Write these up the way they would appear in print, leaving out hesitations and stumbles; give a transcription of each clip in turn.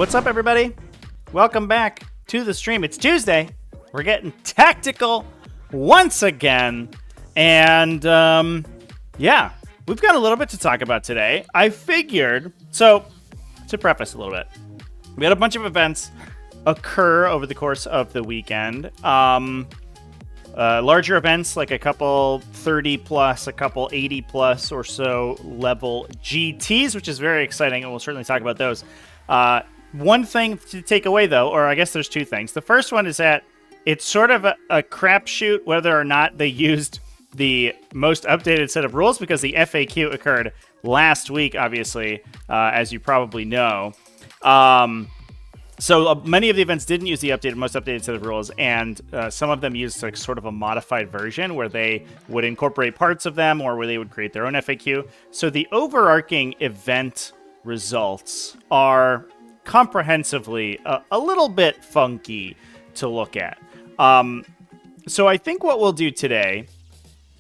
What's up, everybody? Welcome back to the stream. It's Tuesday. We're getting tactical once again. And, yeah, we've got a little bit to talk about today. I figured, so to preface a little bit, we had a bunch of events occur over the course of the weekend. Larger events, like a couple 30 plus, a couple 80 plus or so level GTs, which is very exciting, and we'll certainly talk about those. One thing to take away, though, or I guess there's two things. The first one is that it's sort of a crapshoot whether or not they used the most updated set of rules, because the FAQ occurred last week, obviously, as you probably know. So many of the events didn't use the most updated set of rules, and some of them used like sort of a modified version where they would incorporate parts of them or where they would create their own FAQ. So the overarching event results are comprehensively a little bit funky to look at. So I think what we'll do today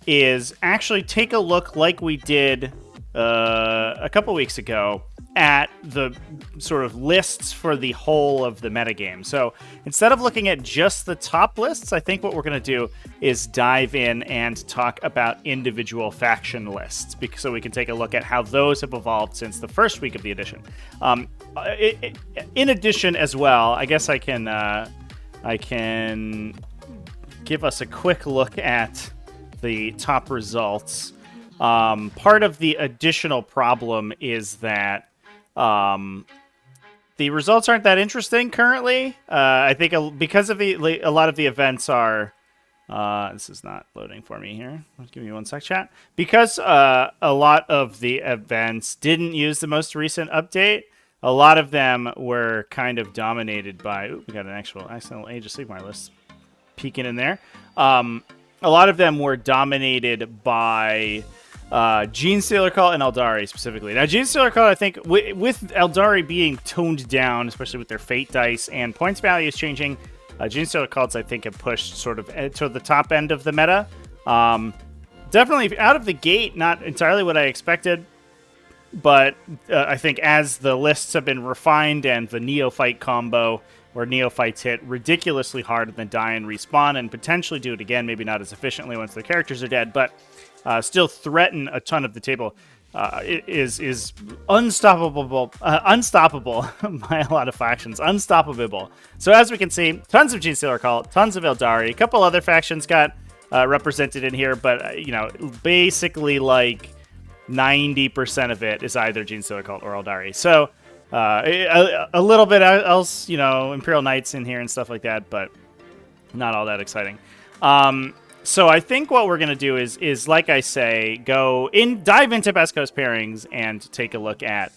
is actually take a look like we did a couple weeks ago at the sort of lists for the whole of the metagame. So instead of looking at just the top lists, I think what we're going to do is dive in and talk about individual faction lists, so we can take a look at how those have evolved since the first week of the edition. In addition as well, I guess I can give us a quick look at the top results. Part of the additional problem is that the results aren't that interesting currently. I think because of a lot of the events are... this is not loading for me here. Give me one sec, chat. Because a lot of the events didn't use the most recent update, a lot of them were kind of dominated by... Ooh, we got an actual accidental Age of Sigmar list peeking in there. A lot of them were dominated by... Genestealer Cult and Aeldari specifically. Now, Genestealer Cult, I think, with Aeldari being toned down, especially with their fate dice and points values changing, Genestealer Cults, I think, have pushed sort of to the top end of the meta. Definitely out of the gate, not entirely what I expected, but I think as the lists have been refined and the Neophyte combo, where Neophytes hit ridiculously hard and then die and respawn and potentially do it again, maybe not as efficiently once their characters are dead, but still threaten a ton of the table, is unstoppable by a lot of factions. Unstoppable. So as we can see, tons of Genestealer Cult, tons of Aeldari. A couple other factions got represented in here, but basically like 90% of it is either Genestealer Cult or Aeldari. So a little bit else, Imperial Knights in here and stuff like that, but not all that exciting. So I think what we're going to do is like I say, dive into Best Coast pairings and take a look at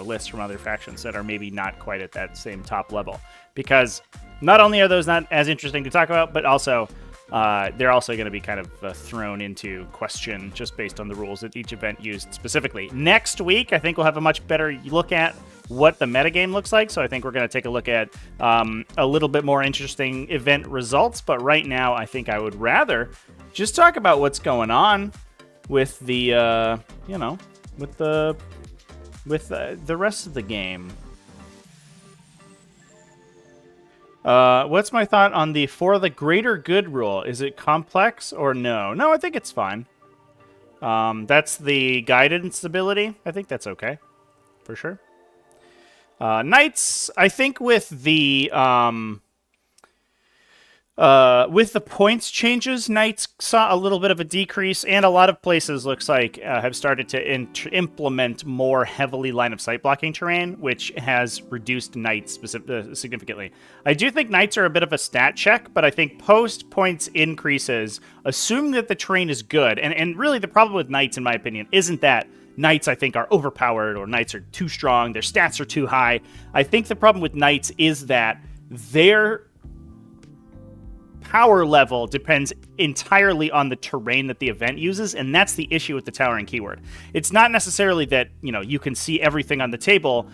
lists from other factions that are maybe not quite at that same top level, because not only are those not as interesting to talk about, but also they're also going to be kind of thrown into question just based on the rules that each event used specifically. Next week, I think we'll have a much better look at what the metagame looks like, so I think we're going to take a look at a little bit more interesting event results, but right now I think I would rather just talk about what's going on with the, with the rest of the game. What's my thought on the for the greater good rule? Is it complex or no? No, I think it's fine. That's the guidance ability. I think that's okay, for sure. Knights, I think with the points changes, Knights saw a little bit of a decrease, and a lot of places looks like have started to implement more heavily line of sight blocking terrain, which has reduced Knights significantly. I do think Knights are a bit of a stat check, but I think post points increases, assuming that the terrain is good, and really the problem with Knights, in my opinion, isn't that Knights, I think, are overpowered or Knights are too strong, their stats are too high. I think the problem with Knights is that their power level depends entirely on the terrain that the event uses, and that's the issue with the towering keyword. It's not necessarily that, you can see everything on the table.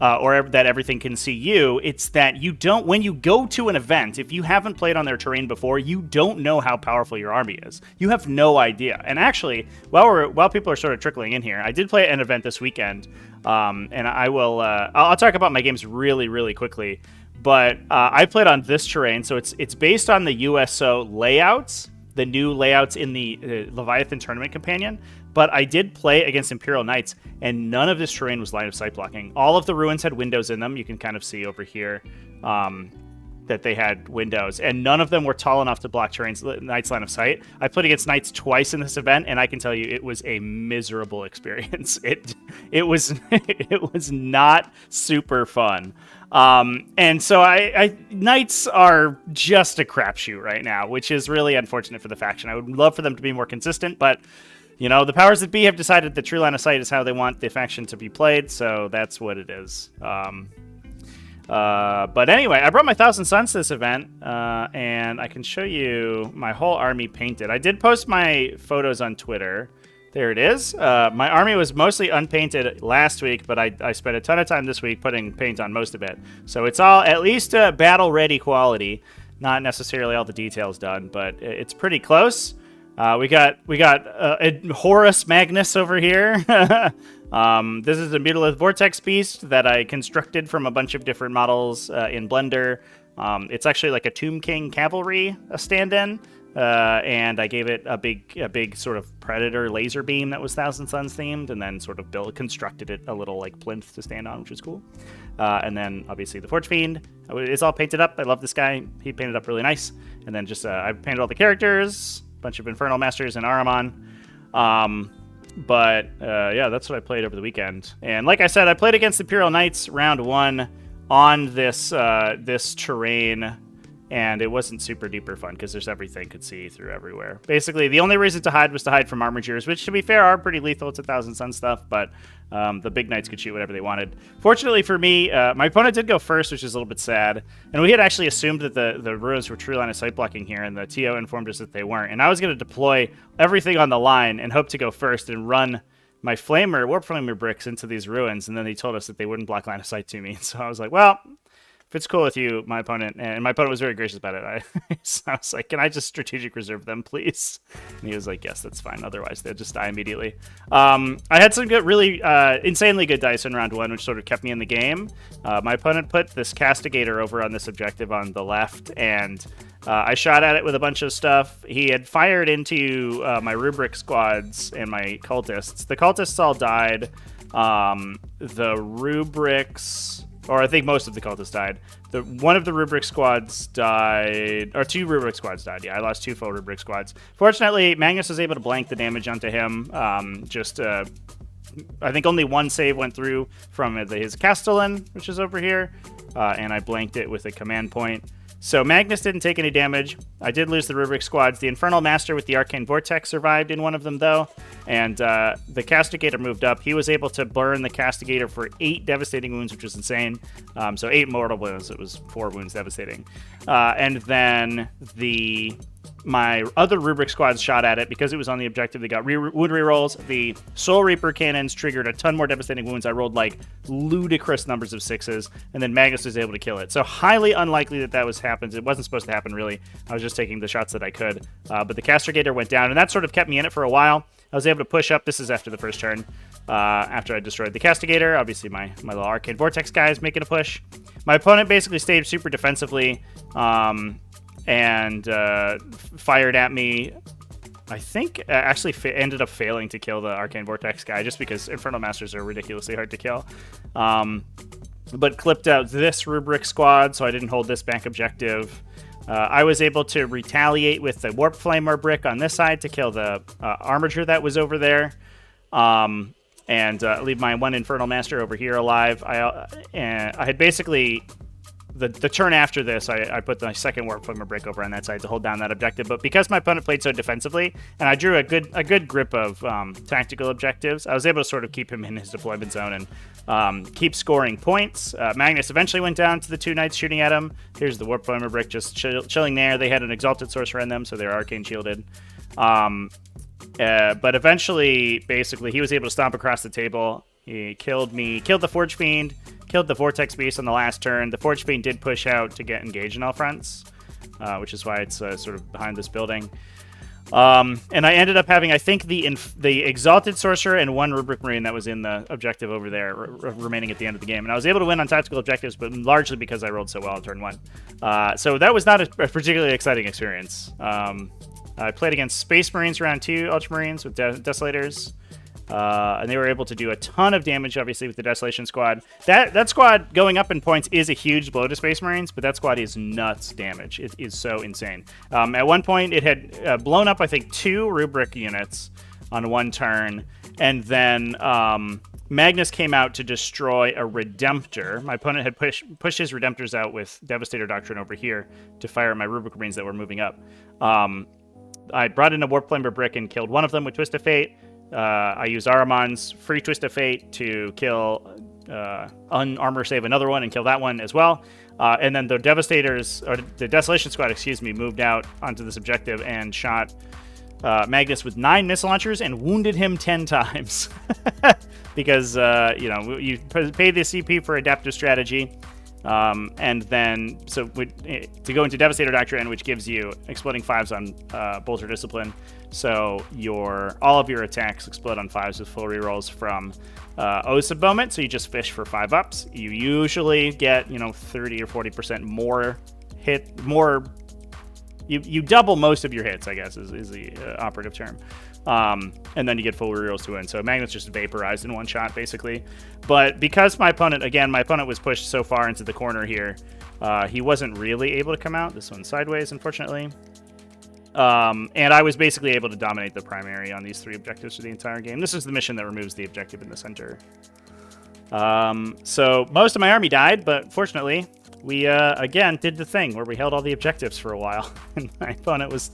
or that everything can see you. It's that you don't, when you go to an event, if you haven't played on their terrain before, you don't know how powerful your army is. You have no idea. And actually, while people are sort of trickling in here, I did play an event this weekend, and I'll talk about my games really, really quickly. But I played on this terrain, so it's based on the USO layouts, the new layouts in the Leviathan Tournament Companion. But I did play against Imperial Knights, and none of this terrain was line of sight blocking. All of the ruins had windows in them. You can kind of see over here that they had windows, and none of them were tall enough to block Knights line of sight. I played against Knights twice in this event, and I can tell you it was a miserable experience. It was it was not super fun. And so Knights are just a crapshoot right now, which is really unfortunate for the faction. I would love for them to be more consistent, but you know, the powers that be have decided that true line of sight is how they want the faction to be played, so that's what it is. But anyway, I brought my 1,000 Suns to this event, and I can show you my whole army painted. I did post my photos on Twitter. There it is. My army was mostly unpainted last week, but I spent a ton of time this week putting paint on most of it. So it's all at least battle-ready quality. Not necessarily all the details done, but it's pretty close. We got Horus Magnus over here. This is a Mutilith Vortex Beast that I constructed from a bunch of different models in Blender. It's actually like a Tomb King Cavalry stand-in, and I gave it a big sort of Predator laser beam that was Thousand Suns themed, and then sort of constructed it a little like plinth to stand on, which is cool. And then obviously the Forge Fiend is all painted up. I love this guy. He painted up really nice. And then just I painted all the characters. Bunch of Infernal Masters and Ahriman. Yeah, that's what I played over the weekend. And like I said, I played against Imperial Knights round 1 on this terrain, and it wasn't super duper fun because there's everything could see through everywhere. Basically, the only reason to hide was to hide from Armigers, which, to be fair, are pretty lethal. It's 1,000 Sun stuff, but the big Knights could shoot whatever they wanted. Fortunately for me, my opponent did go first, which is a little bit sad. And we had actually assumed that the ruins were true line of sight blocking here, and the TO informed us that they weren't. And I was going to deploy everything on the line and hope to go first and run my Warp Flamer bricks into these ruins, and then they told us that they wouldn't block line of sight to me. So I was like, well, if it's cool with you, my opponent, and my opponent was very gracious about it. So I was like, can I just strategic reserve them, please? And he was like, yes, that's fine. Otherwise, they'll just die immediately. I had some good, really insanely good dice in round 1, which sort of kept me in the game. My opponent put this Castigator over on this objective on the left, and I shot at it with a bunch of stuff. He had fired into my Rubric squads and my cultists. The cultists all died. The Rubrics... or I think most of the cultists died. One of the Rubric squads died, or 2 Rubric squads died. Yeah, I lost 2 full Rubric squads. Fortunately, Magnus was able to blank the damage onto him. I think only 1 save went through from his Castellan, which is over here, and I blanked it with a command point. So Magnus didn't take any damage. I did lose the Rubric squads. The Infernal Master with the Arcane Vortex survived in one of them, though. And the Castigator moved up. He was able to burn the Castigator for 8 devastating wounds, which was insane. So 8 mortal wounds. It was 4 wounds devastating. And then my other Rubric squads shot at it because it was on the objective. They got wound rerolls. The Soul Reaper cannons triggered a ton more devastating wounds. I rolled like ludicrous numbers of 6s, and then Magnus was able to kill it. So highly unlikely that was happened. It wasn't supposed to happen, really. I was just taking the shots that I could. But the Castigator went down, and that sort of kept me in it for a while. I was able to push up. This is after the first turn. After I destroyed the Castigator, obviously my little Arcane Vortex guy is making a push. My opponent basically stayed super defensively. And fired at me. I think actually ended up failing to kill the Arcane Vortex guy just because Infernal Masters are ridiculously hard to kill. But clipped out this Rubric squad, so I didn't hold this back objective. I was able to retaliate with the Warp Flamer brick on this side to kill the Armiger that was over there. And leave my 1 Infernal Master over here alive. I had basically... The turn after this, I put my second Warp Flamer brick over on that side to hold down that objective. But because my opponent played so defensively, and I drew a good grip of tactical objectives, I was able to sort of keep him in his deployment zone and keep scoring points. Magnus eventually went down to the 2 Knights shooting at him. Here's the Warp Flamer brick just chilling there. They had an Exalted Sorcerer in them, so they're arcane shielded. But eventually, basically, he was able to stomp across the table. He killed me, killed the Forge Fiend, killed the Vortex Beast on the last turn. The Forge Fiend did push out to get engaged in all fronts, which is why it's sort of behind this building. And I ended up having, I think, the Exalted Sorcerer and 1 Rubric Marine that was in the objective over there remaining at the end of the game. And I was able to win on tactical objectives, but largely because I rolled so well on turn 1. So that was not a particularly exciting experience. I played against Space Marines round 2, Ultramarines with Desolators. And they were able to do a ton of damage, obviously, with the Desolation Squad. That squad going up in points is a huge blow to Space Marines, but that squad is nuts damage. It is so insane. At one point, it had blown up, I think, 2 Rubric units on one turn, and then Magnus came out to destroy a Redemptor. My opponent had pushed his Redemptors out with Devastator Doctrine over here to fire at my Rubric Marines that were moving up. I brought in a Warplamer Brick and killed one of them with Twist of Fate. I used Ahriman's free Twist of Fate to kill, unarmor save another one and kill that one as well. And then the Devastators, or the Desolation Squad, excuse me, moved out onto this objective and shot Magnus with 9 missile launchers and wounded him 10 times. Because, you pay the CP for adaptive strategy. And then, to go into Devastator Doctrine, which gives you exploding 5s on Bolter Discipline. So all of your attacks explode on 5s with full rerolls from Oaths of Bowment. So you just fish for 5 ups. You usually get 30 or 40% more hit. You double most of your hits, I guess, is the operative term. And then you get full rerolls to win. So Magnus just vaporized in one shot, basically. But because my opponent was pushed so far into the corner here, he wasn't really able to come out. This one's sideways, unfortunately. And I was basically able to dominate the primary on these 3 objectives for the entire game. This is the mission that removes the objective in the center. So most of my army died, but fortunately, we again did the thing where we held all the objectives for a while, and my opponent was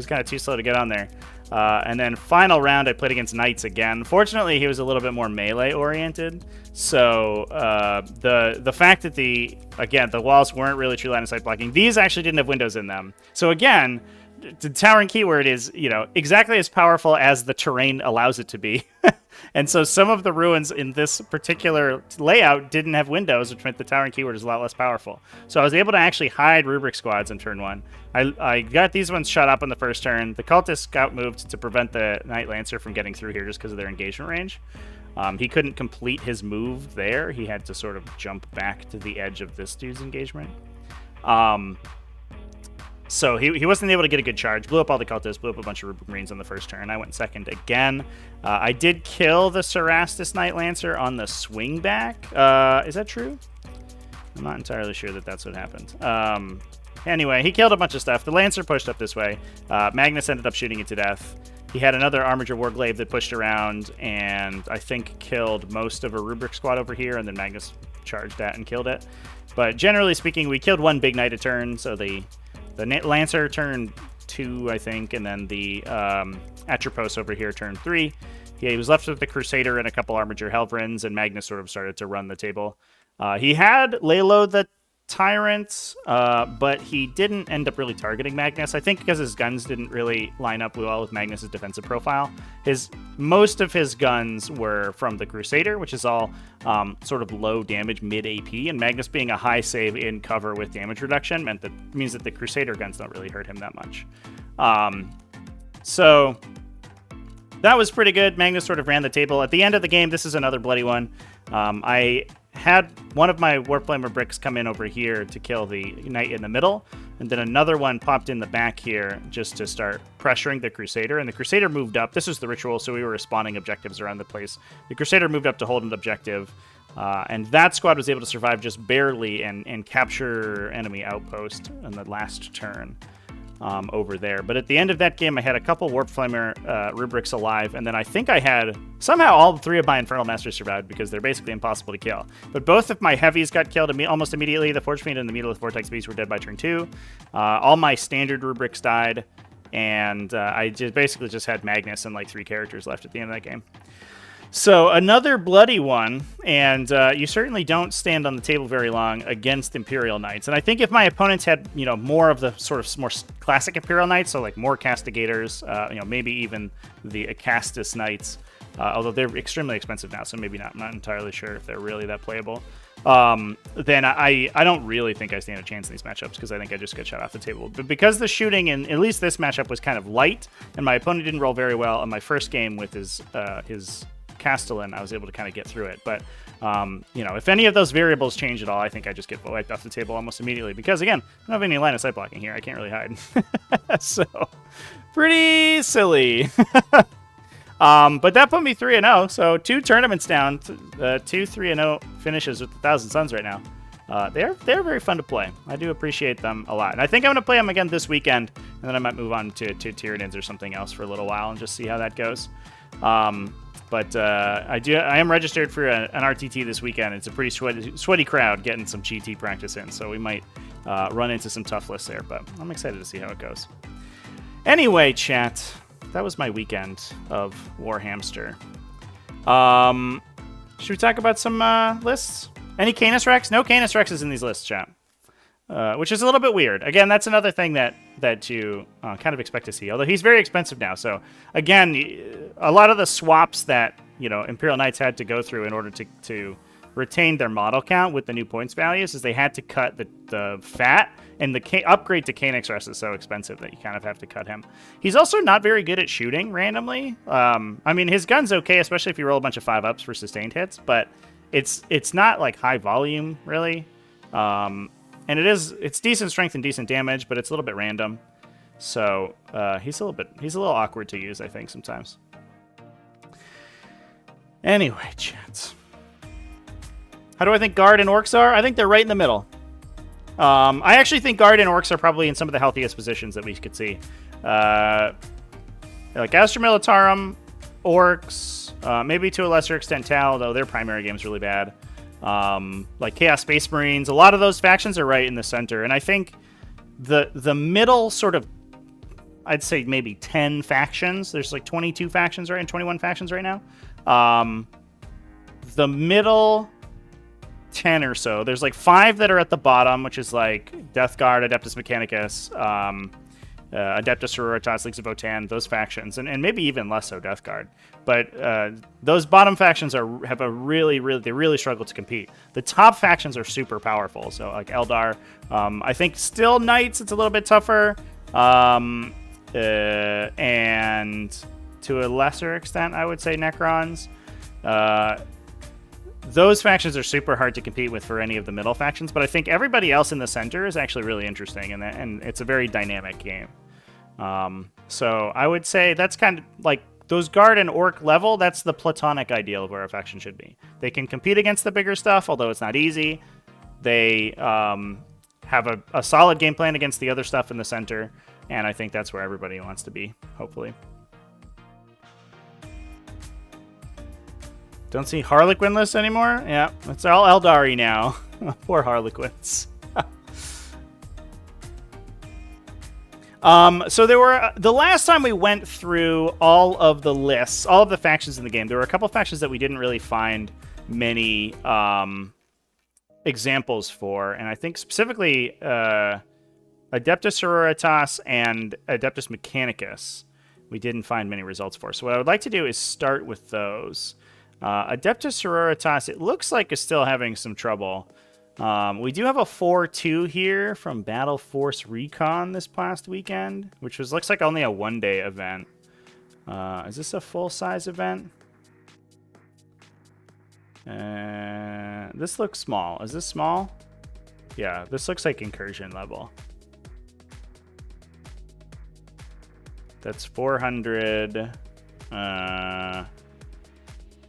kind of too slow to get on there. And then final round, I played against Knights again. Fortunately, he was a little bit more melee oriented, so the fact that the walls weren't really true line of sight blocking. These actually didn't have windows in them. So again, the Towering Keyword is exactly as powerful as the terrain allows it to be. And so some of the ruins in this particular layout didn't have windows, which meant the Towering Keyword is a lot less powerful. So I was able to actually hide Rubric squads in turn 1. I got these ones shut up on the first turn. The Cultist scout moved to prevent the Knight Lancer from getting through here just because of their engagement range. He couldn't complete his move there. He had to sort of jump back to the edge of this dude's engagement. So he wasn't able to get a good charge. Blew up all the Cultists, blew up a bunch of Rubric Marines on the first turn. I went second again. I did kill the Cerastus Knight Lancer on the swing back. Is that true? I'm not entirely sure that that's what happened. Anyway, he killed a bunch of stuff. The Lancer pushed up this way. Magnus ended up shooting it to death. He had another Armiger Warglaive that pushed around and I think killed most of a Rubric squad over here, and then Magnus charged that and killed it. But generally speaking, we killed 1 big knight a turn, so the Lancer turned 2, I think, and then the Atropos over here turned 3. He was left with the Crusader and a couple Armiger Helvrins, and Magnus sort of started to run the table. He had Laylo the Tyrant, but he didn't end up really targeting Magnus. I think because his guns didn't really line up well with Magnus's defensive profile. Most of his guns were from the Crusader, which is all sort of low damage, mid AP, and Magnus being a high save in cover with damage reduction means that the Crusader guns don't really hurt him that much. So that was pretty good. Magnus sort of ran the table. At the end of the game, this is another bloody one. I had one of my Warflamer bricks come in over here to kill the knight in the middle, and then another one popped in the back here just to start pressuring the Crusader, and the Crusader moved up. This was the ritual, so we were respawning objectives around the place. The Crusader moved up to hold an objective, and that squad was able to survive just barely and capture enemy outpost on the last turn. Over there. But at the end of that game, I had a couple Warp Flamer Rubrics alive, and then I think I had somehow all 3 of my Infernal Masters survived because they're basically impossible to kill. But both of my heavies got killed almost immediately. The Forge Fiend and the Meatless Vortex Beast were dead by turn 2. All my standard Rubrics died, and I basically just had Magnus and like 3 characters left at the end of that game. So another bloody one, and you certainly don't stand on the table very long against Imperial Knights. And I think if my opponents had, more of the sort of more classic Imperial Knights, so like more Castigators, maybe even the Acastus Knights, although they're extremely expensive now, so maybe not. I'm not entirely sure if they're really that playable. Then I don't really think I stand a chance in these matchups because I think I just get shot off the table. But because the shooting in at least this matchup was kind of light, and my opponent didn't roll very well on my first game with his Castellan, I was able to kind of get through it. But if any of those variables change at all, I think I just get wiped off the table almost immediately because, again, I don't have any line of sight blocking here. I can't really hide. So, pretty silly. But that put me 3-0. So 2 tournaments down, 2 3-0 finishes with the Thousand Suns right now. They're very fun to play. I do appreciate them a lot. And I think I'm going to play them again this weekend, and then I might move on to Tyranids or something else for a little while and just see how that goes. But I am registered for an RTT this weekend. It's a pretty sweaty crowd getting some GT practice in, so we might run into some tough lists there, but I'm excited to see how it goes. Anyway, chat, that was my weekend of Warhamster. Should we talk about some lists? Any Canis Rex? No Canis Rexes in these lists, chat. Which is a little bit weird. Again, that's another thing that you kind of expect to see. Although he's very expensive now, so again, a lot of the swaps that Imperial Knights had to go through in order to retain their model count with the new points values is they had to cut the fat, and the upgrade to Canis Rex is so expensive that you kind of have to cut him. He's also not very good at shooting randomly. I mean, his gun's okay, especially if you roll a bunch of 5-ups for sustained hits, but it's not like high volume really. And it's decent strength and decent damage, but it's a little bit random. So he's a little awkward to use, I think, sometimes. Anyway, chats. How do I think Guard and Orks are? I think they're right in the middle. I actually think Guard and Orks are probably in some of the healthiest positions that we could see. Like Astra Militarum, Orks, maybe to a lesser extent Tal, though their primary game's really bad. Like Chaos Space Marines, a lot of those factions are right in the center, and I think the middle sort of, I'd say maybe 10 factions. There's like 22 factions right and 21 factions right now. The middle 10 or so. There's like 5 that are at the bottom, which is like Death Guard, Adeptus Mechanicus, Adepta Sororitas, Leagues of Votann, those factions, and maybe even less so Death Guard. But those bottom factions have a they really struggle to compete. The top factions are super powerful. So like Eldar, I think still Knights, it's a little bit tougher, and to a lesser extent, I would say Necrons. Those factions are super hard to compete with for any of the middle factions, but I think everybody else in the center is actually really interesting, and it's a very dynamic game. So I would say that's kind of like those Guard and Orc level, that's the platonic ideal of where a faction should be. They can compete against the bigger stuff, although it's not easy. They have a solid game plan against the other stuff in the center, and I think that's where everybody wants to be, hopefully. Don't see Harlequinless anymore? Yeah, it's all Aeldari now. Poor Harlequins. So there were, the last time we went through all of the lists, all of the factions in the game, there were a couple factions that we didn't really find many examples for, and I think specifically Adepta Sororitas and Adeptus Mechanicus we didn't find many results for. So what I would like to do is start with those. Adepta Sororitas, it looks like is still having some trouble. We do have a 4-2 here from Battle Force Recon this past weekend, which looks like only a one-day event. Is this a full-size event? This looks small. Is this small? Yeah, this looks like incursion level. That's 400.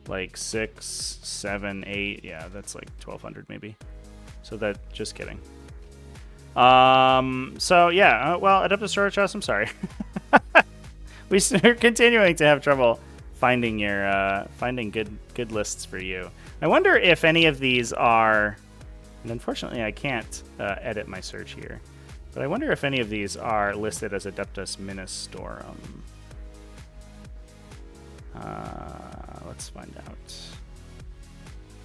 Like 6, 7, 8. Yeah, that's like 1,200 maybe. So that, just kidding. So yeah, well, Adeptus Sororitas, I'm sorry. We're continuing to have trouble finding finding good lists for you. I wonder if any of these are, and unfortunately I can't edit my search here, but I wonder if any of these are listed as Adeptus Ministorum. Let's find out.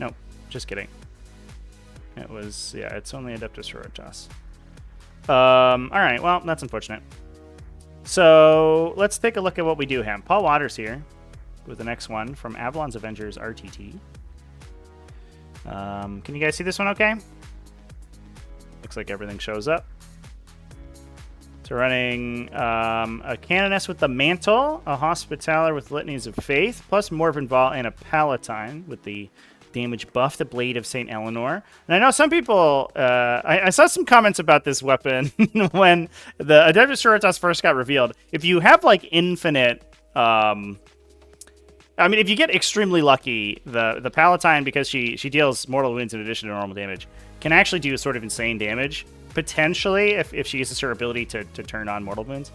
Nope, just kidding. It was, yeah, it's only Adeptus Sororitas. Alright, well, that's unfortunate. So, let's take a look at what we do have. Paul Waters here. with the next one from Avalon's Avengers RTT. Can you guys see this one okay? Looks like everything shows up. So running a Canoness with the Mantle, a Hospitaller with Litanies of Faith, plus Morvenval and a Palatine with the damage buff, the Blade of St. Eleanor. And I know some people, I saw some comments about this weapon when the Adeptus Sororitas first got revealed. If you have like infinite, I mean, if you get extremely lucky, the Palatine, because she deals mortal wounds in addition to normal damage, can actually do sort of insane damage, potentially, if she uses her ability to turn on mortal wounds.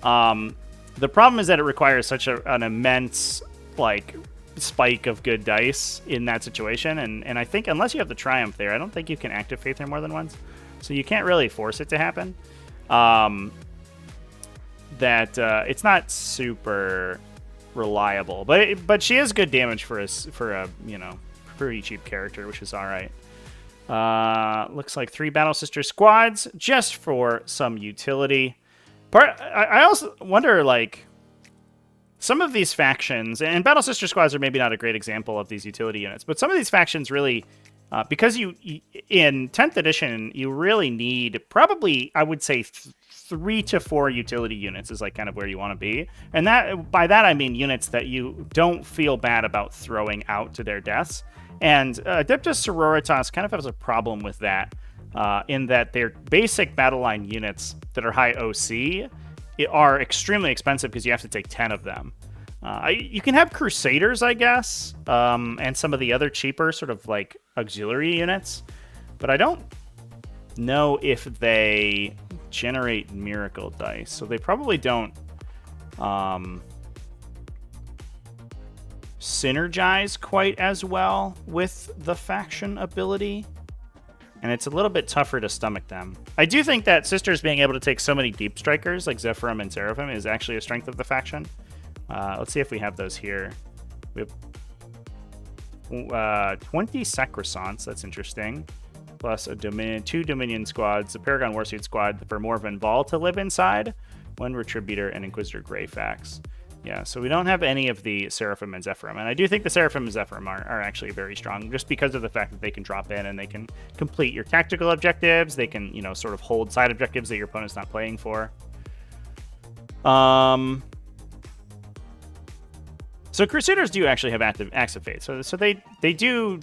The problem is that it requires such an immense, like, spike of good dice in that situation, and I think unless you have the Triumph there, I don't think you can active Faith her more than once, so you can't really force it to happen. It's not super reliable, but she is good damage for a you know, pretty cheap character, which is all right. Looks like 3 Battle Sister squads just for some utility. I also wonder, like, some of these factions, and Battle Sister squads are maybe not a great example of these utility units, but some of these factions really, because you in 10th edition, you really need probably, I would say, 3 to 4 utility units is like kind of where you want to be. And that, by that I mean units that you don't feel bad about throwing out to their deaths. And Adeptus Sororitas kind of has a problem with that, in that their basic battle line units that are high OC are extremely expensive because you have to take 10 of them. You can have Crusaders, I guess, and some of the other cheaper sort of like auxiliary units, but I don't know if they generate miracle dice, so they probably don't synergize quite as well with the faction ability, and it's a little bit tougher to stomach them. I do think that Sisters being able to take so many deep strikers like Zephyrim and Seraphim is actually a strength of the faction. Let's see if we have those here. We have 20 Sacrosaunts, that's interesting, plus a two Dominion squads, a Paragon Warsuit squad for Morvenval to live inside, 1 Retributor, and Inquisitor Greyfax. Yeah, so we don't have any of the Seraphim and Zephyrim, and I do think the Seraphim and Zephyrim are actually very strong, just because of the fact that they can drop in and they can complete your tactical objectives. They can, you know, sort of hold side objectives that your opponent's not playing for. So Crusaders do actually have acts of faith, so they do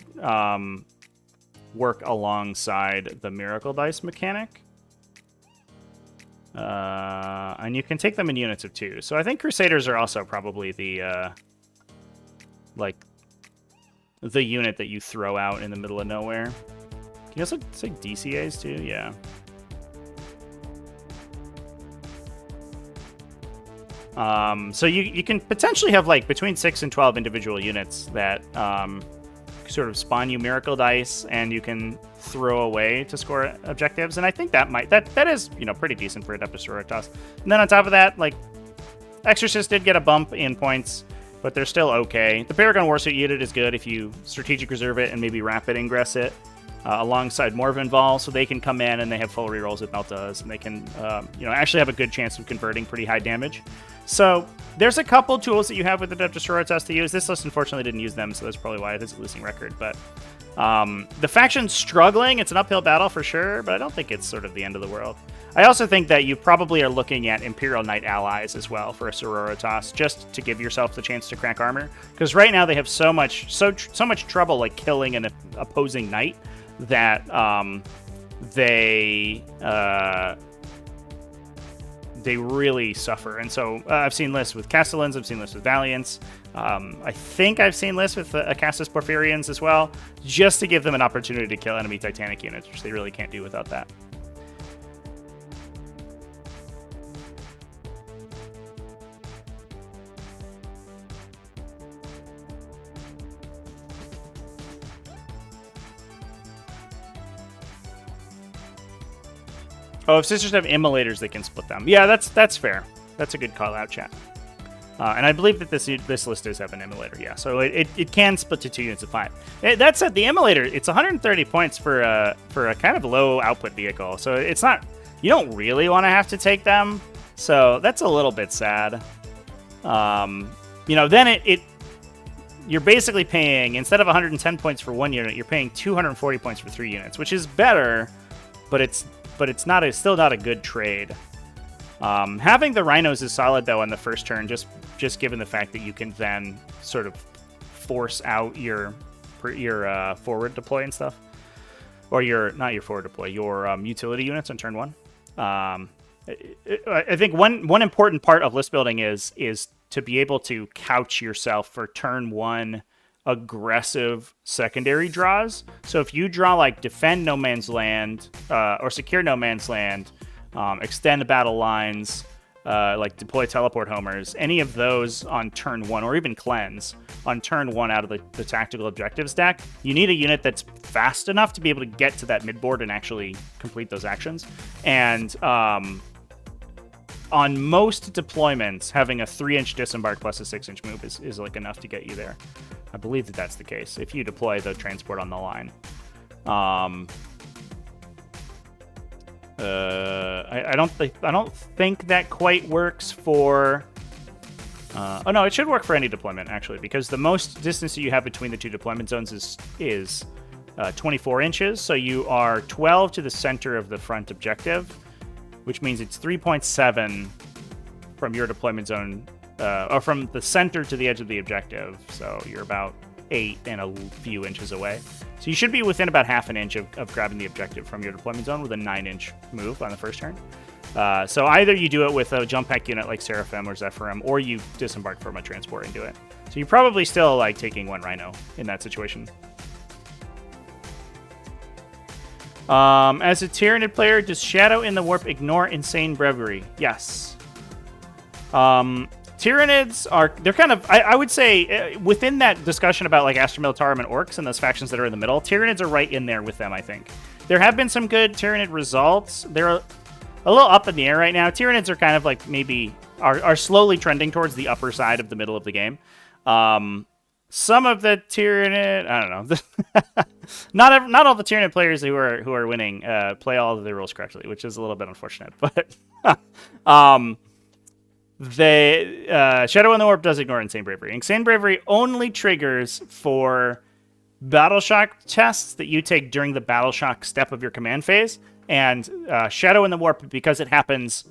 work alongside the Miracle Dice mechanic. And you can take them in units of 2. So I think Crusaders are also probably the the unit that you throw out in the middle of nowhere. Can you also say DCAs too? Yeah. So you can potentially have like between 6 and 12 individual units that sort of spawn you miracle dice, and you can throw away to score objectives. And I think that is, you know, pretty decent for Adeptus Sororitas. And then on top of that, like, Exorcist did get a bump in points, but they're still okay. The Paragon Warsuit unit is good if you strategic reserve it and maybe rapid ingress it alongside Morvenval, so they can come in and they have full rerolls with Meltas, and they can you know, actually have a good chance of converting pretty high damage. So there's a couple tools that you have with Adeptus Sororitas to use. This list unfortunately didn't use them, so that's probably why it is a losing record. But the faction's struggling. It's an uphill battle for sure, but I don't think it's sort of the end of the world. I also think that you probably are looking at Imperial Knight allies as well for a Sororitas, just to give yourself the chance to crack armor. Because right now they have so much trouble like killing an opposing knight that they really suffer. And so I've seen lists with Castellans, I've seen lists with Valiants. I think I've seen lists with Acastus Porphyrians as well, just to give them an opportunity to kill enemy Titanic units, which they really can't do without that. Oh, if Sisters have immolators, they can split them. Yeah, that's fair. That's a good call out, chat. And I believe that this list does have an immolator, yeah. So it can split to 2 units of 5. That said, the immolator, it's 130 points for a kind of low output vehicle. So it's not, you don't really want to have to take them. So that's a little bit sad. You know, then you're basically paying, instead of 110 points for 1 unit, you're paying 240 points for 3 units, which is better, but it's still not a good trade. Having the rhinos is solid though on the first turn, just given the fact that you can then sort of force out your forward deploy and stuff, or not your forward deploy, your utility units on turn 1. I think one important part of list building is to be able to couch yourself for turn 1 aggressive secondary draws. So if you draw like defend no man's land or secure no man's land, extend the battle lines, like deploy teleport homers, any of those on turn 1, or even cleanse on turn 1 out of the tactical objectives deck, you need a unit that's fast enough to be able to get to that midboard and actually complete those actions. And on most deployments, having a 3-inch disembark plus a 6-inch move is like enough to get you there. I believe that's the case if you deploy the transport on the line. I don't think that quite works for. Oh no, it should work for any deployment actually, because the most distance that you have between the two deployment zones is 24 inches. So you are 12 to the center of the front objective, which means it's 3.7 from your deployment zone, or from the center to the edge of the objective. So you're about 8 and a few inches away. So you should be within about half an inch of grabbing the objective from your deployment zone with a 9-inch move on the first turn. So either you do it with a jump pack unit like Seraphim or Zephyrim, or you disembark from a transport and do it. So you're probably still like taking 1 Rhino in that situation. As a Tyranid player, does Shadow in the Warp ignore Insane Breviary? Yes. Tyranids they're kind of, I would say, within that discussion about like Astra Militarum and Orks and those factions that are in the middle, Tyranids are right in there with them, I think. There have been some good Tyranid results. They're a little up in the air right now. Tyranids are kind of like maybe are slowly trending towards the upper side of the middle of the game. Some of the Tyranid, I don't know. not all the Tyranid players who are winning play all of the rules correctly, which is a little bit unfortunate. But Shadow in the Warp does ignore Insane Bravery. Insane Bravery only triggers for Battle Shock tests that you take during the Battle Shock step of your command phase. And Shadow in the Warp, because it happens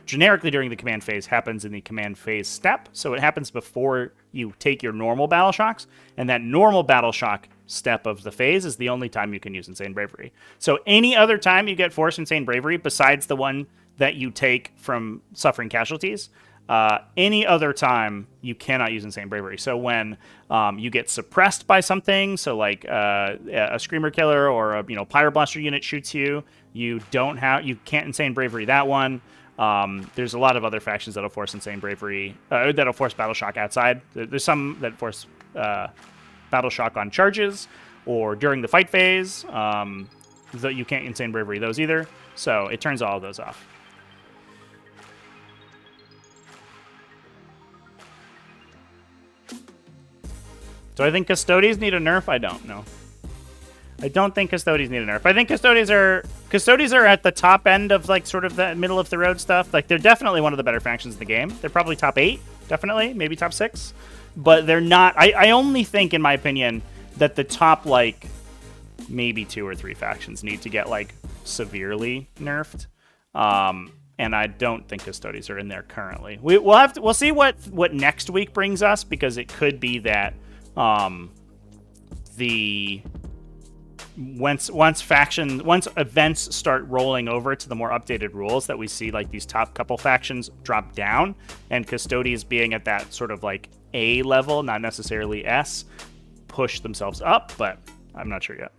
generically during the command phase, happens in the command phase step. So it happens before you take your normal Battle Shocks. And that normal Battle Shock step of the phase is the only time you can use Insane Bravery. So any other time you get Force Insane Bravery, besides the one that you take from suffering casualties, any other time you cannot use Insane Bravery. So when you get suppressed by something, so like a Screamer Killer or a Pyroblaster unit shoots you, you can't Insane Bravery that one. There's a lot of other factions that'll force Insane Bravery, that'll force Battle Shock outside. There's some that force Battle Shock on charges or during the fight phase. That you can't Insane Bravery those either. So it turns all of those off. Do I think Custodes need a nerf? I don't know. I don't think Custodes need a nerf. I think Custodes are at the top end of like sort of the middle of the road stuff. Like they're definitely one of the better factions in the game. They're probably top 8, definitely, maybe top 6. But they're not. I only think, in my opinion, that the top like maybe 2 or 3 factions need to get like severely nerfed. And I don't think Custodes are in there currently. We'll see what next week brings us, because it could be that once events start rolling over to the more updated rules, that we see like these top couple factions drop down, and Custodes being at that sort of like A level, not necessarily S, push themselves up, but I'm not sure yet.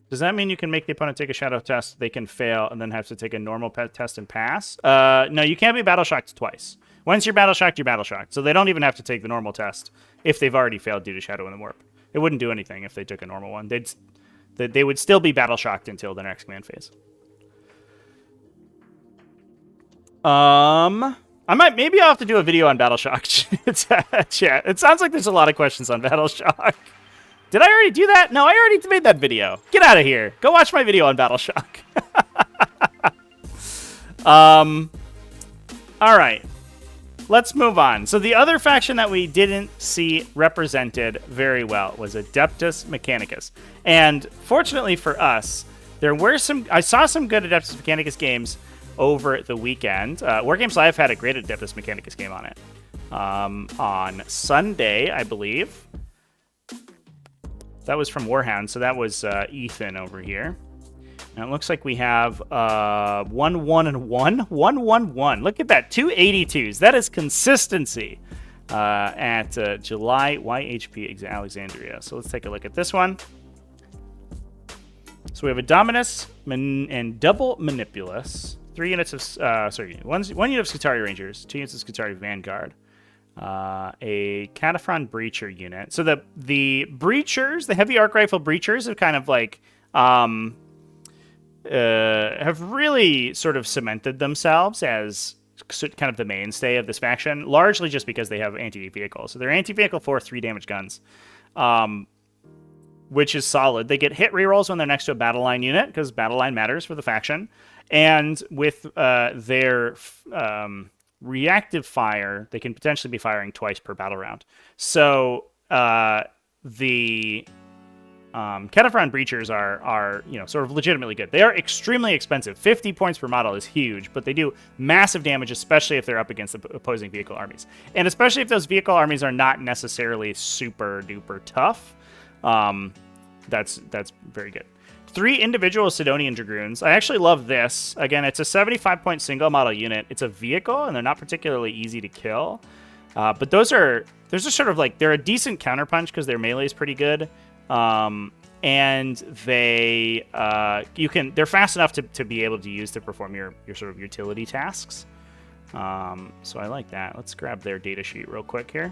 Does that mean you can make the opponent take a shadow test, they can fail, and then have to take a normal test and pass? No, you can't be battle shocked twice. Once you're battle shocked, you're battle shocked. So they don't even have to take the normal test if they've already failed due to Shadow in the Warp. It wouldn't do anything if they took a normal one. They would still be battle shocked until the next command phase. Maybe I'll have to do a video on Battle Shock. Chat. It sounds like there's a lot of questions on Battle Shock. Did I already do that? No, I already made that video. Get out of here. Go watch my video on Battle Shock. All right. let's move on. So the other faction that we didn't see represented very well was Adeptus Mechanicus. And fortunately for us, there were I saw some good Adeptus Mechanicus games over the weekend. Wargames Live had a great Adeptus Mechanicus game on it. On Sunday, I believe. That was from Warhound, so that was Ethan over here. And it looks like we have 1, 1, and 1. 1, 1, 1. Look at that. 2 82s. That is consistency at July YHP Alexandria. So let's take a look at this one. So we have a Dominus and double Manipulus. 3 units of, one unit of Skitarii Rangers, 2 units of Skitarii Vanguard, a Cataphron Breacher unit. So the Breachers, the heavy arc rifle Breachers, have kind of like have really sort of cemented themselves as kind of the mainstay of this faction, largely just because they have anti-vehicle. So they're anti-vehicle for 3 damage guns, which is solid. They get hit rerolls when they're next to a battle line unit, because battle line matters for the faction. And with their reactive fire, they can potentially be firing twice per battle round. So the Cataphron Breachers are sort of legitimately good. They are extremely expensive. 50 points per model is huge, but they do massive damage, especially if they're up against the opposing vehicle armies. And especially if those vehicle armies are not necessarily super duper tough. That's very good. 3 individual Sidonian Dragoons. I actually love this. Again, it's a 75-point single model unit. It's a vehicle, and they're not particularly easy to kill. But those are sort of like, they're a decent counterpunch because their melee is pretty good. And they're fast enough to be able to use to perform your sort of utility tasks. So I like that. Let's grab their data sheet real quick here.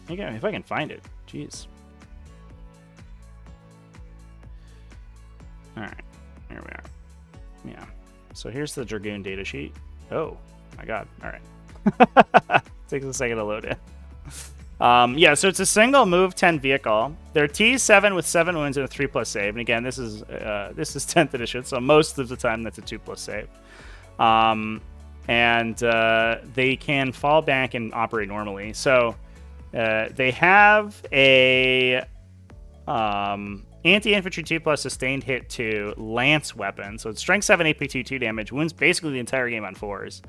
Okay, if I can find it. Jeez. All right, here we are. Yeah. So here's the Dragoon data sheet. Oh my God. All right. Takes a second to load it. Yeah, so it's a single move 10 vehicle. They're T7 with 7 wounds and a 3+ save. And again, this is 10th edition, so most of the time that's a 2+ save. And they can fall back and operate normally. So they have a anti-infantry 2+ sustained hit 2 lance weapon. So it's strength 7 AP 2 damage, wounds basically the entire game on 4s.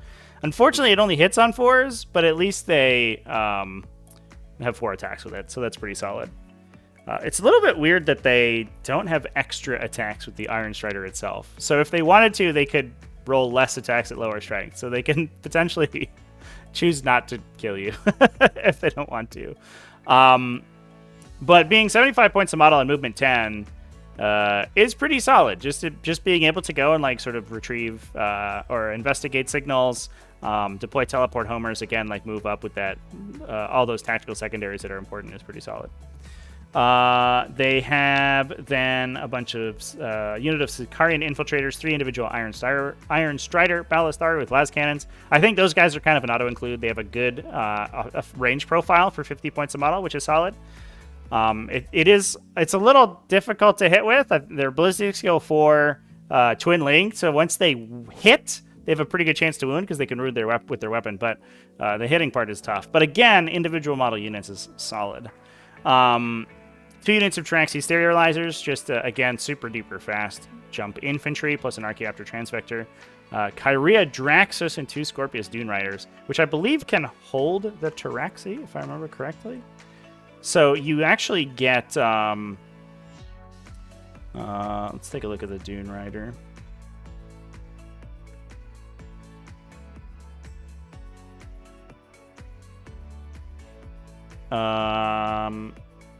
Unfortunately, it only hits on 4s, but at least they have 4 attacks with it, so that's pretty solid. It's a little bit weird that they don't have extra attacks with the Iron Strider itself. So if they wanted to, they could roll less attacks at lower strength, so they can potentially choose not to kill you if they don't want to. But being 75 points a model and movement 10 is pretty solid. Just being able to go and like sort of retrieve or investigate signals, deploy teleport homers, again, like move up with that, all those tactical secondaries that are important is pretty solid. They have then a bunch of unit of Sicarian infiltrators, 3 individual Iron Strider ballast artillery with las cannons. I think those guys are kind of an auto include. They have a good a range profile for 50 points a model, which is solid. It's a little difficult to hit with. They're ballistic skill 4 twin linked, so once they hit, they have a pretty good chance to wound because they can wound with their weapon. But the hitting part is tough. But again, individual model units is solid. 2 units of Traxxas Sterealizers, just again super duper fast jump infantry plus an Archaeopter Transvector. Kyria Draxus and 2 Scorpius Dune Riders, which I believe can hold the Taraxi, if I remember correctly. So you actually get, let's take a look at the Dune Rider.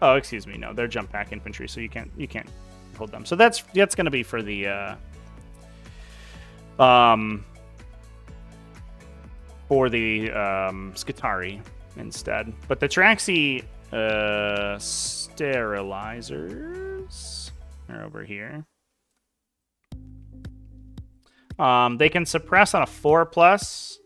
Oh, excuse me. No, they're jump pack infantry, so you can't hold them. So that's going to be for the Skitarii instead. But the Traxxas Sterilizers are over here. They can suppress on a 4+.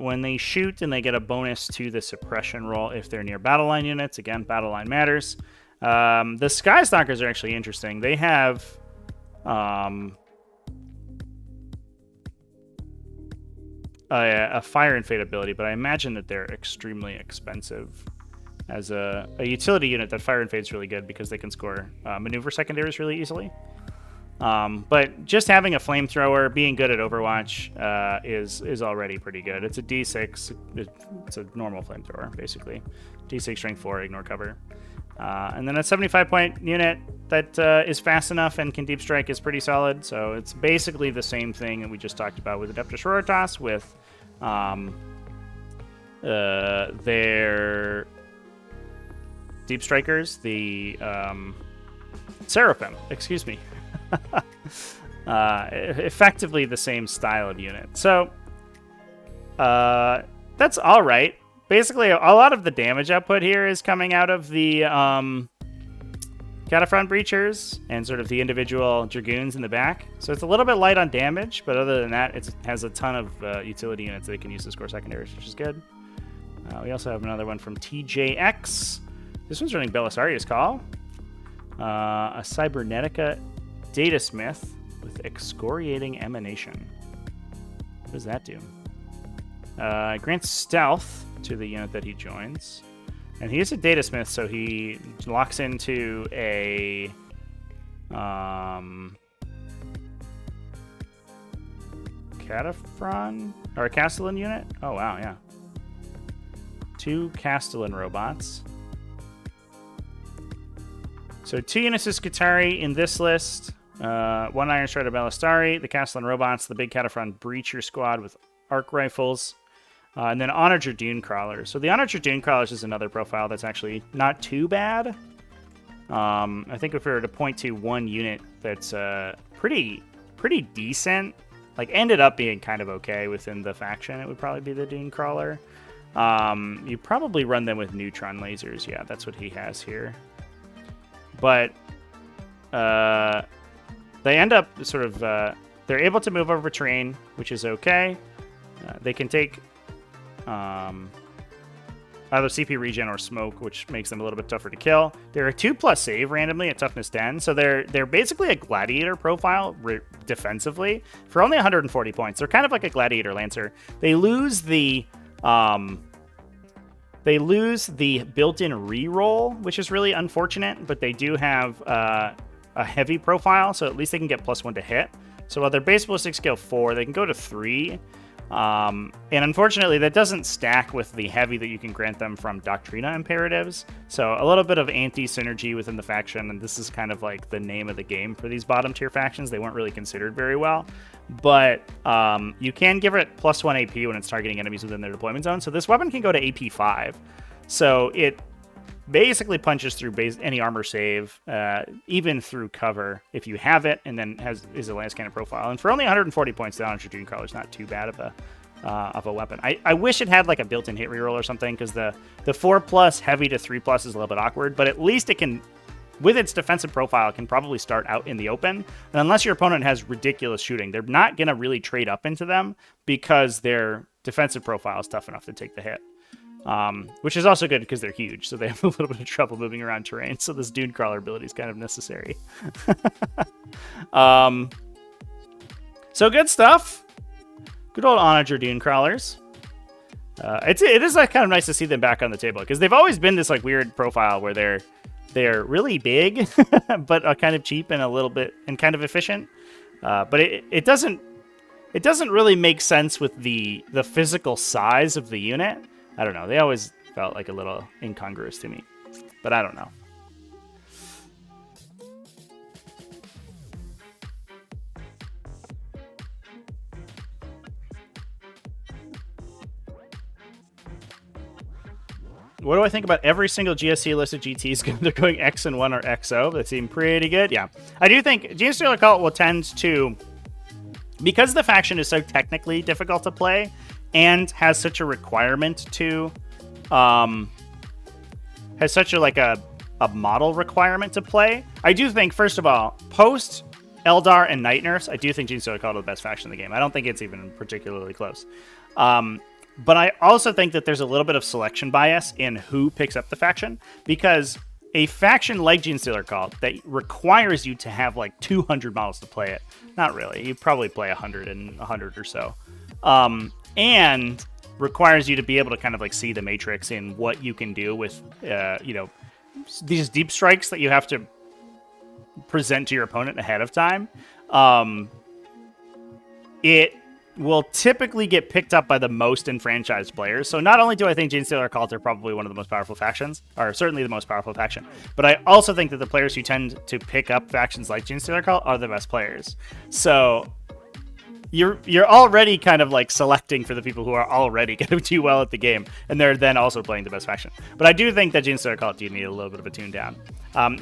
When they shoot, and they get a bonus to the suppression roll if they're near battle line units. Again, battle line matters. The Skystalkers are actually interesting. They have a Fire and Fate ability, but I imagine that they're extremely expensive. As a utility unit, that Fire and Fate's really good because they can score maneuver secondaries really easily. But just having a flamethrower, being good at Overwatch, is already pretty good. It's a D6. It's a normal flamethrower, basically. D6 strength 4, ignore cover. And then a 75-point unit that is fast enough and can deep strike is pretty solid. So it's basically the same thing that we just talked about with Adepta Sororitas with their deep strikers, the Seraphim, excuse me. Effectively the same style of unit. So that's all right. Basically, a lot of the damage output here is coming out of the Cataphront Breachers and sort of the individual Dragoons in the back. So it's a little bit light on damage, but other than that, it has a ton of utility units that they can use to score secondaries, which is good. We also have another one from TJX. This one's running Belisarius Call. A Cybernetica Datasmith with Excoriating Emanation. What does that do? Grants stealth to the unit that he joins. And he is a Datasmith, so he locks into a Cataphron? Or a Castellan unit? Oh, wow, yeah. 2 Castellan robots. So 2 units of Skitarii in this list. 1 Iron Strider Ballistari, the Castellan robots, the big Cataphront Breacher squad with arc rifles, and then Onager Dune Crawlers. So the Onager Dune Crawlers is another profile that's actually not too bad. I think if we were to point to one unit that's pretty decent, like ended up being kind of okay within the faction, it would probably be the Dune Crawler. You probably run them with neutron lasers. Yeah, that's what he has here. But they end up sort of they're able to move over terrain, which is okay. They can take either CP regen or smoke, which makes them a little bit tougher to kill. They're a 2+ save randomly at toughness 10, so they're basically a gladiator profile defensively for only 140 points. They're kind of like a gladiator lancer. They lose the built-in reroll, which is really unfortunate, but they do have a heavy profile, so at least they can get +1 to hit. So while their base ballistic skill 4, they can go to 3. And unfortunately, that doesn't stack with the heavy that you can grant them from Doctrina imperatives. So a little bit of anti-synergy within the faction, and this is kind of like the name of the game for these bottom-tier factions. They weren't really considered very well. But you can give it +1 AP when it's targeting enemies within their deployment zone. So this weapon can go to AP 5. So it basically punches through any armor save, even through cover if you have it, and then is a lance cannon profile. And for only 140 points, the Onager Dune Crawler is not too bad of a weapon. I wish it had like a built-in hit reroll or something, because the 4+ heavy to 3+ is a little bit awkward, but at least it can, with its defensive profile, can probably start out in the open. And unless your opponent has ridiculous shooting, they're not going to really trade up into them because their defensive profile is tough enough to take the hit. Which is also good because they're huge, so they have a little bit of trouble moving around terrain. So this Dune Crawler ability is kind of necessary. So good stuff. Good old Onager Dune Crawlers. It is like kind of nice to see them back on the table, because they've always been this like weird profile where they're really big, but are kind of cheap and a little bit and kind of efficient. But it doesn't really make sense with the physical size of the unit. I don't know. They always felt like a little incongruous to me, but I don't know. What do I think about every single GSC listed GTs? They're going X and 1 or XO. They seem pretty good. Yeah, I do think Genestealer Cult will tend to, because the faction is so technically difficult to play and has such a requirement to, has such a model requirement to play. I do think, first of all, post Eldar and Night Nerfs, I do think Genestealer Cult are the best faction in the game. I don't think it's even particularly close. But I also think that there's a little bit of selection bias in who picks up the faction, because a faction like Genestealer Cult that requires you to have like 200 models to play it. Not really. You probably play 100 or so. And requires you to be able to kind of like see the matrix in what you can do with, these deep strikes that you have to present to your opponent ahead of time. It will typically get picked up by the most enfranchised players. So not only do I think Genestealer Cults are probably one of the most powerful factions, or certainly the most powerful faction, but I also think that the players who tend to pick up factions like Genestealer Cult are the best players. So you're already kind of like selecting for the people who are already going to do well at the game, and they're then also playing the best faction. But I do think that Genestealer Cult do need a little bit of a tune down.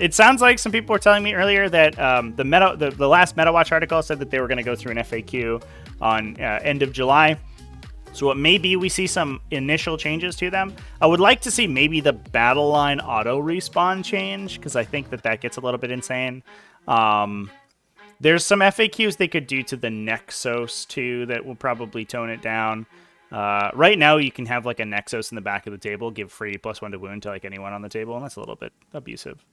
It sounds like some people were telling me earlier that the last MetaWatch article said that they were going to go through an FAQ on end of July. So it may be we see some initial changes to them. I would like to see maybe the battle line auto respawn change, because I think that gets a little bit insane. There's some FAQs they could do to the Nexos too that will probably tone it down. Right now you can have like a Nexos in the back of the table, give free +1 to wound to like anyone on the table, and that's a little bit abusive.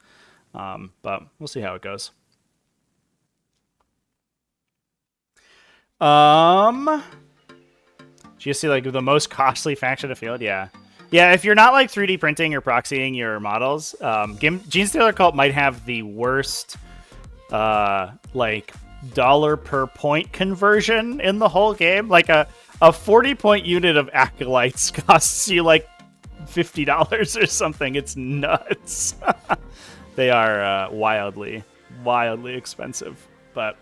But we'll see how it goes. Do you see like the most costly faction to field? Yeah. Yeah, if you're not like 3D printing or proxying your models, Genestealer Cult might have the worst like dollar per point conversion in the whole game. Like a 40-point unit of acolytes costs you like $50 or something. It's nuts. They are wildly expensive. But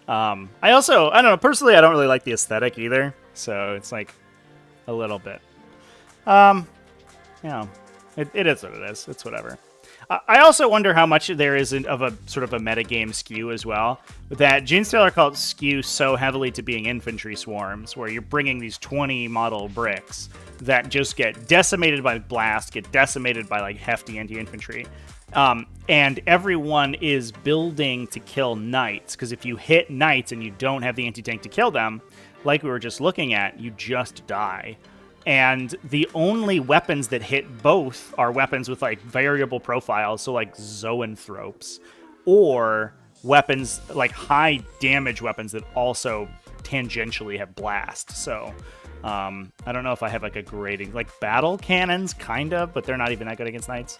I don't know, personally I don't really like the aesthetic either, so it's like a little bit it is what it is. It's whatever. I also wonder how much there is of a sort of a metagame skew as well. That Genestealer Cults skew so heavily to being infantry swarms, where you're bringing these 20 model bricks that just get decimated by blast, get decimated by like hefty anti-infantry. And everyone is building to kill knights, because if you hit knights and you don't have the anti-tank to kill them, like we were just looking at, you just die. And the only weapons that hit both are weapons with like variable profiles, so like zoanthropes, or weapons like high damage weapons that also tangentially have blast. So I don't know if I have like a grading, like battle cannons kind of, but they're not even that good against knights.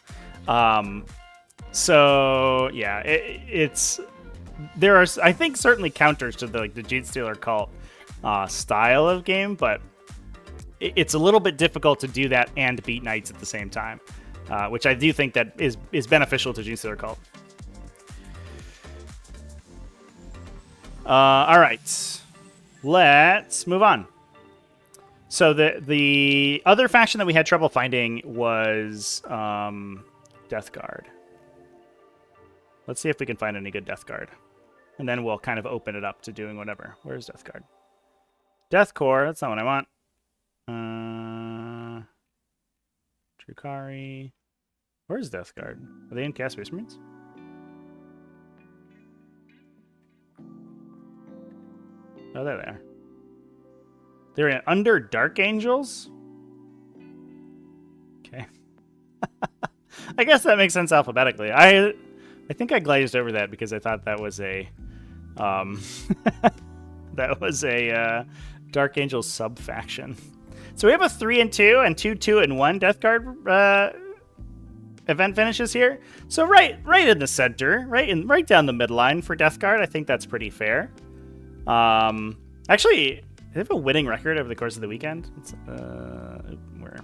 So yeah, there are, I think, certainly counters to the Genestealer Cult style of game, but it's a little bit difficult to do that and beat knights at the same time, which I do think that is beneficial to Genestealer Cult. All right, let's move on. So the other faction that we had trouble finding was Death Guard. Let's see if we can find any good Death Guard, and then we'll kind of open it up to doing whatever. Where's Death Guard? Death Core. That's not what I want. Drukari. Where's Death Guard? Are they in Chaos Space Marines? Oh, there they are. They're in under Dark Angels? Okay. I guess that makes sense alphabetically. I think I glazed over that because I thought that was a that was a Dark Angel sub-faction. So we have a 3 and 2 and 2, 2 and 1 Death Guard event finishes here. So right in the center, right down the midline for Death Guard. I think that's pretty fair. Actually, they have a winning record over the course of the weekend. It's, where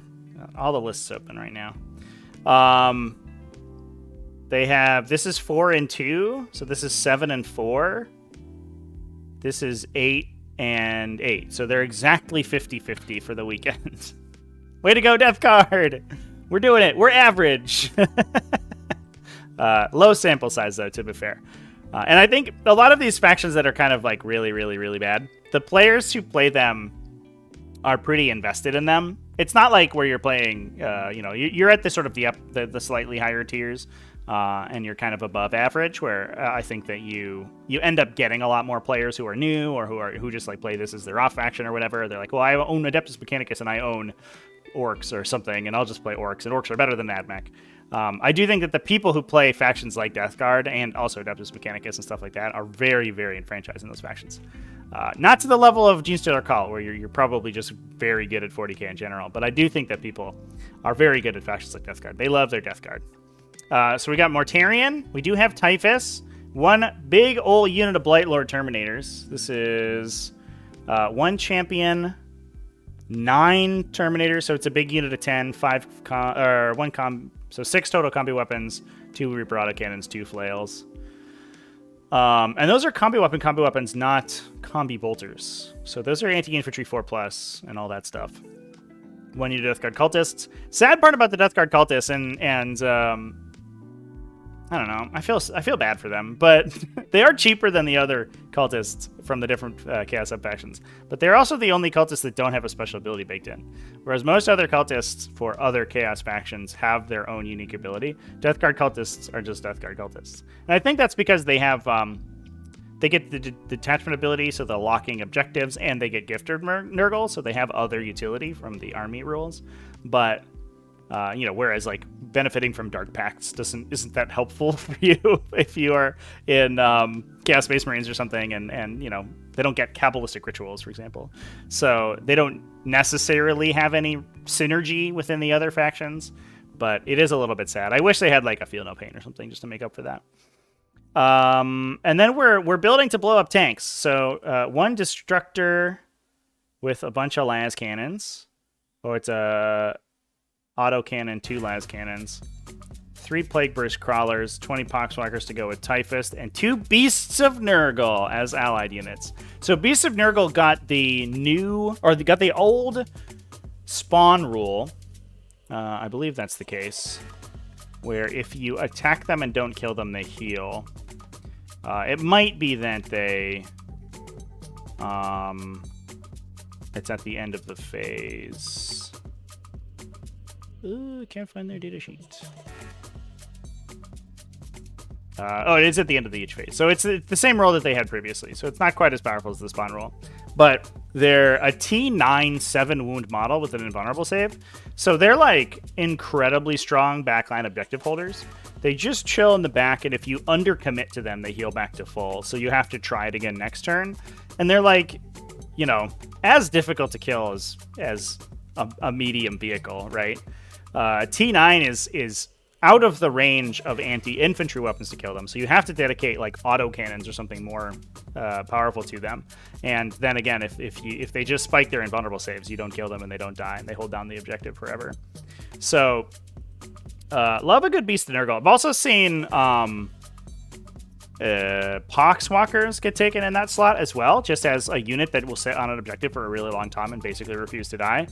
all the lists open right now. They have, this is 4 and 2, so this is 7 and 4. This is 8 and 8, so they're exactly 50-50 for the weekend. Way to go, Death Guard! We're doing it. We're average. Low sample size, though, to be fair. And I think a lot of these factions that are kind of like really, really, really bad, the players who play them are pretty invested in them. It's not like where you're playing, you're at the sort of the slightly higher tiers, and you're kind of above average, where I think that you end up getting a lot more players who are new or who just like play this as their off faction or whatever. They're like, well, I own Adeptus Mechanicus and I own Orks or something, and I'll just play Orks, and Orks are better than AdMech. I do think that the people who play factions like Death Guard and also Adeptus Mechanicus and stuff like that are very, very enfranchised in those factions. Not to the level of Genestealer Cult, where you're probably just very good at 40k in general, but I do think that people are very good at factions like Death Guard. They love their Death Guard. So we got Mortarion. We do have Typhus. One big old unit of Blight Lord Terminators. This is 1 champion, 9 Terminators, so it's a big unit of 10, 6 total combi weapons, 2 Reaper autocannons, 2 flails. And those are combi weapons, not combi bolters. So those are anti-infantry 4+, and all that stuff. 1 unit of Death Guard cultists. Sad part about the Death Guard cultists, and I don't know. I feel bad for them, but they are cheaper than the other cultists from the different Chaos sub-factions. But they're also the only cultists that don't have a special ability baked in. Whereas most other cultists for other Chaos factions have their own unique ability. Death Guard cultists are just Death Guard cultists. And I think that's because they have... they get the detachment ability, so the locking objectives, and they get gifted Nurgle, so they have other utility from the army rules. But... whereas like benefiting from Dark Pacts isn't that helpful for you if you are in Chaos Space Marines or something, and they don't get Kabbalistic rituals, for example. So they don't necessarily have any synergy within the other factions, but it is a little bit sad. I wish they had like a Feel No Pain or something just to make up for that. And then we're building to blow up tanks. So 1 Destructor with a bunch of las cannons. It's a autocannon, 2 las cannons, 3 Plague Burst Crawlers, 20 Poxwalkers to go with Typhus, and 2 Beasts of Nurgle as allied units. So Beasts of Nurgle got the old spawn rule. I believe that's the case, where if you attack them and don't kill them, they heal. It might be that they... it's at the end of the phase. Ooh, can't find their data sheet. It is at the end of each phase. So it's the same roll that they had previously. So it's not quite as powerful as the spawn roll. But they're a T9 7 wound model with an invulnerable save. So they're like incredibly strong backline objective holders. They just chill in the back, and if you undercommit to them, they heal back to full. So you have to try it again next turn. And they're like, as difficult to kill as a medium vehicle, right? T9 is out of the range of anti-infantry weapons to kill them, so you have to dedicate like autocannons or something more powerful to them. And then again, if they just spike their invulnerable saves, you don't kill them and they don't die, and they hold down the objective forever. So love a good Beast of Nurgle. I've also seen Poxwalkers get taken in that slot as well, just as a unit that will sit on an objective for a really long time and basically refuse to die.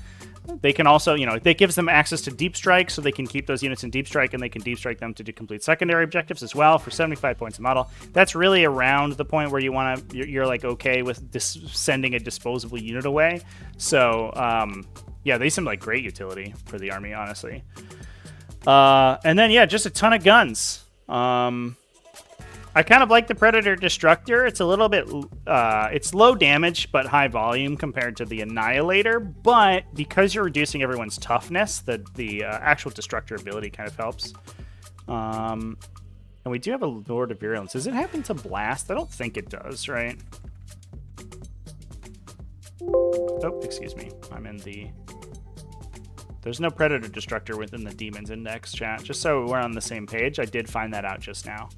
They can also, that gives them access to Deep Strike, so they can keep those units in Deep Strike, and they can Deep Strike them to complete secondary objectives as well for 75 points a model. That's really around the point where you're like okay with sending a disposable unit away. So yeah, they seem like great utility for the army, honestly. And then yeah, just a ton of guns. I kind of like the Predator Destructor. It's a little bit, it's low damage, but high volume compared to the Annihilator. But because you're reducing everyone's toughness, the actual Destructor ability kind of helps. And we do have a Lord of Virulence. Does it happen to blast? I don't think it does, right? Oh, excuse me. I'm in the... There's no Predator Destructor within the Demons Index chat. Just so we're on the same page, I did find that out just now.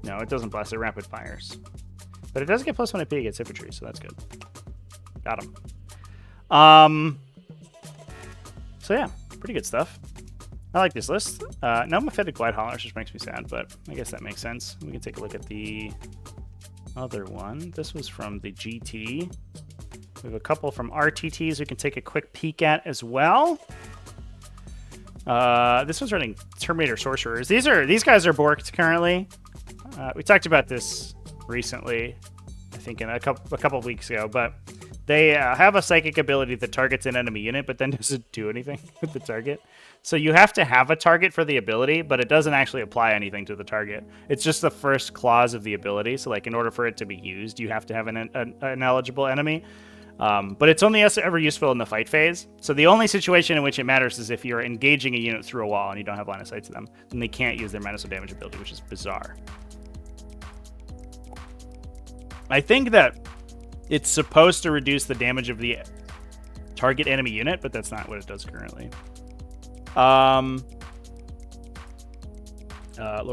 No, it doesn't blast. It rapid fires, but it does get +1 AP against infantry, so that's good. Got him. So yeah, pretty good stuff. I like this list. No Mephitic Glide Haulers, which makes me sad, but I guess that makes sense. We can take a look at the other one. This was from the GT. We have a couple from RTTs we can take a quick peek at as well. This one's running Terminator Sorcerers. These guys are borked currently. We talked about this recently, I think in a couple of weeks ago, but They have a psychic ability that targets an enemy unit, but then doesn't do anything with the target. So you have to have a target for the ability, but it doesn't actually apply anything to the target. It's just the first clause of the ability. So like in order for it to be used, you have to have an eligible enemy. But it's only ever useful in the fight phase. So the only situation in which it matters is if you're engaging a unit through a wall and you don't have line of sight to them. Then they can't use their menace or damage ability, which is bizarre. I think that it's supposed to reduce the damage of the target enemy unit, but that's not what it does currently. Lord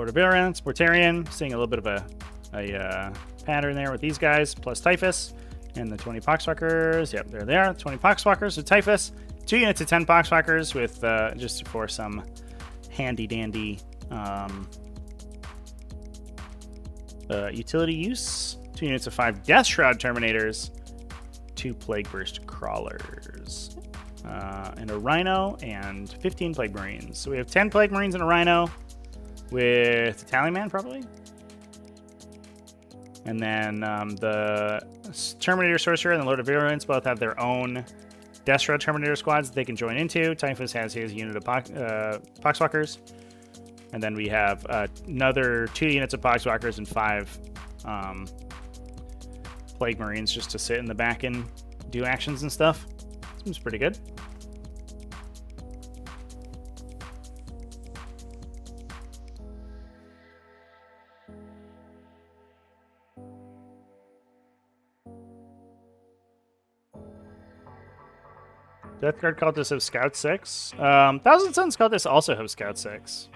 of Arrogance, Mortarion, seeing a little bit of a pattern there with these guys, plus Typhus, and the 20 Poxwalkers. Yep, they're there. 20 Poxwalkers with Typhus, 2 units of 10 Poxwalkers with, just for some handy-dandy utility use. 2 units of 5 Death Shroud Terminators, 2 Plague Burst Crawlers, and a Rhino, and 15 Plague Marines. So we have 10 Plague Marines and a Rhino with a Tallyman, probably. And then the Terminator Sorcerer and the Lord of Virulence both have their own Death Shroud Terminator squads that they can join into. Typhus has his unit of Poxwalkers. And then we have another 2 units of Poxwalkers and 5 Plague Marines just to sit in the back and do actions and stuff. Seems pretty good. Death Guard Cultists have Scout 6. Thousand Suns Cultists also have Scout 6.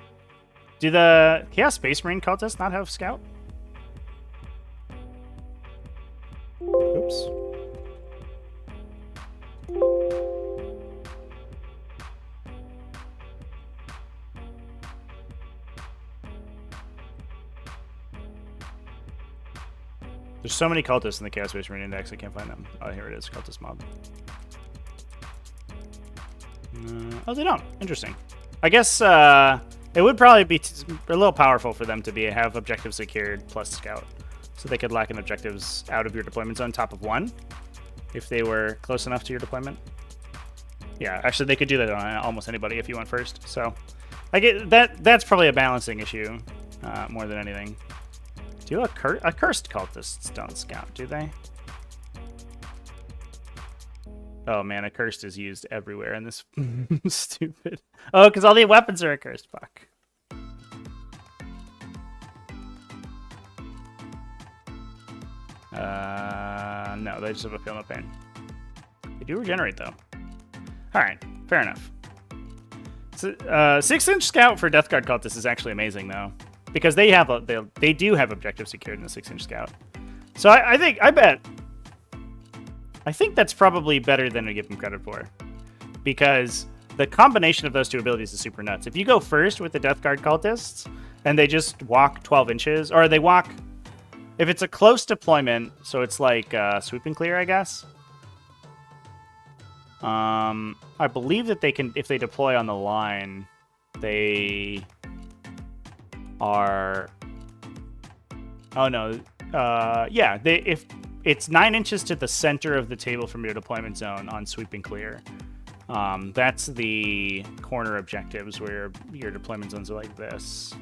Do the Chaos Space Marine Cultists not have Scout? Oops. There's so many cultists in the Chaos Space Marine Index, I can't find them. Oh, here it is, Cultist Mob. Oh, they don't. Interesting. I guess it would probably be a little powerful for them to have objectives secured plus Scout. So they could lock in objectives out of your deployment zone top of 1 if they were close enough to your deployment. Yeah, actually they could do that on almost anybody if you went first. So I get that's probably a balancing issue more than anything. Do accursed cultists don't Scout, do they? Oh man, accursed is used everywhere in this stupid. Oh, because all the weapons are accursed. Fuck. No, they just have a feel no pain. They do regenerate though. All right, fair enough. So, 6-inch Scout for Death Guard Cultists is actually amazing though, because they do have objectives secured in the 6-inch Scout. So I think that's probably better than we give them credit for, because the combination of those two abilities is super nuts. If you go first with the Death Guard Cultists and they just walk 12 inches, or they walk, if it's a close deployment, so it's like swoop and clear, I guess. I believe that they can, if they deploy on the line, they are. Oh no, yeah, if it's 9 inches to the center of the table from your deployment zone on sweep and clear. That's the corner objectives where your deployment zones are like this.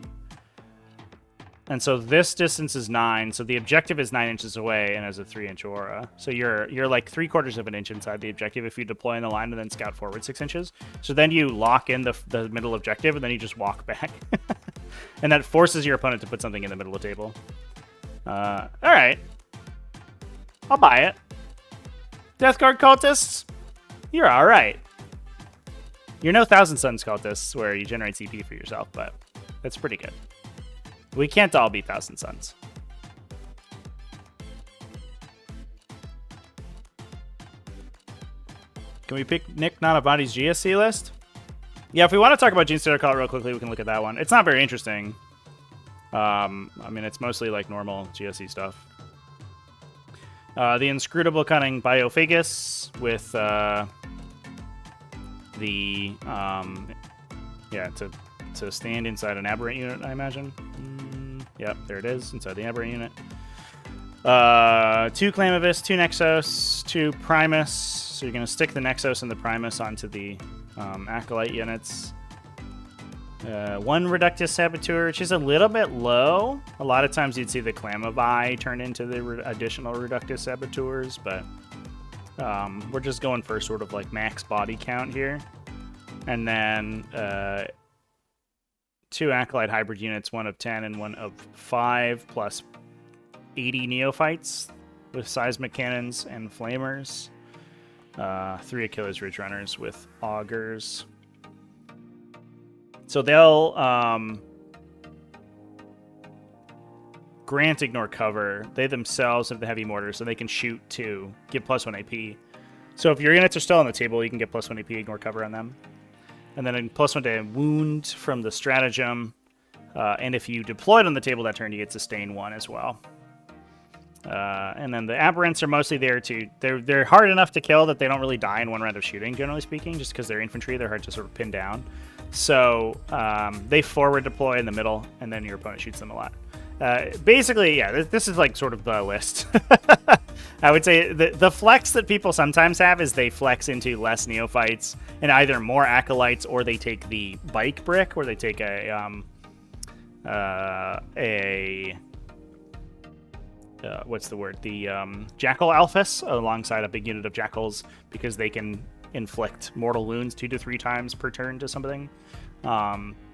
And so this distance is 9, so the objective is 9 inches away and has a 3-inch aura. So you're like 3/4 of an inch inside the objective if you deploy in the line and then scout forward 6 inches. So then you lock in the middle objective and then you just walk back. And that forces your opponent to put something in the middle of the table. All right. I'll buy it. Death Guard Cultists, you're all right. You're no Thousand Suns Cultists where you generate CP for yourself, but that's pretty good. We can't all be Thousand Suns. Can we pick Nick Nanavati's GSC list? Yeah, if we want to talk about Genestealer Cult real quickly, we can look at that one. It's not very interesting. I mean, it's mostly like normal GSC stuff. The Inscrutable Cunning Biophagus with to stand inside an aberrant unit, I imagine. Yep, there it is, inside the aberrant unit. 2 Clamavis, 2 Nexos, 2 Primus. So you're going to stick the Nexos and the Primus onto the Acolyte units. 1 Reductus Saboteur, which is a little bit low. A lot of times you'd see the Clamavi turn into the additional Reductus Saboteurs, but we're just going for sort of like max body count here. And then 2 Acolyte Hybrid units, 1 of 10 and 1 of 5, plus 80 Neophytes with Seismic Cannons and Flamers. 3 Achilles Ridge Runners with Augers. So they'll grant ignore cover. They themselves have the heavy mortar, so they can shoot to give +1 AP. So if your units are still on the table, you can get +1 AP, ignore cover on them. And then a +1 to wound from the stratagem. And if you deployed on the table that turn, you get sustain 1 as well. And then the aberrants are mostly there to... They're hard enough to kill that they don't really die in 1 round of shooting, generally speaking, just because they're infantry. They're hard to sort of pin down. So they forward deploy in the middle, and then your opponent shoots them a lot. Basically, yeah, this is like sort of the list. I would say the flex that people sometimes have is they flex into less Neophytes and either more Acolytes, or they take the Bike Brick, or they take what's the word? The Jackal Alphas alongside a big unit of Jackals, because they can inflict mortal wounds 2 to 3 times per turn to something.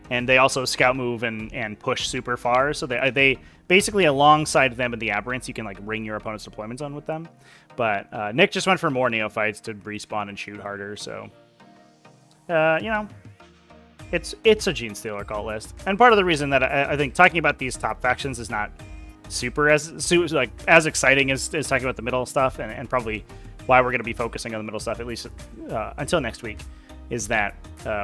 And they also scout move and push super far, so they basically, alongside them and the aberrants, you can like ring your opponent's deployment zone with them. But Nick just went for more Neophytes to respawn and shoot harder, so you know, it's a Genestealer Cult list. And part of the reason that I think talking about these top factions is not super as exciting as talking about the middle stuff, and probably why we're going to be focusing on the middle stuff, at least until next week, is that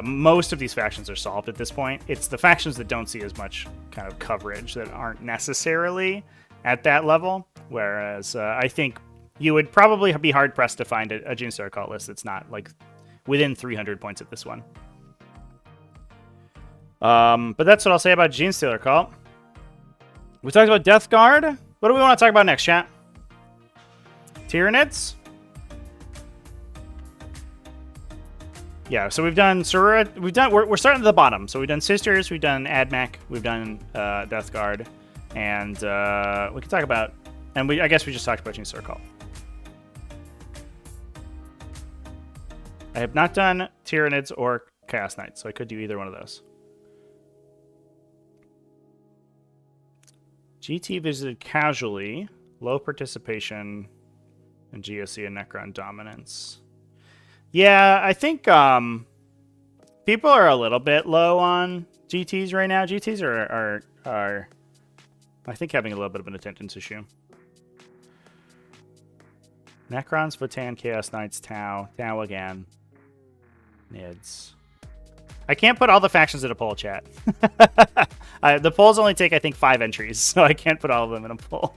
most of these factions are solved at this point. It's the factions that don't see as much kind of coverage that aren't necessarily at that level, whereas I think you would probably be hard-pressed to find a Genestealer Cult list that's not like within 300 points at this one. But that's what I'll say about Genestealer Cult. We talked about Death Guard. What do we want to talk about next, chat? Tyranids? Yeah, so we've done Sororita. We're starting at the bottom. So we've done Sisters, we've done AdMech, we've done Death Guard, and we can talk about. And I guess we just talked about Genestealer Cult. I have not done Tyranids or Chaos Knights, so I could do either one of those. GT visited casually, low participation, and GSC and Necron dominance. Yeah, I think people are a little bit low on GTs right now. GTs are I think, having a little bit of an attendance issue. Necrons, Votann, Chaos Knights, Tau again. Nids. I can't put all the factions in a poll, chat. The polls only take, I think, 5 entries, so I can't put all of them in a poll.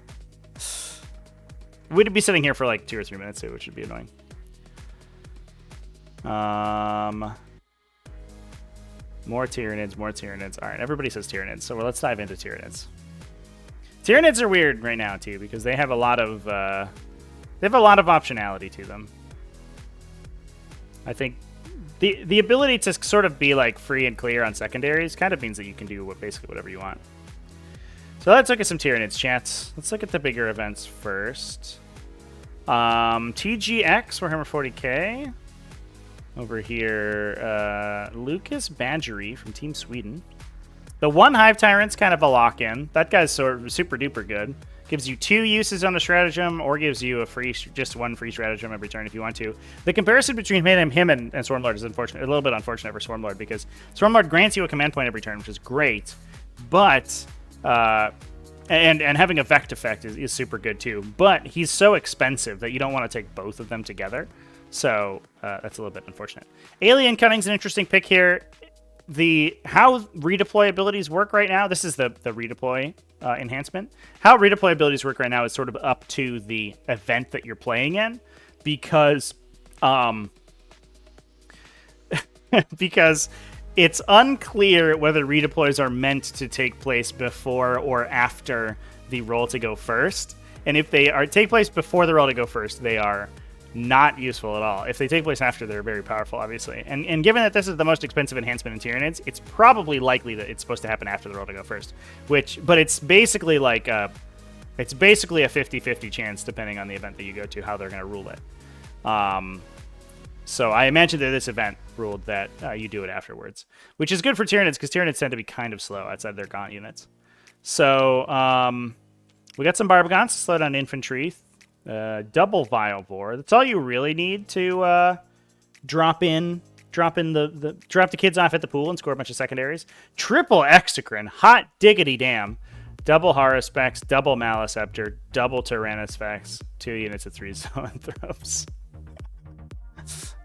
We'd be sitting here for like 2 or 3 minutes, which would be annoying. More Tyranids, more Tyranids. All right, everybody says Tyranids, so let's dive into Tyranids. Tyranids are weird right now too, because they have a lot of optionality to them. I think the ability to sort of be like free and clear on secondaries kind of means that you can do basically whatever you want. So let's look at some Tyranids, chats. Let's look at the bigger events first. TGX, Warhammer 40k. Over here, Lucas Badgery from Team Sweden. The 1 Hive Tyrant's kind of a lock-in. That guy's sort of super duper good. Gives you 2 uses on the stratagem, or gives you just 1 free stratagem every turn if you want to. The comparison between him and Swarmlord is unfortunate, a little bit unfortunate for Swarmlord, because Swarmlord grants you a command point every turn, which is great, but and having a Vect effect is super good too. But he's so expensive that you don't want to take both of them together. So that's a little bit unfortunate. Alien Cunning's an interesting pick here. How redeploy abilities work right now, this is the redeploy enhancement. How redeploy abilities work right now is sort of up to the event that you're playing in, because because it's unclear whether redeploys are meant to take place before or after the roll to go first. And if they take place before they're all to go first, they are not useful at all. If they take place after, they're very powerful, obviously. And given that this is the most expensive enhancement in Tyranids, it's probably likely that it's supposed to happen after the roll to go first. But it's basically like it's basically a 50-50 chance, depending on the event that you go to, how they're going to rule it. So I imagine that this event ruled that you do it afterwards, which is good for Tyranids, because Tyranids tend to be kind of slow outside their Gaunt units. So we got some Barbagons to slow down infantry. Double Vile Vor. That's all you really need to drop the kids off at the pool and score a bunch of secondaries. Triple Exocrine. Hot diggity damn. Double Haruspex, double Maliceptor, double Tyrannosphex, 2 units of 3 zoanthropes.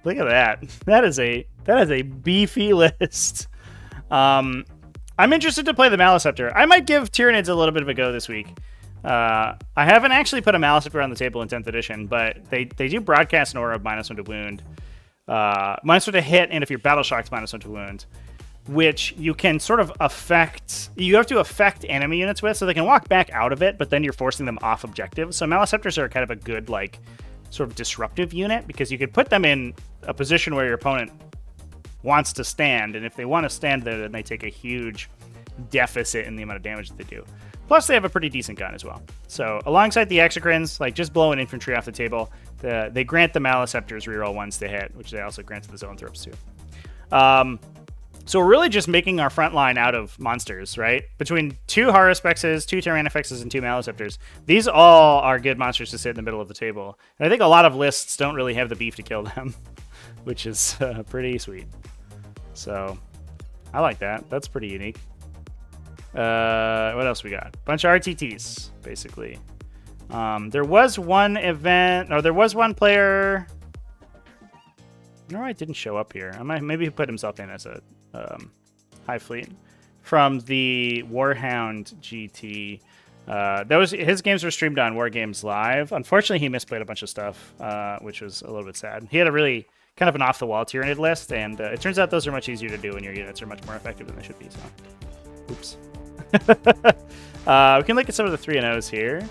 Look at that. That is a beefy list. I'm interested to play the Maliceptor. I might give Tyranids a little bit of a go this week. I haven't actually put a Maliceptor on the table in 10th edition, but they do broadcast an aura of -1 to wound, -1 to hit, and if you're battle shocked, -1 to wound, which you can sort of affect. You have to affect enemy units with, so they can walk back out of it, but then you're forcing them off objectives. So Maliceptors are kind of a good, like, sort of disruptive unit, because you could put them in a position where your opponent wants to stand, and if they want to stand there, then they take a huge deficit in the amount of damage that they do. Plus, they have a pretty decent gun as well. So, alongside the Exocrines, like, just blowing infantry off the table, they grant the Maliceptors reroll ones to hit, which they also grant to the Zoanthropes too. So we're really just making our front line out of monsters, right? Between 2 Haruspexes, 2 Tyrannofexes, and 2 Maliceptors, these all are good monsters to sit in the middle of the table. And I think a lot of lists don't really have the beef to kill them, which is pretty sweet. So, I like that. That's pretty unique. What else we got? Bunch of RTTs, basically. There was one event, or there was one player. No, I didn't show up here. Maybe he put himself in as a high fleet from the Warhound GT. His games were streamed on War Games Live. Unfortunately, he misplayed a bunch of stuff, which was a little bit sad. He had a really kind of an off-the-wall Tyranid list, and it turns out those are much easier to do when your units are much more effective than they should be. So, oops. We can look at some of the 3-0s here.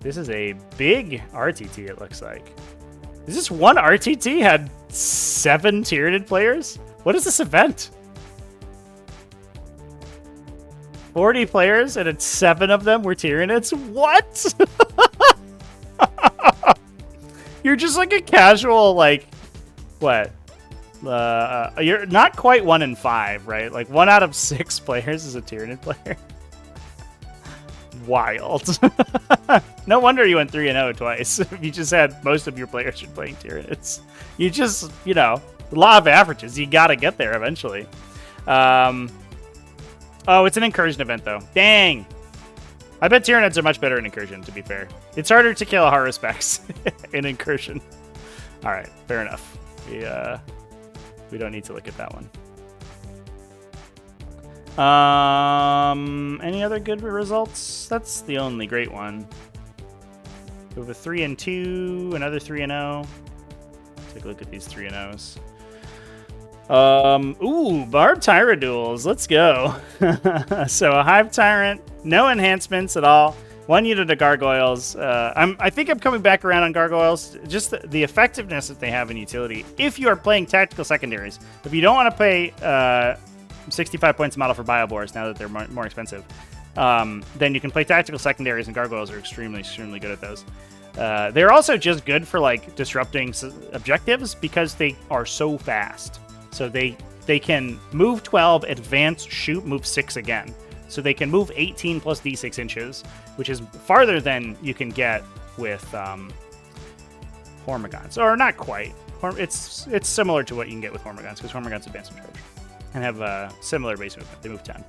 This is a big RTT, it looks like. Is this one RTT had 7 Tyranid players? What is this event? 40 players and it's 7 of them were Tyranids? What? You're just like a casual, like, what? You're not quite 1 in 5, right? Like 1 out of 6 players is a Tyranid player. Wild. No wonder you went 3-0 twice. You just had most of your players playing Tyranids. You just, law of averages. You got to get there eventually. Oh, it's an incursion event, though. Dang. I bet Tyranids are much better in incursion, to be fair. It's harder to kill a Haruspex in incursion. All right, fair enough. We don't need to look at that one. Any other good results? That's the only great one. We have a 3-2, another 3-0. Take a look at these 3-0s. Ooh, Barb Tyra duels. Let's go. So a Hive Tyrant, no enhancements at all. 1 unit of Gargoyles. I think I'm coming back around on Gargoyles. Just the effectiveness that they have in utility. If you are playing tactical secondaries, if you don't want to pay 65 points a model for Biobores now that they're more expensive, then you can play tactical secondaries, and Gargoyles are extremely good at those. They're also just good for like disrupting objectives because they are so fast. So they can move 12, advance, shoot, move 6 again. So they can move 18 plus d6 inches, which is farther than you can get with Hormagaunts. Or not quite. It's similar to what you can get with Hormagaunts, because Hormagaunts advance and charge and have a similar base movement. They move 10.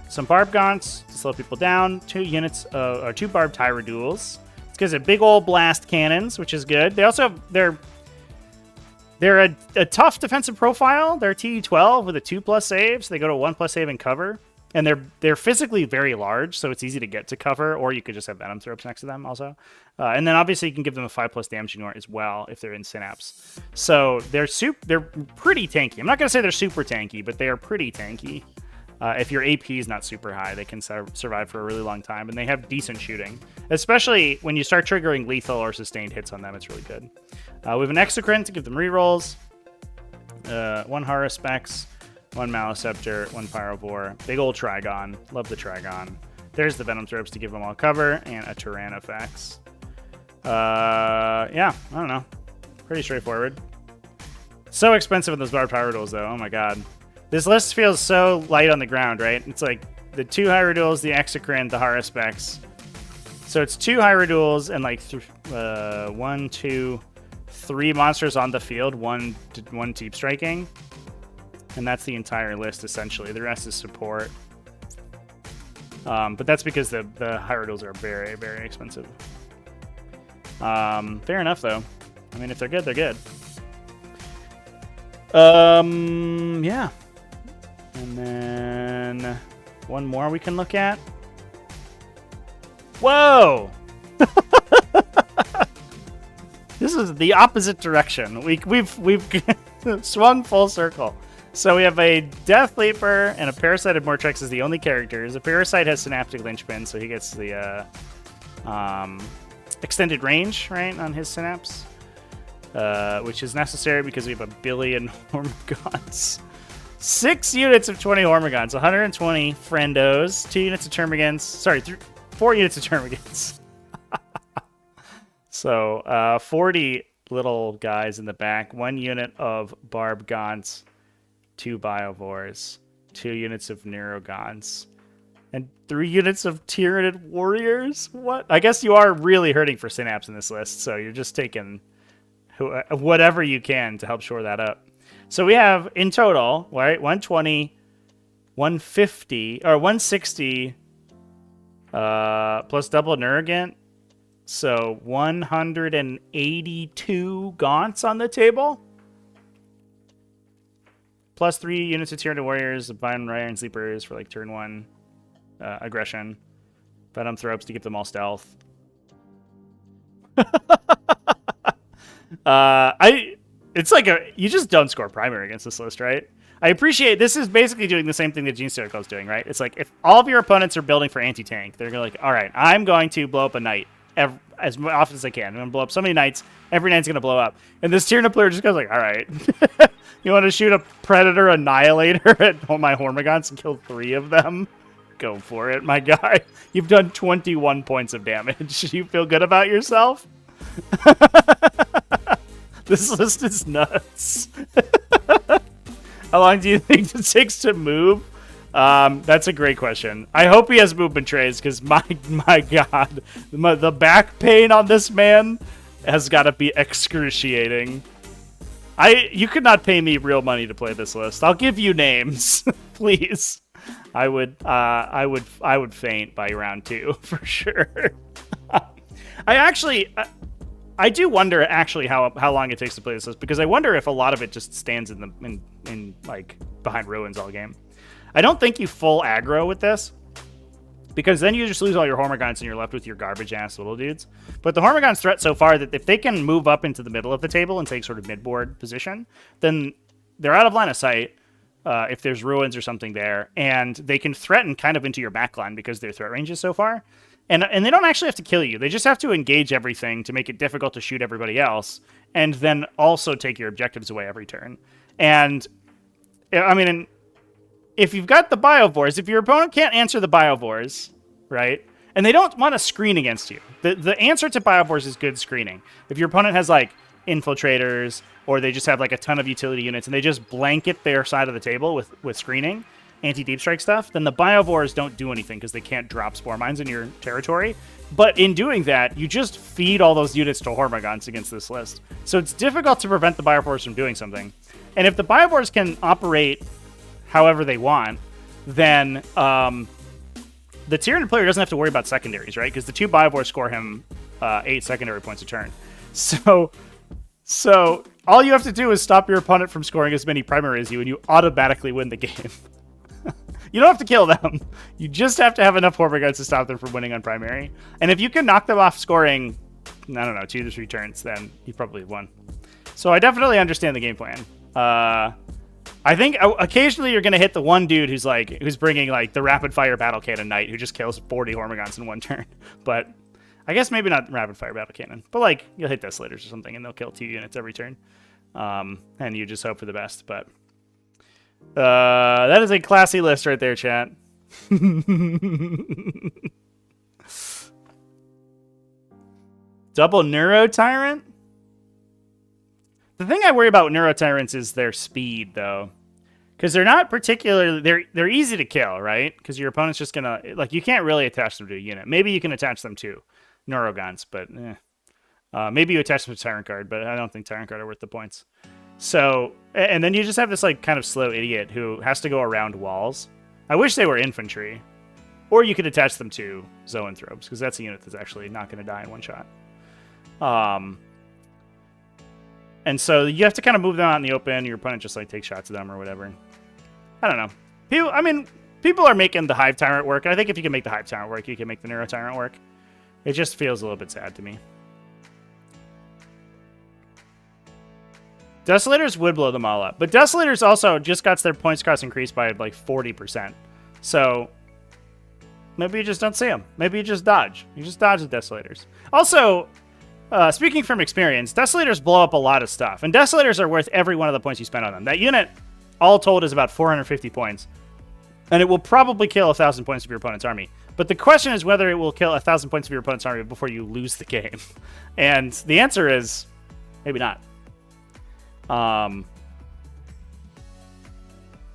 Some Barb Gaunts to slow people down. 2 units or 2 Barb Tyra duels. It's because of big old blast cannons, which is good. They also they're a tough defensive profile. They're TE12 with a 2+ save, so they go to a 1+ save and cover. And they're physically very large, so it's easy to get to cover, or you could just have Venom Thropes next to them also. And then obviously you can give them a 5+ damage ignore as well if they're in Synapse. So they're pretty tanky. I'm not going to say they're super tanky, but they are pretty tanky. If your AP is not super high, they can survive for a really long time, and they have decent shooting. Especially when you start triggering lethal or sustained hits on them, it's really good. We have an Exocrine to give them rerolls. 1 Horror Specs, 1 Maleceptor, 1 Pyrovore. Big old Trigon. Love the Trigon. There's the Venom Throps to give them all cover, and a Tyrannofex. Yeah, I don't know. Pretty straightforward. So expensive in those Barbed Hierodules, though. Oh my god. This list feels so light on the ground, right? It's like the 2 Hierodules, the Exocrine, the Haruspex. So it's 2 Hierodules and like 1, 2, 3 monsters on the field, one deep striking. And that's the entire list, essentially. The rest is support. But that's because the Hierodules are very, very expensive. Fair enough, though. I mean, if they're good, they're good. Yeah. And then one more we can look at. Whoa! This is the opposite direction. We've swung full circle. So we have a Death Leaper and a Parasite of Mortrex as the only characters. A Parasite has Synaptic Linchpin, so he gets the extended range, right, on his Synapse. Which is necessary because we have 1 billion Hormigons. 6 units of 20 Hormigons, 120 Friendos, 2 units of Termagants. Sorry, 4 units of Termagants. So 40 little guys in the back, 1 unit of Barb Gaunts, 2 Biovores, 2 units of Neurogons, and 3 units of Tyranid Warriors. What? I guess you are really hurting for Synapse in this list, so you're just taking whatever you can to help shore that up. So we have in total, right, 120, 150, or 160 plus double Neurogant. So 182 Gaunts on the table. Plus 3 units of Tyranid Warriors, Vine Iron Sleepers for like turn 1 aggression. Venom Throps to give them all stealth. It's like you just don't score primary against this list, right? I appreciate this is basically doing the same thing that Genestealer Cults is doing, right? It's like if all of your opponents are building for anti-tank, they're going to like, all right, I'm going to blow up a knight as often as I can. I'm going to blow up so many knights. Every knight's going to blow up. And this Tyranid player just goes like, all right, you want to shoot a Predator Annihilator at my Hormigons and kill 3 of them? Go for it, my guy. You've done 21 points of damage. You feel good about yourself? This list is nuts. How long do you think it takes to move? That's a great question. I hope he has movement trays, because my god, the back pain on this man has got to be excruciating. You could not pay me real money to play this list. I'll give you names, please. I would faint by round 2 for sure. I do wonder actually how long it takes to play this list, because I wonder if a lot of it just stands in like behind ruins all game. I don't think you full aggro with this, because then you just lose all your Hormigons and you're left with your garbage ass little dudes. But the Hormigons threat so far that if they can move up into the middle of the table and take sort of mid-board position, then they're out of line of sight if there's ruins or something there, and they can threaten kind of into your backline because their threat range is so far. And they don't actually have to kill you. They just have to engage everything to make it difficult to shoot everybody else, and then also take your objectives away every turn. And, I mean, if you've got the Biovores, if your opponent can't answer the Biovores, right, and they don't want to screen against you, the answer to Biovores is good screening. If your opponent has, like, infiltrators, or they just have, like, a ton of utility units, and they just blanket their side of the table with screening, anti-deep strike stuff, then the Biovores don't do anything because they can't drop Spore Mines in your territory. But in doing that, you just feed all those units to Hormigons against this list. So it's difficult to prevent the Biovores from doing something. And if the Biovores can operate however they want, then the Tyranid player doesn't have to worry about secondaries, right? Because the 2 Biovores score him 8 secondary points a turn. So all you have to do is stop your opponent from scoring as many primary as you, and you automatically win the game. You don't have to kill them. You just have to have enough Hormigons to stop them from winning on primary. And if you can knock them off scoring, I don't know, 2 to 3 turns, then you probably won. So I definitely understand the game plan. I think occasionally you're going to hit the one dude who's bringing like the rapid fire battle cannon knight who just kills 40 Hormagaunts in one turn. But I guess maybe not rapid fire battle cannon, but like you'll hit Desolators or something and they'll kill 2 units every turn. And you just hope for the best. But that is a classy list right there, chat. Double Neuro Tyrant? The thing I worry about Neuro Tyrants is their speed, though. Because they're not particularly... They're easy to kill, right? Because your opponent's just going to... Like, you can't really attach them to a unit. Maybe you can attach them to Neurogons, but... maybe you attach them to Tyrant Guard, but I don't think Tyrant Guard are worth the points. So... And then you just have this, like, kind of slow idiot who has to go around walls. I wish they were infantry. Or you could attach them to Zoanthropes, because that's a unit that's actually not going to die in one shot. And so you have to kind of move them out in the open. Your opponent just like takes shots at them or whatever. I don't know. People are making the Hive Tyrant work. I think if you can make the Hive Tyrant work, you can make the Neuro Tyrant work. It just feels a little bit sad to me. Desolators would blow them all up. But Desolators also just got their points cost increased by like 40%. So maybe you just don't see them. Maybe you just dodge. You just dodge the Desolators. Also... speaking from experience, Desolators blow up a lot of stuff, and Desolators are worth every one of the points you spend on them. That unit, all told, is about 450 points, and it will probably kill 1,000 points of your opponent's army. But the question is whether it will kill 1,000 points of your opponent's army before you lose the game. And the answer is maybe not.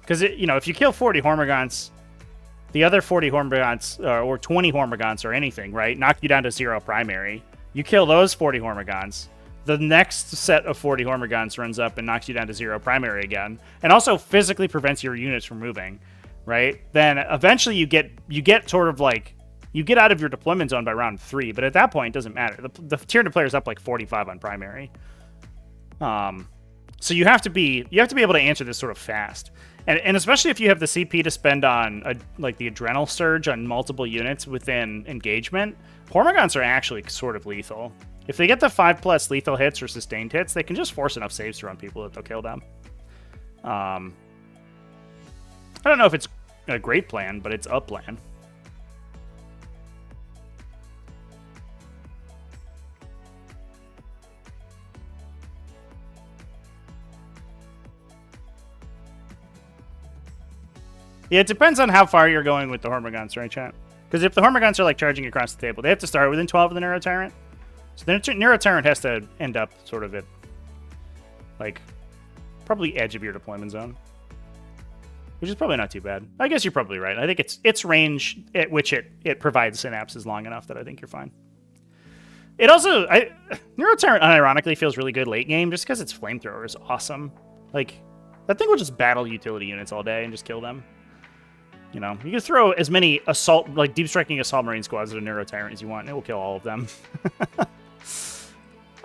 Because, if you kill 40 Hormagaunts, the other 40 Hormagaunts, or 20 Hormagaunts or anything, right, knock you down to 0 primary. You kill those 40 Hormagaunts. The next set of 40 Hormagaunts runs up and knocks you down to 0 primary again, and also physically prevents your units from moving, right? Then eventually you get sort of like you get out of your deployment zone by round 3, but at that point it doesn't matter. The Tyranid player is up like 45 on primary. So you have to be able to answer this sort of fast. And especially if you have the CP to spend on like the Adrenal Surge on multiple units within engagement, Hormagaunts are actually sort of lethal. If they get the 5+ lethal hits or sustained hits, they can just force enough saves to run people that they'll kill them. I don't know if it's a great plan, but it's a plan. Yeah, it depends on how far you're going with the Hormagaunts, right, chat? Because if the Hormagaunts are like charging across the table, they have to start within 12 of the Neuro Tyrant. So the Neuro Tyrant has to end up sort of at, like, probably edge of your deployment zone. Which is probably not too bad. I guess you're probably right. I think its range at which it provides synapse is long enough that I think you're fine. It also... Neuro Tyrant unironically feels really good late game just because its Flamethrower is awesome. Like, that thing will just battle utility units all day and just kill them. You know, you can throw as many deep striking assault marine squads at a Neuro Tyrant as you want, and it will kill all of them.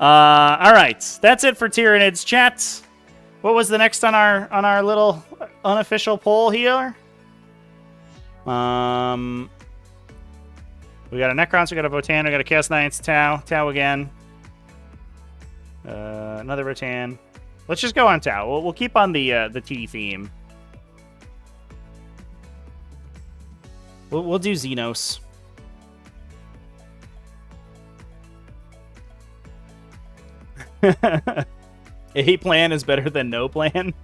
All right, that's it for Tyranids, chat. What was the next on our little unofficial poll here? We got a Necrons, we got a Votann, we got a Chaos Knights, Tau again. Another Votann. Let's just go on Tau. We'll keep on the TD theme. We'll do Xenos. A plan is better than no plan.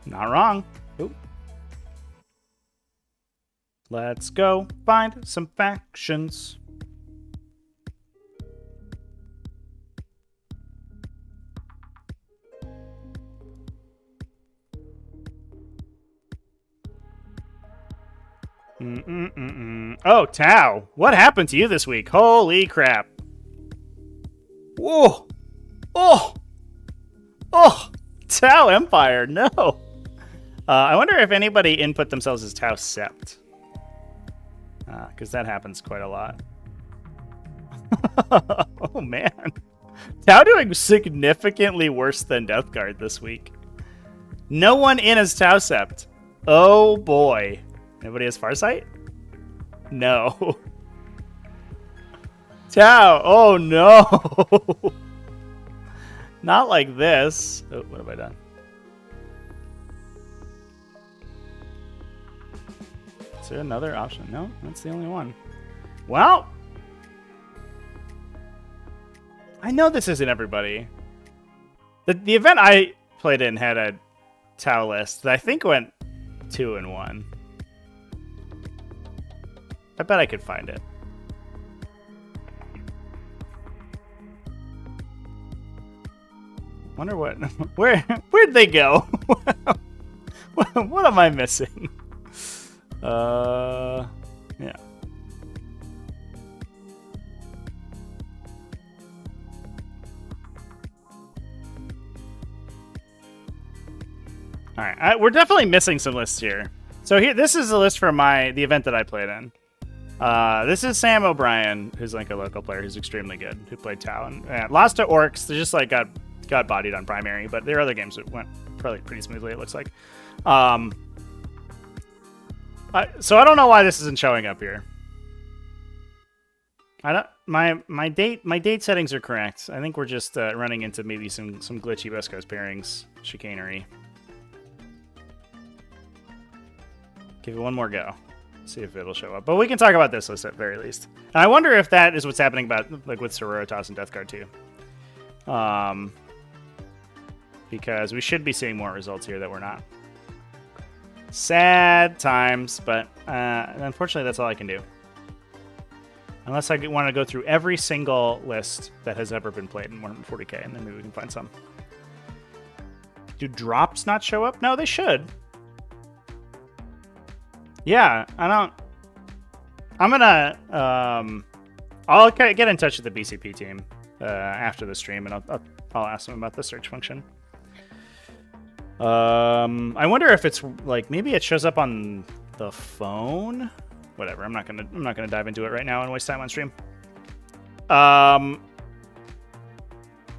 Not wrong. Ooh. Let's go find some factions. Oh, Tau, what happened to you this week? Holy crap. Whoa. Oh, Tau Empire, no. I wonder if anybody input themselves as Tau Sept. Because that happens quite a lot. Oh, man. Tau doing significantly worse than Death Guard this week. No one in as Tau Sept. Oh, boy. Anybody has Farsight? No. Tau, oh no. Not like this. Oh, what have I done? Is there another option? No, that's the only one. Well, I know this isn't everybody. The event I played in had a Tau list that I think went 2-1. I bet I could find it. Wonder what? Where'd they go? What am I missing? Yeah. All right, we're definitely missing some lists here. So here, this is the list for the event that I played in. This is Sam O'Brien, who's like a local player who's extremely good, who played Tau and lost to Orks. They just like got bodied on primary, but there are other games that went probably pretty smoothly. It looks like. So I don't know why this isn't showing up here. I don't. My date settings are correct. I think we're just running into maybe some glitchy West Coast pairings chicanery. Give it one more go. See if it'll show up. But we can talk about this list at very least. And I wonder if that is what's happening with Sororitas and Death Guard too. Because we should be seeing more results here that we're not. Sad times, but unfortunately that's all I can do. Unless I want to go through every single list that has ever been played in Warhammer 40k, and then maybe we can find some. Do drops not show up? No, they should. Yeah, I don't... I'm gonna... I'll get in touch with the BCP team after the stream, and I'll ask them about the search function. I wonder if it's like maybe it shows up on the phone. Whatever. I'm not gonna dive into it right now and waste time on stream.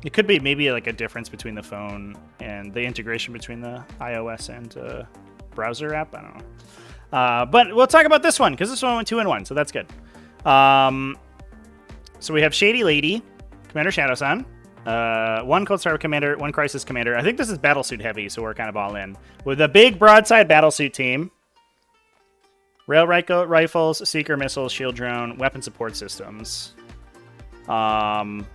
It could be maybe like a difference between the phone and the integration between the iOS and browser app. I don't know. But we'll talk about this one because this one went 2-1, so that's good. So we have Shady Lady, Commander Shadowsun. One Cold Star Commander, one Crisis Commander. I think this is Battlesuit heavy, so we're kind of all in. With a big broadside Battlesuit team. Rail Rifles, Seeker Missiles, Shield Drone, Weapon Support Systems. One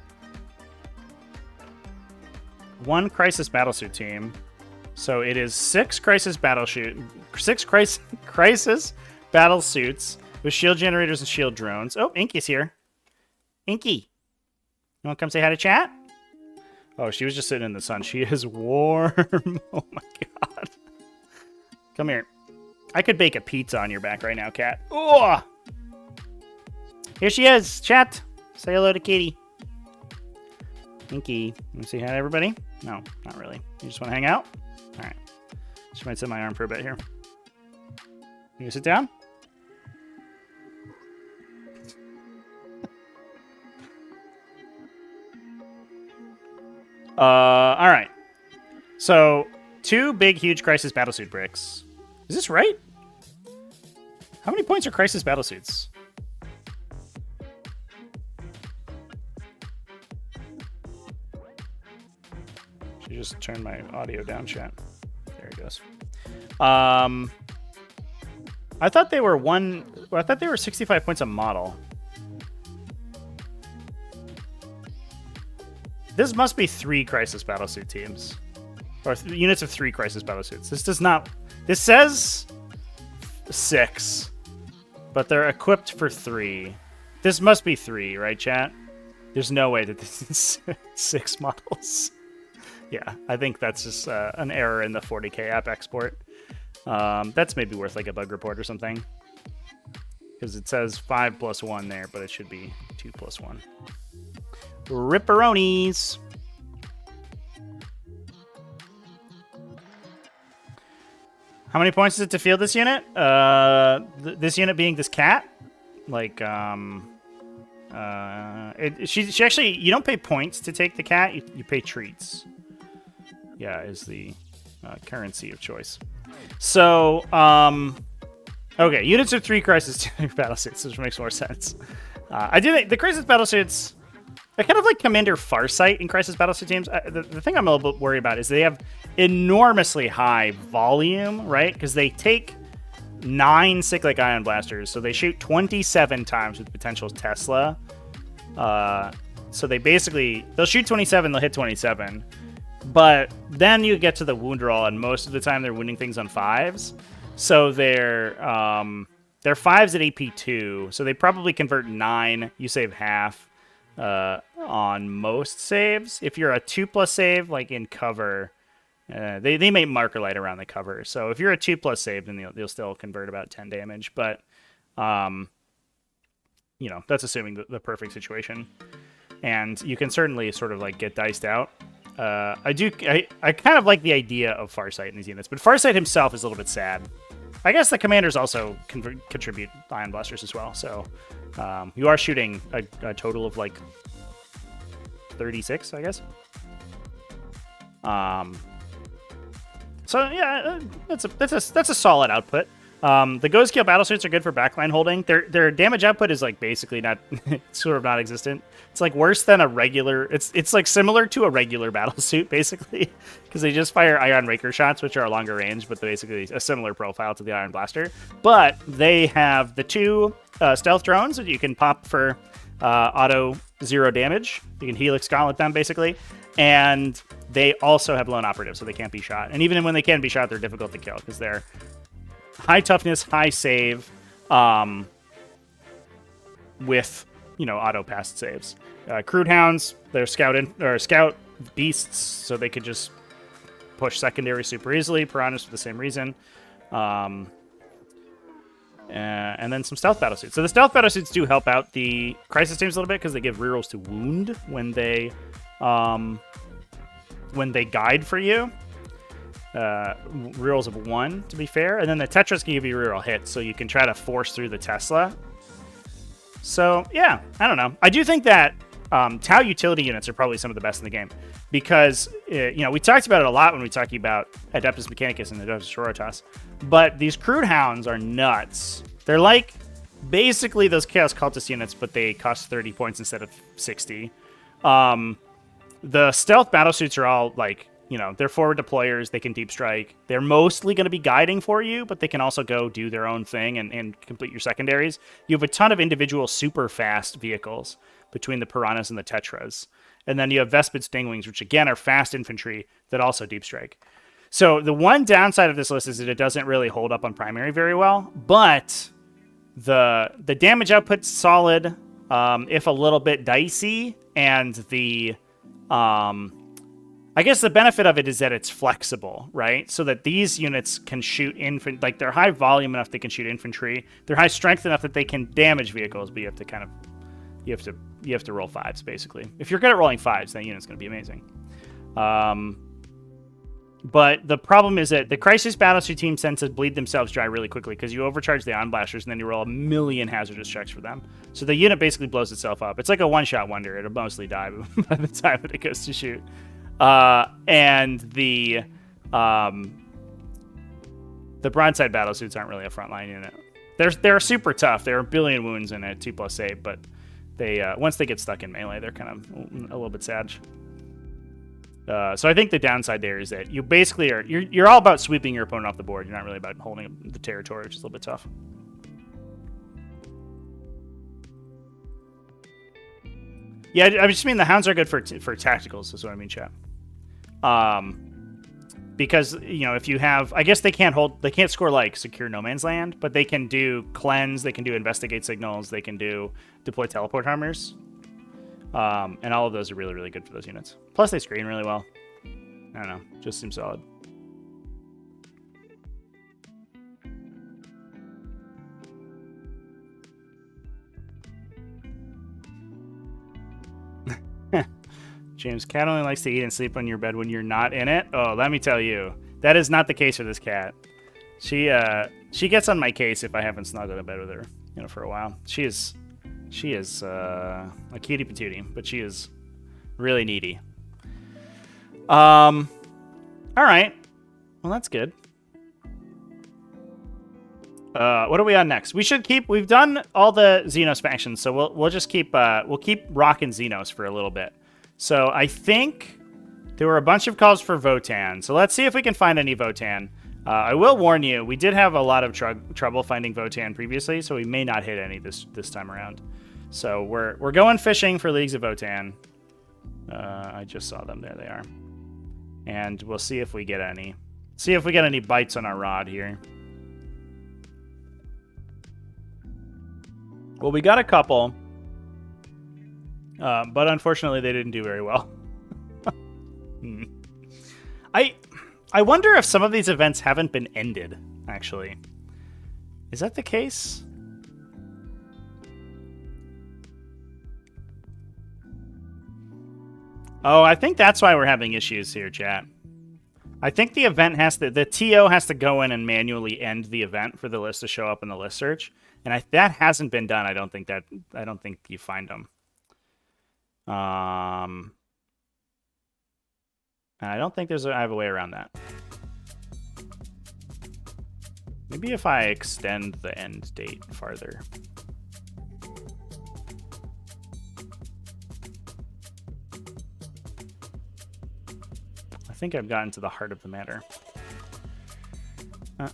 Crisis Battlesuit team. So it is 6 Crisis Battlesuits with Shield Generators and Shield Drones. Oh, Inky's here. Inky. You want to come say hi to chat? Oh, she was just sitting in the sun. She is warm. Oh my god. Come here. I could bake a pizza on your back right now, cat. Oh! Here she is. Chat. Say hello to Katie. Inky. Want to say hi to everybody? No, not really. You just want to hang out? All right. She might sit my arm for a bit here. You gonna sit down? All right. So, 2 big, huge Crisis Battlesuit bricks. Is this right? How many points are Crisis Battlesuits? She just turned my audio down, chat. There it goes. I thought they were I thought they were 65 points a model. This must be 3 Crisis Battlesuit teams. Or units of 3 Crisis Battlesuits. This does not... This says 6. But they're equipped for 3. This must be 3, right, chat? There's no way that this is 6 models. Yeah, I think that's just an error in the 40k app export. That's maybe worth like a bug report or something. Because it says 5 + 1 there, but it should be 2 + 1. Ripperonis. How many points is it to field this unit? This unit being this cat? Like, she actually, you don't pay points to take the cat, you pay treats. Yeah, is the currency of choice. So, okay, units of 3 Crisis Battlesuits, which makes more sense. I do think the Crisis Battlesuits I kind of like Commander Farsight in Crisis Battlesuit teams. The thing I'm a little bit worried about is they have enormously high volume, right? Because they take 9 cyclic ion blasters, so they shoot 27 times with potential Tesla. So they'll shoot 27, they'll hit 27. But then you get to the wound roll, and most of the time they're wounding things on 5s. So they're 5s at AP2, so they probably convert 9. You save half on most saves. If you're a 2+ save, like in cover, they may marker light around the cover. So if you're a 2+ save, then they'll still convert about 10 damage. But, that's assuming the perfect situation. And you can certainly sort of like get diced out. I kind of like the idea of Farsight in these units, but Farsight himself is a little bit sad. I guess the commanders also contribute ion blasters as well. So you are shooting a total of like 36, I guess. So yeah, that's a solid output. The Go Scale Battlesuits are good for backline holding. Their damage output is like basically sort of non-existent. It's like worse than a regular. It's like similar to a regular battlesuit basically, because they just fire Ion Raker shots, which are a longer range, but basically a similar profile to the Iron Blaster. But they have the 2 stealth drones that you can pop for auto 0 damage. You can Helix Gauntlet them basically, and they also have lone operatives, so they can't be shot. And even when they can be shot, they're difficult to kill because they're high toughness, high save, with auto passed saves. Crude Hounds, they're scout beasts, so they could just push secondary super easily. Piranhas for the same reason, and then some stealth battlesuits. So the stealth battlesuits do help out the crisis teams a little bit because they give rerolls to wound when they guide for you. Rerolls of 1 to be fair, and then the Tetras can give you reroll hits, so you can try to force through the Tesla. So yeah, I don't know. I do think that Tau utility units are probably some of the best in the game because we talked about it a lot when we talked about Adeptus Mechanicus and Adepta Sororitas, but these Crude Hounds are nuts. They're like basically those Chaos Cultist units, but they cost 30 points instead of 60. The stealth battlesuits are all like, they're forward deployers. They can deep strike. They're mostly going to be guiding for you, but they can also go do their own thing and complete your secondaries. You have a ton of individual super fast vehicles between the Piranhas and the Tetras. And then you have Vespid Stingwings, which again are fast infantry that also deep strike. So the one downside of this list is that it doesn't really hold up on primary very well, but the damage output's solid, if a little bit dicey, and the I guess the benefit of it is that it's flexible, right? So that these units can shoot infantry, like they're high volume enough they can shoot infantry. They're high strength enough that they can damage vehicles, but you have to roll 5s basically. If you're good at rolling 5s, that unit's going to be amazing. But the problem is that the Crisis Battlesuit team tends to bleed themselves dry really quickly because you overcharge the Ion Blasters and then you roll a million hazardous checks for them. So the unit basically blows itself up. It's like a one-shot wonder. It'll mostly die by the time that it goes to shoot. And the broadside battlesuits aren't really a frontline unit. They're super tough. There are a billion wounds in a 2+ save, but they once they get stuck in melee, they're kind of a little bit sad. So I think the downside there is that you basically you're all about sweeping your opponent off the board. You're not really about holding the territory, which is a little bit tough. Yeah, I just mean the hounds are good for tacticals. Is what I mean, chat. Because if you have, I guess they can't score like secure no man's land, but they can do cleanse, they can do investigate signals, they can do deploy teleport armors, and all of those are really, really good for those units. Plus, they screen really well. I don't know, just seems solid. James, cat only likes to eat and sleep on your bed when you're not in it. Oh, let me tell you, that is not the case for this cat. She gets on my case if I haven't snuggled in bed with her, for a while. She is a cutie patootie, but she is really needy. All right, well that's good. What are we on next? We should keep. We've done all the Xenos factions, so we'll just keep. We'll keep rocking Xenos for a little bit. So I think there were a bunch of calls for Votann. So let's see if we can find any Votann. I will warn you, we did have a lot of trouble finding Votann previously, so we may not hit any this time around. So we're going fishing for Leagues of Votann. I just saw them. There they are. And we'll see if we get any. See if we get any bites on our rod here. Well, we got a couple, but unfortunately they didn't do very well. I wonder if some of these events haven't been ended, actually. Is that the case? Oh, I think that's why we're having issues here, chat. I think the event has to, the TO has to go in and manually end the event for the list to show up in the list search. And that hasn't been done. I don't think you find them. And I don't think I have a way around that. Maybe if I extend the end date farther. I think I've gotten to the heart of the matter. It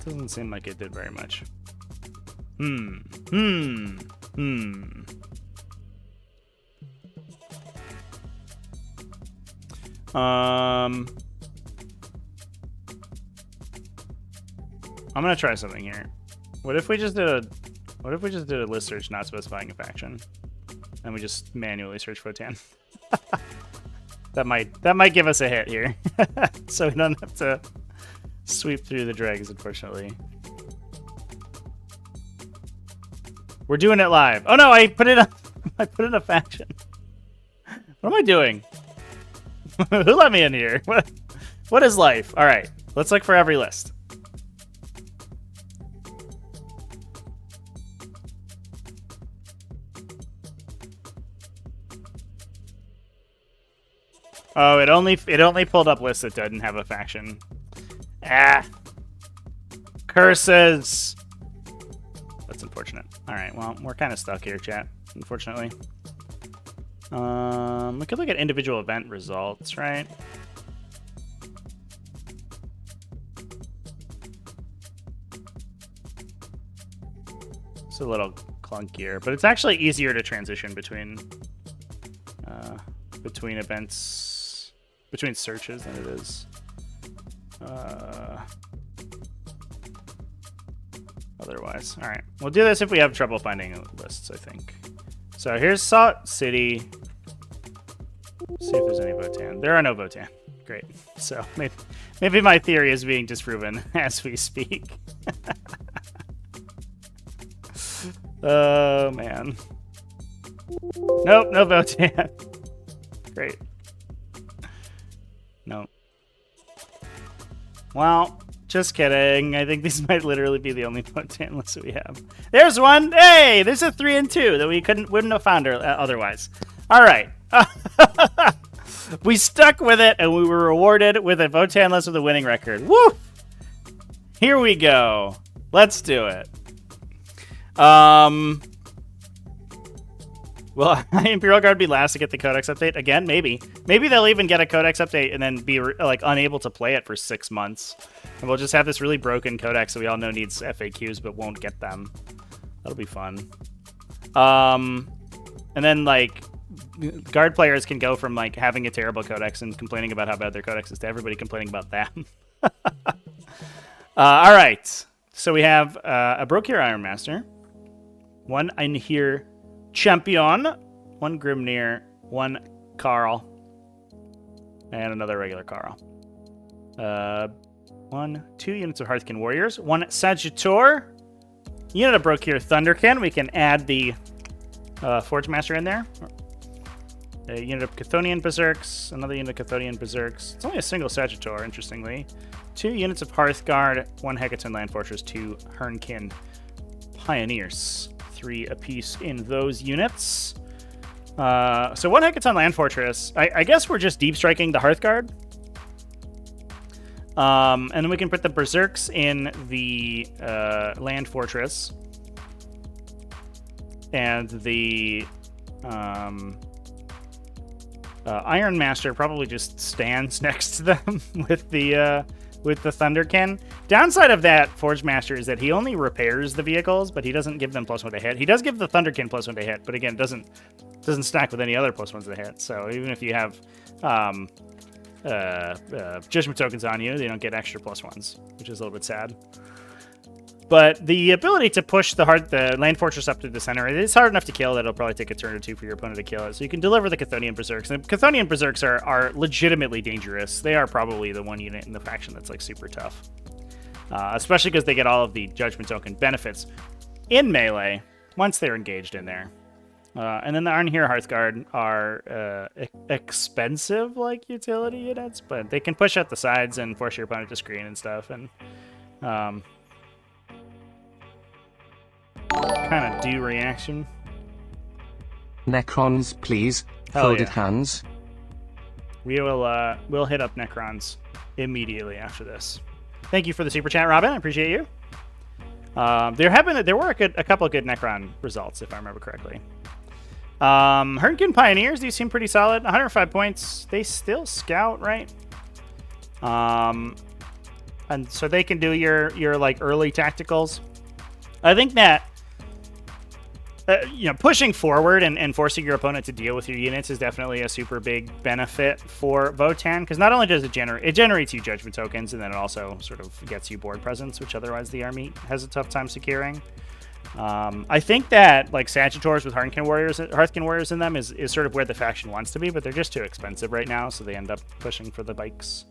doesn't seem like it did very much. I'm gonna try something here. What if we just did a list search not specifying a faction, and we just manually search Votann? that might give us a hit here, so we don't have to sweep through the dregs, unfortunately. We're doing it live. Oh no, I put in a faction. What am I doing? Who let me in here? What is life? All right, let's look for every list. Oh, it only pulled up lists that didn't have a faction. Ah, curses. That's unfortunate. All right, well, we're kind of stuck here, chat. Unfortunately. We could look at individual event results, right? It's a little clunkier, but it's actually easier to transition between events, between searches than it is otherwise. All right, we'll do this if we have trouble finding lists, I think. So here's Salt City. See if there's any Votann. There are no Votann. Great. So maybe my theory is being disproven as we speak. Oh man. Nope, no Votann. Great. Nope. Well, just kidding. I think these might literally be the only Votann lists that we have. There's one. Hey, there's a 3 and 2 that we wouldn't have found otherwise. All right. We stuck with it, and we were rewarded with a Votann list with a winning record. Woo! Here we go. Let's do it. Will Imperial Guard be last to get the Codex update? Again, maybe. Maybe they'll even get a Codex update and then be like unable to play it for 6 months. And we'll just have this really broken Codex that we all know needs FAQs but won't get them. That'll be fun. And then like Guard players can go from like having a terrible Codex and complaining about how bad their Codex is to everybody complaining about them. All right. So we have a Brokir Iron Master, one Einhir Champion, one Grimnir, one Carl, and another regular Carl. 2 units of Hearthkin Warriors, one Sagittor, unit of Brokir Thunderkin. We can add the Forge Master in there. A unit of Chthonian Berserks, another unit of Chthonian Berserks. It's only a single Sagittor, interestingly. 2 units of Hearthguard, 1 Hecaton Land Fortress, 2 Hernkin Pioneers. 3 apiece in those units. So 1 Hecaton Land Fortress. I guess we're just deep striking the Hearthguard. And then we can put the Berserks in the Land Fortress. And the Iron Master probably just stands next to them with the Thunderkin. Downside of that Forge Master is that he only repairs the vehicles, but he doesn't give them +1 to hit. He does give the Thunderkin +1 to hit, but again, doesn't stack with any other +1s to hit. So even if you have Judgment tokens on you, they don't get extra +1s, which is a little bit sad. But the ability to push the Land Fortress up to the center, it's hard enough to kill that it'll probably take a turn or two for your opponent to kill it. So you can deliver the Chthonian Berserks. And Chthonian Berserks are legitimately dangerous. They are probably the one unit in the faction that's like super tough. Especially because they get all of the Judgment token benefits in melee once they're engaged in there. And then the Arnhir Hearthguard are expensive like utility units, but they can push out the sides and force your opponent to screen and stuff. And kind of do reaction. Necrons, please. Hell Folded yeah. hands. We'll hit up Necrons immediately after this. Thank you for the super chat, Robin. I appreciate you. There were a couple of good Necron results, if I remember correctly. Hernkin Pioneers, these seem pretty solid. 105 points. They still scout, right? And so they can do your like early tacticals. I think that pushing forward and forcing your opponent to deal with your units is definitely a super big benefit for Votann, because not only does it generates you judgment tokens, and then it also sort of gets you board presence, which otherwise the army has a tough time securing. I think that like Sagitors with Hearthkin Warriors in them is sort of where the faction wants to be, but they're just too expensive right now, so they end up pushing for the bikes.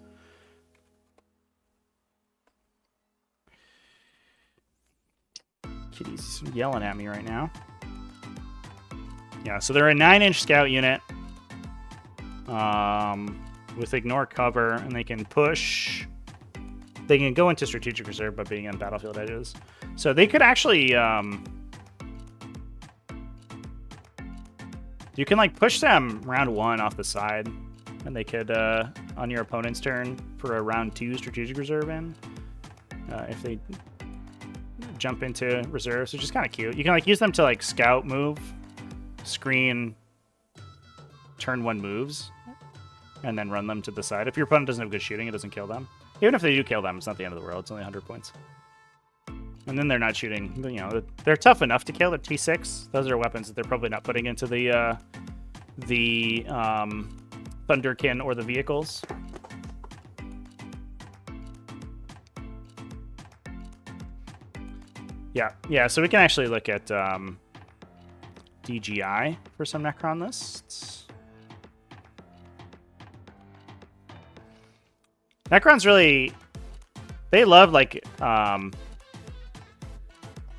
Kitty's yelling at me right now. Yeah, so they're a 9-inch scout unit with ignore cover, and they can push. They can go into strategic reserve by being on battlefield edges. So they could actually, you can like push them round 1 off the side, and they could on your opponent's turn for a round 2 strategic reserve in if they jump into reserves, which is kind of cute. You can like use them to like scout move, screen, turn 1 moves, and then run them to the side. If your opponent doesn't have good shooting, it doesn't kill them. Even if they do kill them, it's not the end of the world. It's only 100 points. And then they're not shooting. You know, they're tough enough to kill. They're T6. Those are weapons that they're probably not putting into the Thunderkin or the vehicles. Yeah. So we can actually look at DGI for some Necron lists. Necrons really, they love like the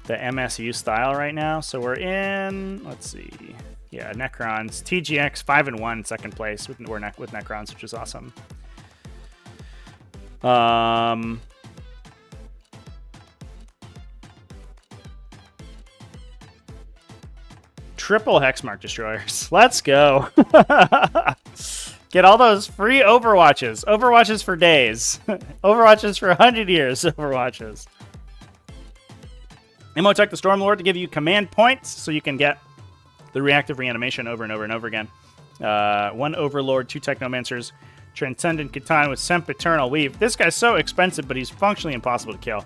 MSU style right now. So we're in, let's see, yeah, Necrons, TGX 5-1, second place with Necrons, which is awesome. Triple Hexmark Destroyers. Let's go. Get all those free Overwatches. Overwatches for days. Overwatches for 100 years. Overwatches. Imhotep the Stormlord to give you command points so you can get the reactive reanimation over and over and over again. 1 Overlord, 2 Technomancers, Transcendent Catan with Sempiternal Weave. This guy's so expensive, but he's functionally impossible to kill.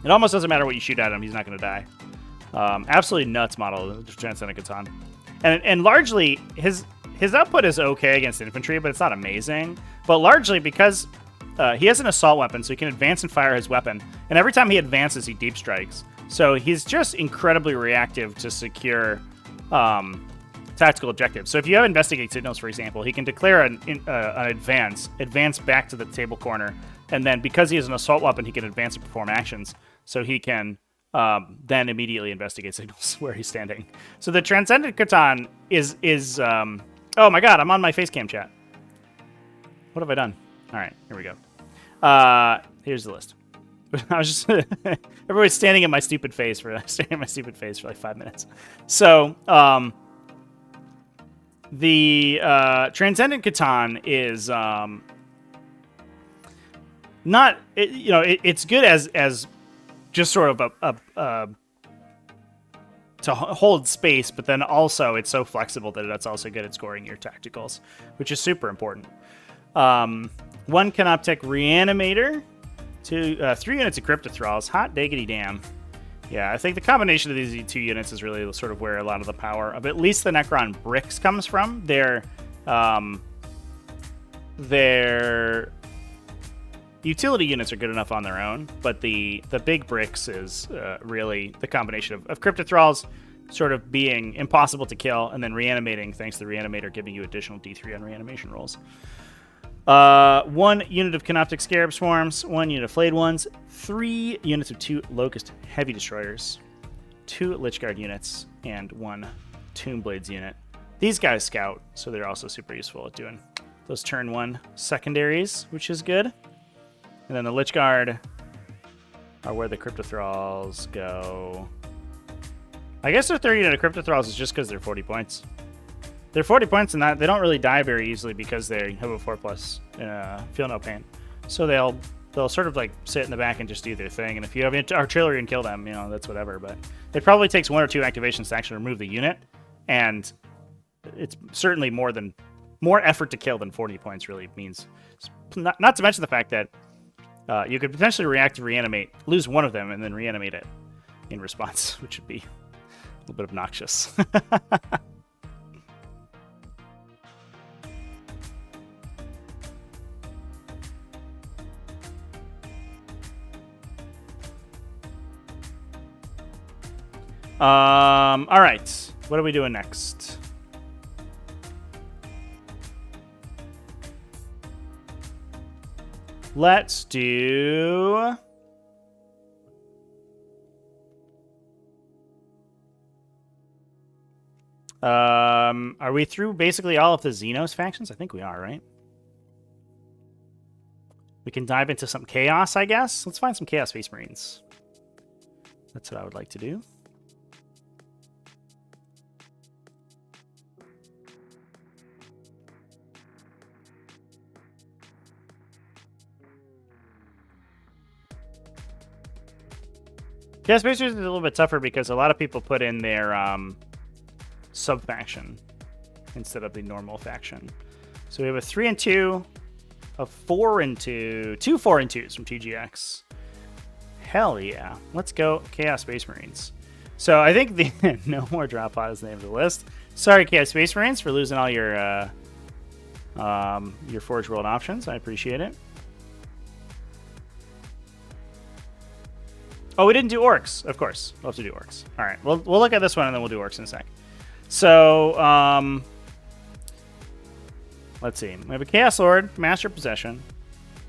It almost doesn't matter what you shoot at him. He's not going to die. Absolutely nuts model, Transcendent Catan. And largely, his output is okay against infantry, but it's not amazing. But largely because he has an assault weapon, so he can advance and fire his weapon. And every time he advances, he deep strikes. So he's just incredibly reactive to secure tactical objectives. So if you have investigate signals, for example, he can declare an advance back to the table corner, and then because he has an assault weapon, he can advance and perform actions. So he can then immediately investigate signals where he's standing. So the Transcendent Catan is oh my god, I'm on my facecam chat. What have I done? All right, here we go. Here's the list. I was just everybody's staring at my stupid face for like 5 minutes. So the Transcendent Catan is it's good as just sort of a to hold space, but then also it's so flexible that it's also good at scoring your tacticals, which is super important. 1 Canoptek Reanimator, 3 units of Crypto Thralls. Hot diggity damn. Yeah, I think the combination of these 2 units is really sort of where a lot of the power of at least the Necron bricks comes from. Their utility units are good enough on their own, but the big bricks is really the combination of Crypto Thralls sort of being impossible to kill, and then reanimating thanks to the Reanimator giving you additional D3 on reanimation rolls. 1 unit of Canoptek Scarab Swarms, 1 unit of Flayed Ones, 3 units of 2 Locust Heavy Destroyers, 2 Lichguard units, and 1 Tomb Blades unit. These guys scout, so they're also super useful at doing those turn 1 secondaries, which is good. And then the Lichguard are where the Crypto Thralls go. I guess their 30 unit of Crypto Thralls is just because they're 40 points. They're 40 points and they don't really die very easily because they have a 4+, feel no pain. So they'll sort of like sit in the back and just do their thing. And if you have artillery and kill them, that's whatever. But it probably takes 1 or 2 activations to actually remove the unit. And it's certainly more effort to kill than 40 points really means. Not to mention the fact that you could potentially react to reanimate, lose 1 of them, and then reanimate it in response, which would be a little bit obnoxious. All right. What are we doing next? Let's do... Are we through basically all of the Xenos factions? I think we are, right? We can dive into some Chaos, I guess. Let's find some Chaos Space Marines. That's what I would like to do. Chaos Space Marines is a little bit tougher because a lot of people put in their sub-faction instead of the normal faction. So we have a 3 and 2, a 4 and 2, 2 4 and 2s from TGX. Hell yeah. Let's go Chaos Space Marines. So I think the no more drop pod is the name of the list. Sorry, Chaos Space Marines, for losing all your Forge World options. I appreciate it. Oh, we didn't do Orks. Of course. We'll have to do Orks. All right. We'll look at this one, and then we'll do Orks in a sec. So, let's see. We have a Chaos Lord, Master of Possession,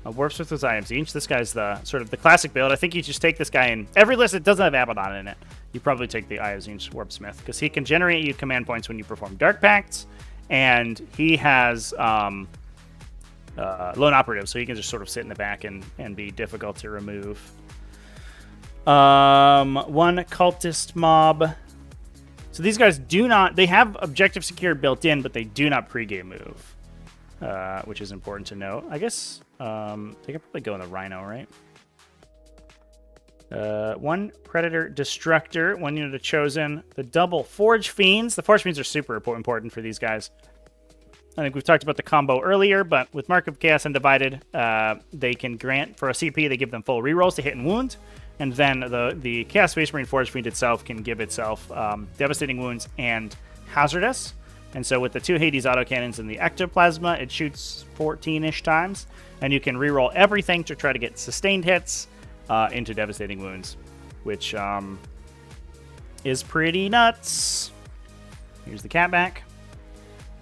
a Warpsmith with Items each. This guy's the sort of the classic build. I think you just take this guy in every list that doesn't have Abaddon in it. You probably take the Eye of Tzeentch Warpsmith because he can generate you command points when you perform Dark Pacts, and he has Lone Operative, so he can just sort of sit in the back and be difficult to remove. 1 Cultist Mob. So these guys they have Objective Secure built in, but they do not pregame move, which is important to note. I guess they could probably go in the Rhino, right? 1 Predator Destructor, 1 unit of Chosen. The double Forge Fiends. The Forge Fiends are super important for these guys. I think we've talked about the combo earlier, but with Mark of Chaos Undivided, they can grant, for a CP, they give them full rerolls to hit and wound. And then the Chaos Space Marine Forge Fiend itself can give itself Devastating Wounds and Hazardous. And so with the 2 Hades autocannons and the Ectoplasma, it shoots 14-ish times. And you can reroll everything to try to get sustained hits into Devastating Wounds, which is pretty nuts. Here's the cat back.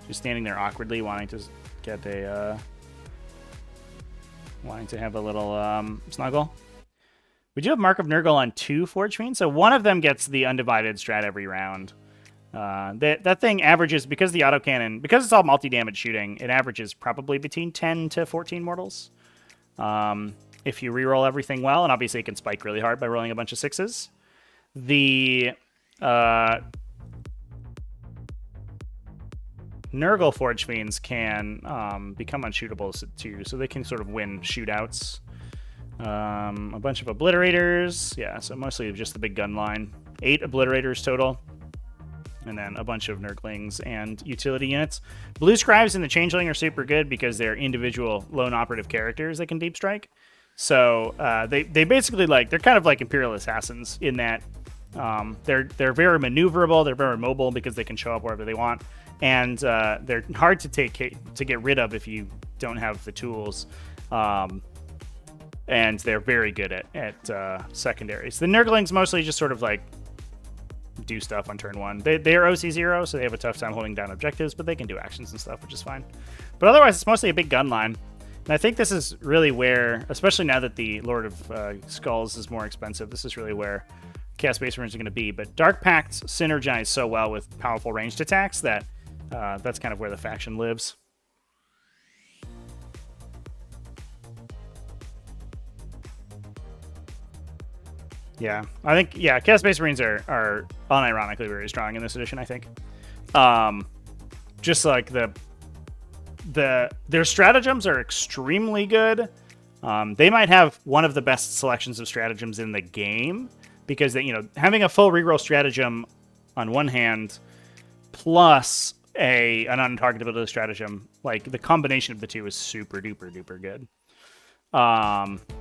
Just standing there awkwardly, wanting to get wanting to have a little snuggle. We do have Mark of Nurgle on 2 Forge Fiends, so one of them gets the Undivided strat every round. That thing averages, because the autocannon, because it's all multi-damage shooting, it averages probably between 10 to 14 mortals. If you reroll everything well, and obviously it can spike really hard by rolling a bunch of 6s. The Nurgle Forge Fiends can become unshootable too, so they can sort of win shootouts. A bunch of obliterators. Yeah, so mostly just the big gun line. 8 obliterators total. And then a bunch of Nurglings and utility units. Blue Scribes and the Changeling are super good because they're individual lone operative characters that can deep strike. So they basically they're kind of like Imperial Assassins in that they're very maneuverable, they're very mobile because they can show up wherever they want, and they're hard to get rid of if you don't have the tools. And they're very good at secondaries. The Nurglings mostly just sort of do stuff on turn 1. They are OC0, so they have a tough time holding down objectives, but they can do actions and stuff, which is fine. But otherwise, it's mostly a big gun line. And I think this is really where, especially now that the Lord of Skulls is more expensive, this is really where Chaos Space Marines are going to be. But Dark Pacts synergize so well with powerful ranged attacks that that's kind of where the faction lives. Yeah, I think, Chaos Space Marines are unironically very strong in this edition, I think. Just like their stratagems are extremely good. They might have one of the best selections of stratagems in the game because having a full reroll stratagem on one hand plus an untargetability stratagem, the combination of the two is super duper duper good.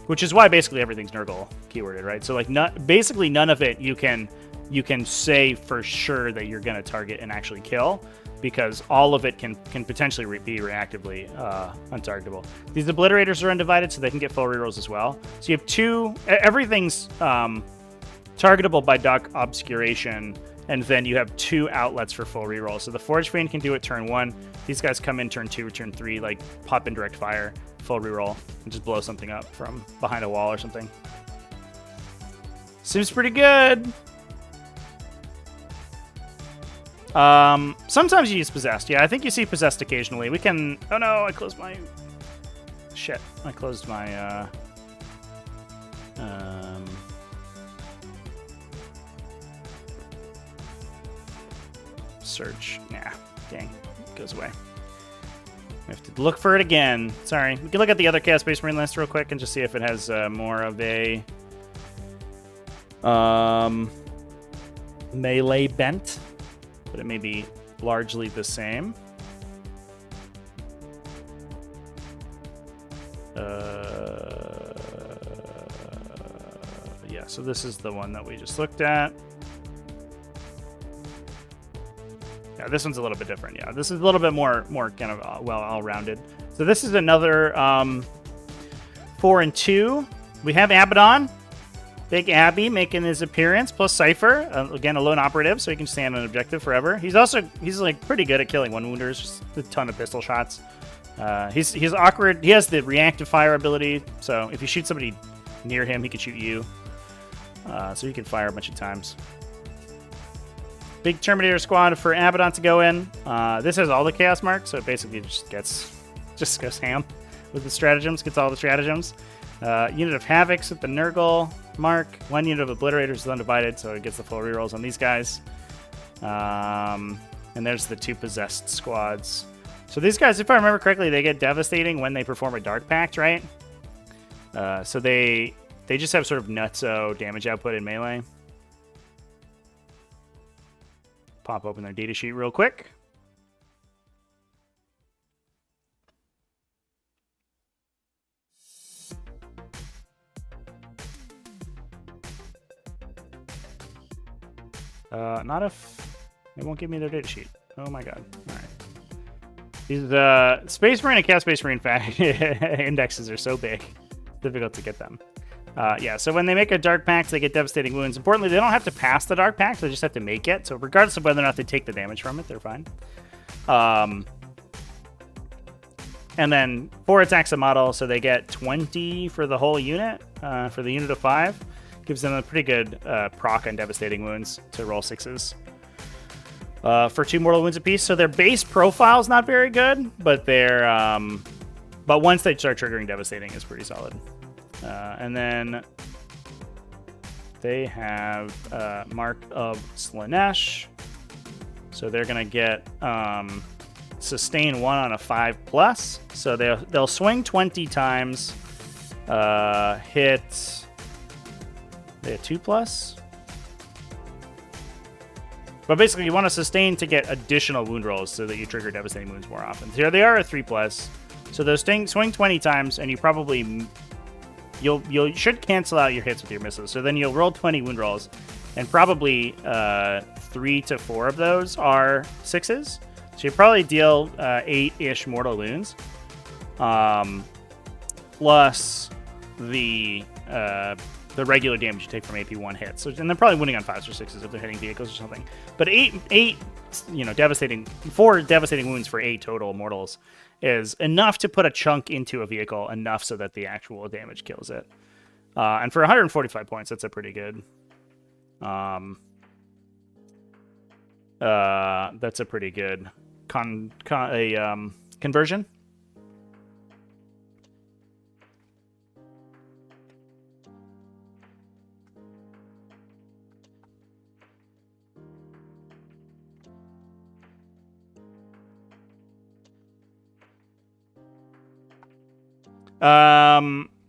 Which is why basically everything's Nurgle keyworded, right? So basically none of it you can say for sure that you're going to target and actually kill, because all of it can potentially be reactively untargetable. These obliterators are undivided, so they can get full rerolls as well. So you have two. Everything's targetable by Dark Obscuration, and then you have 2 outlets for full reroll. So the Forge Fiend can do it turn 1. These guys come in turn 2 or turn 3, pop in direct fire, full reroll, and just blow something up from behind a wall or something. Seems pretty good. Sometimes you use Possessed. Yeah, I think you see Possessed occasionally. We can... Oh no, I closed my... Shit, I closed my... Search. Nah, dang. It goes away. We have to look for it again. Sorry. We can look at the other Chaos Space Marine list real quick and just see if it has more of a melee bent, but it may be largely the same. Yeah, so this is the one that we just looked at. Yeah, this one's a little bit different. Yeah, this is a little bit more kind of all-rounded. So this is another 4 and 2. We have Abaddon, Big Abby making his appearance, plus Cypher, again a lone operative, so he can stand on an objective forever. He's pretty good at killing one-wounders, just a ton of pistol shots. He's awkward. He has the reactive fire ability, so if you shoot somebody near him, he can shoot you. So he can fire a bunch of times. Big Terminator squad for Abaddon to go in. This has all the chaos marks, so it basically just goes ham with the stratagems, gets all the stratagems. Unit of Havocs with the Nurgle mark. 1 unit of Obliterators is undivided, so it gets the full rerolls on these guys. And there's the 2 possessed squads. So these guys, if I remember correctly, they get devastating when they perform a Dark Pact, right? So they just have sort of nutso damage output in melee. Pop open their data sheet real quick. Not if they won't give me their data sheet. Oh my god. All right. These Space Marine and Chaos Space Marine indexes are so big, difficult to get them. Yeah, so when they make a Dark Pact, they get devastating wounds. Importantly, they don't have to pass the Dark Pact, they just have to make it. So regardless of whether or not they take the damage from it, they're fine. And then 4 attacks a model, so they get 20 for the whole unit, for the unit of 5. Gives them a pretty good proc on devastating wounds to roll 6s. For 2 mortal wounds apiece. So their base profile is not very good, but but once they start triggering devastating, it's pretty solid. And then they have Mark of Slanesh. So they're going to get sustain 1 on a 5+. So they'll swing 20 times hit. They had 2+. But basically, you want to sustain to get additional wound rolls so that you trigger devastating wounds more often. Here they are a 3+. So those swing 20 times, and you probably you should cancel out your hits with your misses. So then you'll roll 20 wound rolls, and probably 3 to 4 of those are 6s. So you probably deal 8-ish mortal wounds, plus the regular damage you take from AP1 hits. So, and they're probably winning on 5s or 6s if they're hitting vehicles or something. But 4 devastating wounds for 8 total mortals is enough to put a chunk into a vehicle, enough so that the actual damage kills it. And for 145 points, that's a pretty good. That's a pretty good conversion.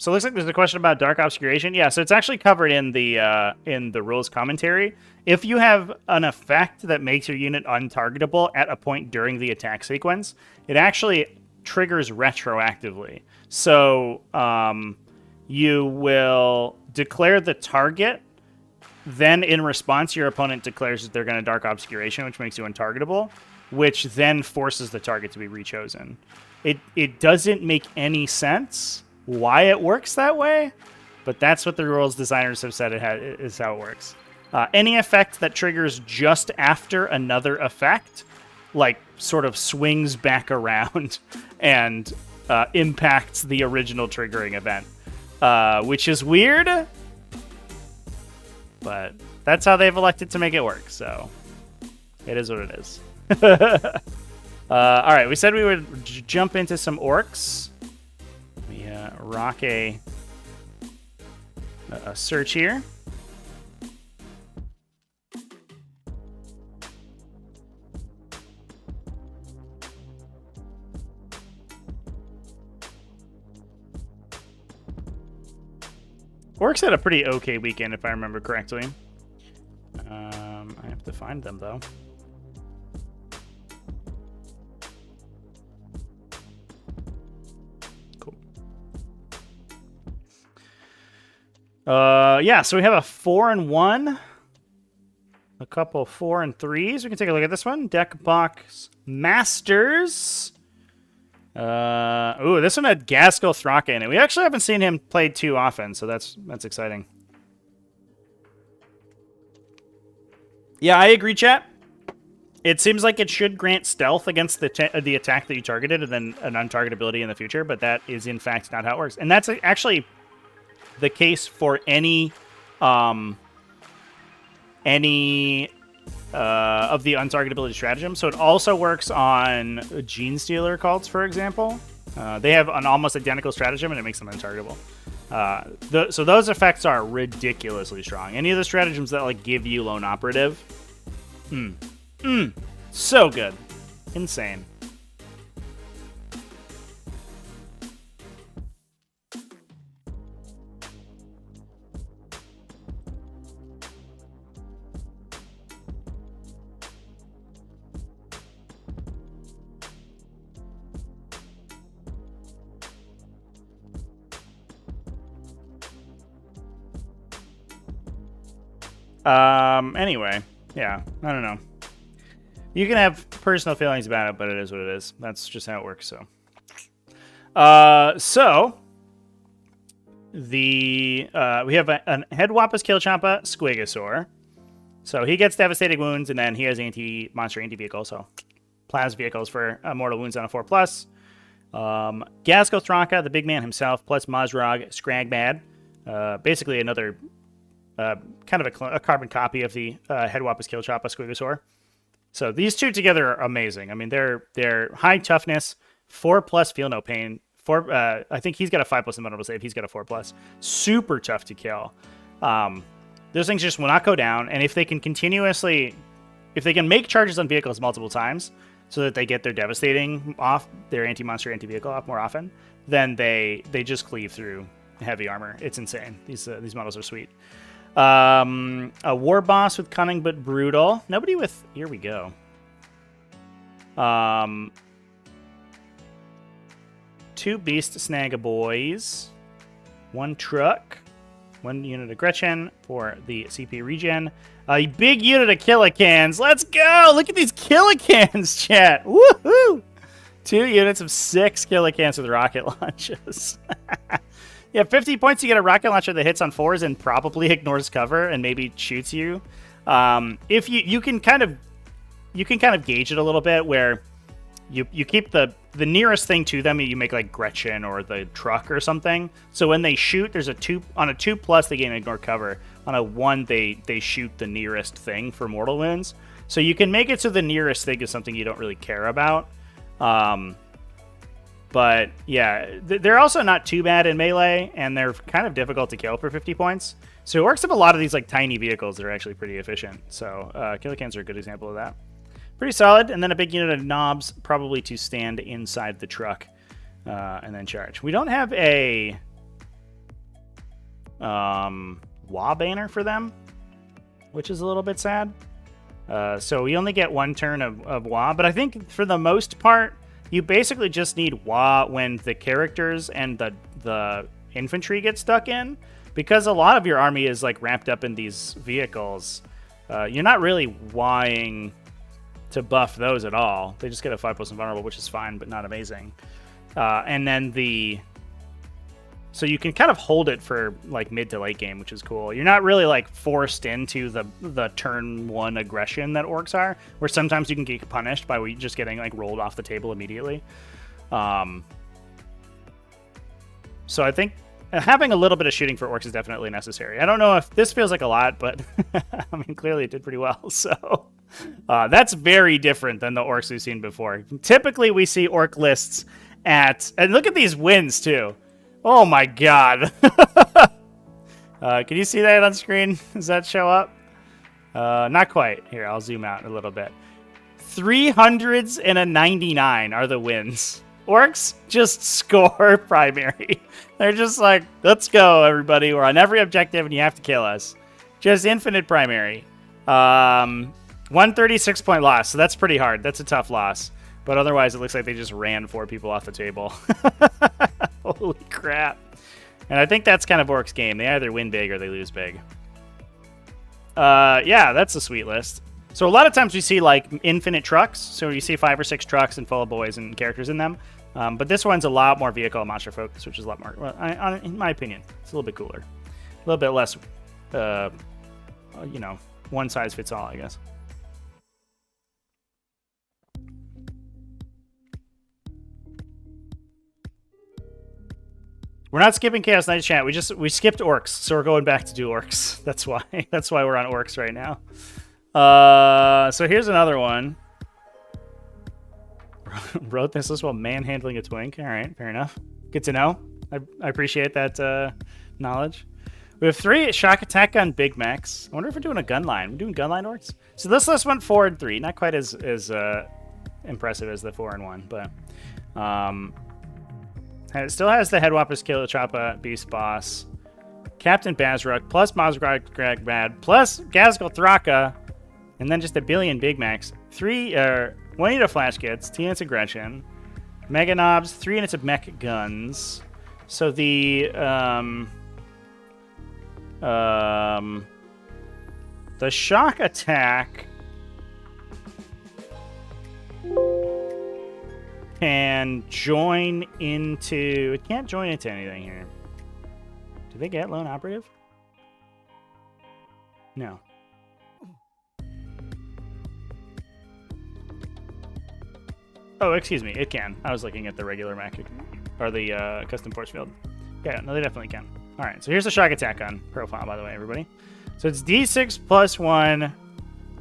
So it looks like there's a question about Dark Obscuration. Yeah, so it's actually covered in the rules commentary. If you have an effect that makes your unit untargetable at a point during the attack sequence, it actually triggers retroactively. So you will declare the target, then in response, your opponent declares that they're going to Dark Obscuration, which makes you untargetable, which then forces the target to be rechosen. It doesn't make any sense why it works that way, but that's what the rules designers have said is how it works. Any effect that triggers just after another effect, like, sort of swings back around and impacts the original triggering event, which is weird, but that's how they've elected to make it work, so it is what it is. All right, we said we would jump into some orcs. We rock a search here. Orcs had a pretty okay weekend, if I remember correctly. I have to find them, though. Yeah, so we have a 4-1, a couple 4 and 3s. We can take a look at this one. Deck Box Masters. This one had Gaskell Thraka in it. We actually haven't seen him played too often, so that's exciting. Yeah, I agree, chat. It seems like it should grant stealth against the attack that you targeted, and then an untargetability in the future, but that is in fact not how it works. And that's actually the case for any of the untargetability stratagem. So it also works on Genestealer Cults, for example. They have an almost identical stratagem, and it makes them untargetable. So those effects are ridiculously strong. Any of the stratagems that like give you lone operative, so good, insane. Anyway, yeah, I don't know. You can have personal feelings about it, but it is what it is. That's just how it works, so. We have a Head Wappas Killchompa Squigosaur. So he gets devastating wounds, and then he has monster anti-vehicle, so plas vehicles for mortal wounds on a 4+. Gaskell Thraka, the big man himself, plus Mazrog Scragbad. Basically another kind of a carbon copy of the Head Wappas Killchompa Squigosaur. So these two together are amazing. I mean, they're high toughness, 4+ feel no pain. I think he's got a 5+ invulnerable save. He's got a 4+. Super tough to kill. Those things just will not go down. And if they can make charges on vehicles multiple times so that they get their devastating off, their anti-monster, anti-vehicle off more often, then they just cleave through heavy armor. It's insane. These models are sweet. A war boss with cunning but brutal. Nobody with... Here we go. 2 beast snagaboys. 1 truck. 1 unit of Gretchen for the CP regen. A big unit of Killicans. Let's go! Look at these Killicans, chat. Woohoo! 2 units of 6 Killicans with rocket launches. Yeah, 50 points, you get a rocket launcher that hits on 4s and probably ignores cover and maybe shoots you. If you can kind of gauge it a little bit where you keep the nearest thing to them, you make like Gretchen or the truck or something. So when they shoot, there's a 2 on a 2+, they gain ignore cover. On a 1, they shoot the nearest thing for mortal wounds. So you can make it so the nearest thing is something you don't really care about. But yeah, they're also not too bad in melee, and they're kind of difficult to kill for 50 points. So Orks have a lot of these like tiny vehicles that are actually pretty efficient. So Killicans are a good example of that. Pretty solid, and then a big unit of knobs, probably to stand inside the truck and then charge. We don't have a WA banner for them, which is a little bit sad. So we only get 1 turn of WA, but I think for the most part, you basically just need WA when the characters and the infantry get stuck in, because a lot of your army is like wrapped up in these vehicles. You're not really WAing to buff those at all. They just get a 5+ invulnerable, which is fine, but not amazing. And then so you can kind of hold it for like mid to late game, which is cool. You're not really like forced into the turn 1 aggression that Orks are, where sometimes you can get punished by just getting like rolled off the table immediately. So I think having a little bit of shooting for Orks is definitely necessary. I don't know if this feels like a lot, but I mean, clearly it did pretty well. So that's very different than the Orks we've seen before. Typically we see Ork lists and look at these wins too. Oh my god. Can you see that on screen? Does that show up? Not quite. Here, I'll zoom out a little bit. 300s and a 99 are the wins. Orks just score primary. They're just like, let's go, everybody. We're on every objective and you have to kill us. Just infinite primary. 136 point loss, so that's pretty hard. That's a tough loss. But otherwise, it looks like they just ran 4 people off the table. Holy crap. And I think that's kind of Orcs' game. They either win big or they lose big. Yeah, that's a sweet list. So a lot of times we see like infinite trucks. So you see 5 or 6 trucks and full of boys and characters in them. But this one's a lot more vehicle and monster focus, which is a lot more, well, in my opinion, it's a little bit cooler. A little bit less, you know, one size fits all, I guess. We're not skipping Chaos Knights chat. We skipped Orks, so we're going back to do Orks. That's why. That's why we're on Orks right now. So here's another one. Wrote this list while manhandling a twink. All right, fair enough. Good to know. I appreciate that knowledge. We have 3 shock attack gun big mechs. I wonder if we're doing a gun line. We're doing gun line Orks. So this list went 4 and 3. Not quite as impressive as the 4 and 1, but and it still has the Headwhoppers, Killer Choppa, Beast Boss, Captain Bazruk, plus Mazgrag Bad, plus Gazgal Thraka, and then just a billion Big Macs. 1 unit of Flash Kits, 2 units of Gretchen, Mega Knobs, 3 units of Mech Guns. So the shock attack can join into... It can't join into anything here. Do they get lone operative? No. Oh, excuse me. It can. I was looking at the regular Mac or the custom force field. Yeah, no, they definitely can. All right, so here's the shock attack on profile, by the way, everybody. So it's D6 plus 1...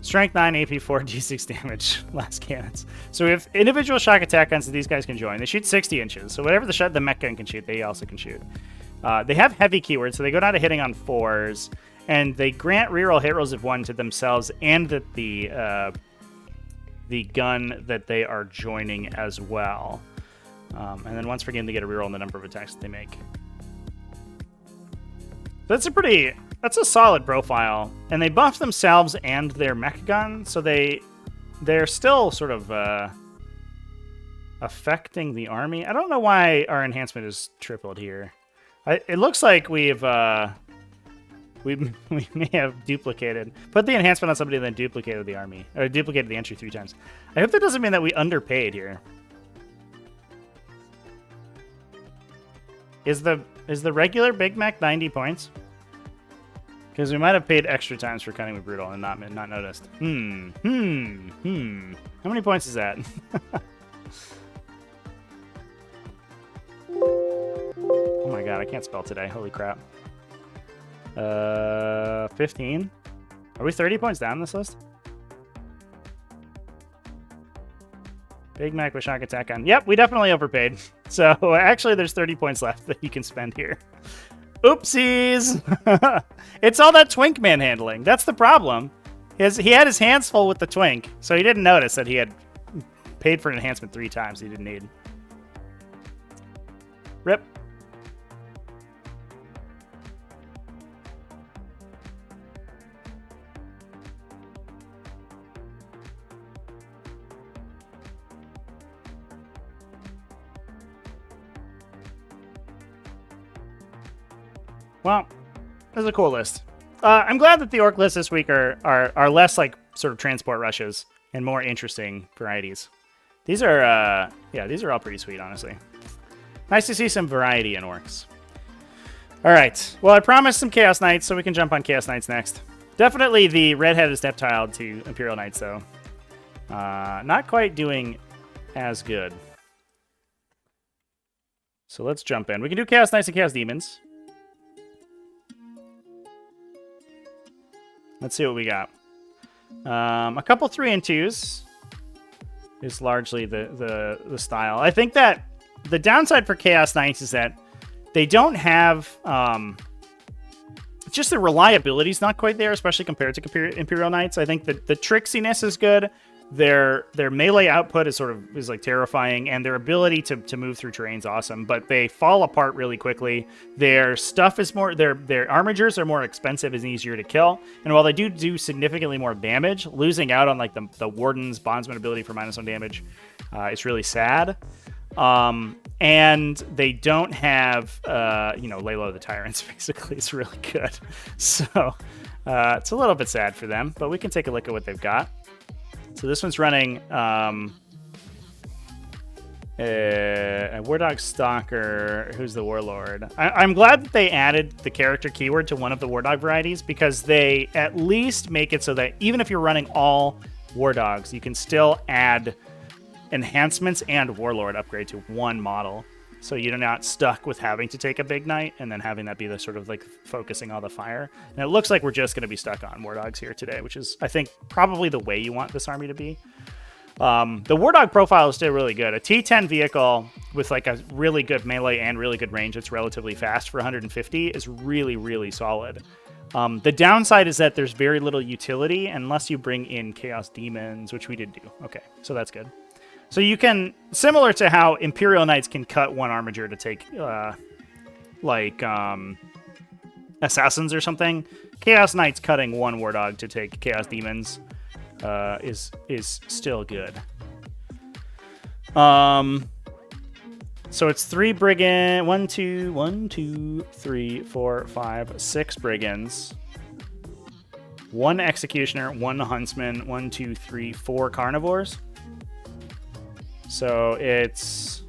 Strength 9, AP 4, D6 damage. Last cannons. So we have individual shock attack guns that these guys can join. They shoot 60 inches. So whatever the mech gun can shoot, they also can shoot. They have heavy keywords, so they go down to hitting on 4s. And they grant reroll hit rolls of 1 to themselves and the gun that they are joining as well. And then once per game, they get a reroll on the number of attacks that they make. That's a solid profile. And they buff themselves and their mech gun, so they're still sort of affecting the army. I don't know why our enhancement is tripled here. It looks like we may have duplicated. Put the enhancement on somebody and then duplicated the army. Or duplicated the entry 3 times. I hope that doesn't mean that we underpaid here. Is the regular Big Mac 90 points? Because we might have paid extra times for Cunning with Brutal and not noticed. How many points is that? Oh my god, I can't spell today. Holy crap. 15. Are we 30 points down this list? Big Mac with shock attack on. Yep, we definitely overpaid. So actually there's 30 points left that you can spend here. Oopsies! It's all that Twink manhandling. That's the problem. He had his hands full with the Twink, so he didn't notice that he had paid for an enhancement 3 times he didn't need. Rip. Well, this is a cool list. I'm glad that the Orc lists this week are less like sort of transport rushes and more interesting varieties. These are, yeah, these are all pretty sweet, honestly. Nice to see some variety in Orcs. All right. Well, I promised some Chaos Knights, so we can jump on Chaos Knights next. Definitely the red-headed stepchild to Imperial Knights, though. Not quite doing as good. So let's jump in. We can do Chaos Knights and Chaos Demons. Let's see what we got. A couple 3 and 2s is largely the style. I think that the downside for Chaos Knights is that they don't have just the reliability is not quite there, especially compared to Imperial Knights. I think that the tricksiness is good. Their melee output is like terrifying, and their ability to move through terrain is awesome, but they fall apart really quickly. Their stuff is more, their armigers are more expensive and easier to kill, and while they do significantly more damage, losing out on like the Warden's bondsman ability for -1 damage is really sad. And they don't have Laylo the Tyrants basically is really good, so it's a little bit sad for them, but we can take a look at what they've got. So this one's running a War Dog Stalker, who's the Warlord. I'm glad that they added the character keyword to one of the War Dog varieties, because they at least make it so that even if you're running all War Dogs, you can still add enhancements and Warlord upgrade to one model. So you're not stuck with having to take a big knight and then having that be the sort of like focusing all the fire. And it looks like we're just going to be stuck on War Dogs here today, which is, I think, probably the way you want this army to be. The War Dog profile is still really good. A T10 vehicle with like a really good melee and really good range that's relatively fast for 150 is really, really solid. The downside is that there's very little utility unless you bring in Chaos Demons, which we did do. Okay, so that's good. So you can, similar to how Imperial Knights can cut one armiger to take, Assassins or something, Chaos Knights cutting one War Dog to take Chaos Demons is still good. So it's 3 Brigand, 1, 2, 3, 4, 5, 6 Brigands, 1 Executioner, 1 Huntsman, 1, 2, 3, 4 Carnivores. So it's,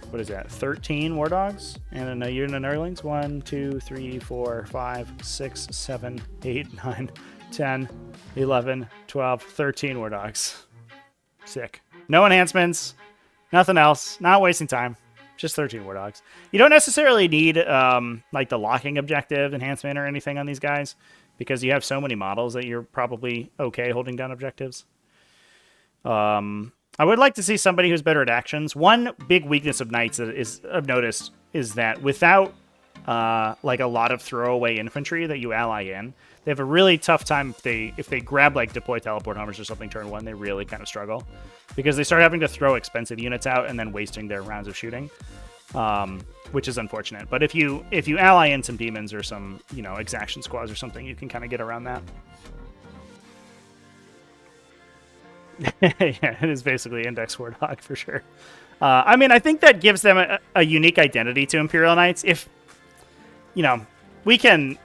what is that, 13 War Dogs and a unit of Nurglings? 1, 2, 3, 4, 5, 6, 7, 8, 9, 10, 11, 12, 13 War Dogs. Sick. No enhancements, nothing else, not wasting time. Just 13 War Dogs. You don't necessarily need like the locking objective enhancement or anything on these guys, because you have so many models that you're probably okay holding down objectives. I would like to see somebody who's better at actions. One big weakness of Knights that I've noticed is that without like a lot of throwaway infantry that you ally in, they have a really tough time if they grab like deploy teleport homers or something turn 1. They really kind of struggle because they start having to throw expensive units out and then wasting their rounds of shooting. which is unfortunate. But if you ally in some demons or some exaction squads or something, you can kind of get around that. Yeah, it is basically Index Warthog for sure. I mean, I think that gives them a unique identity to Imperial Knights. If we can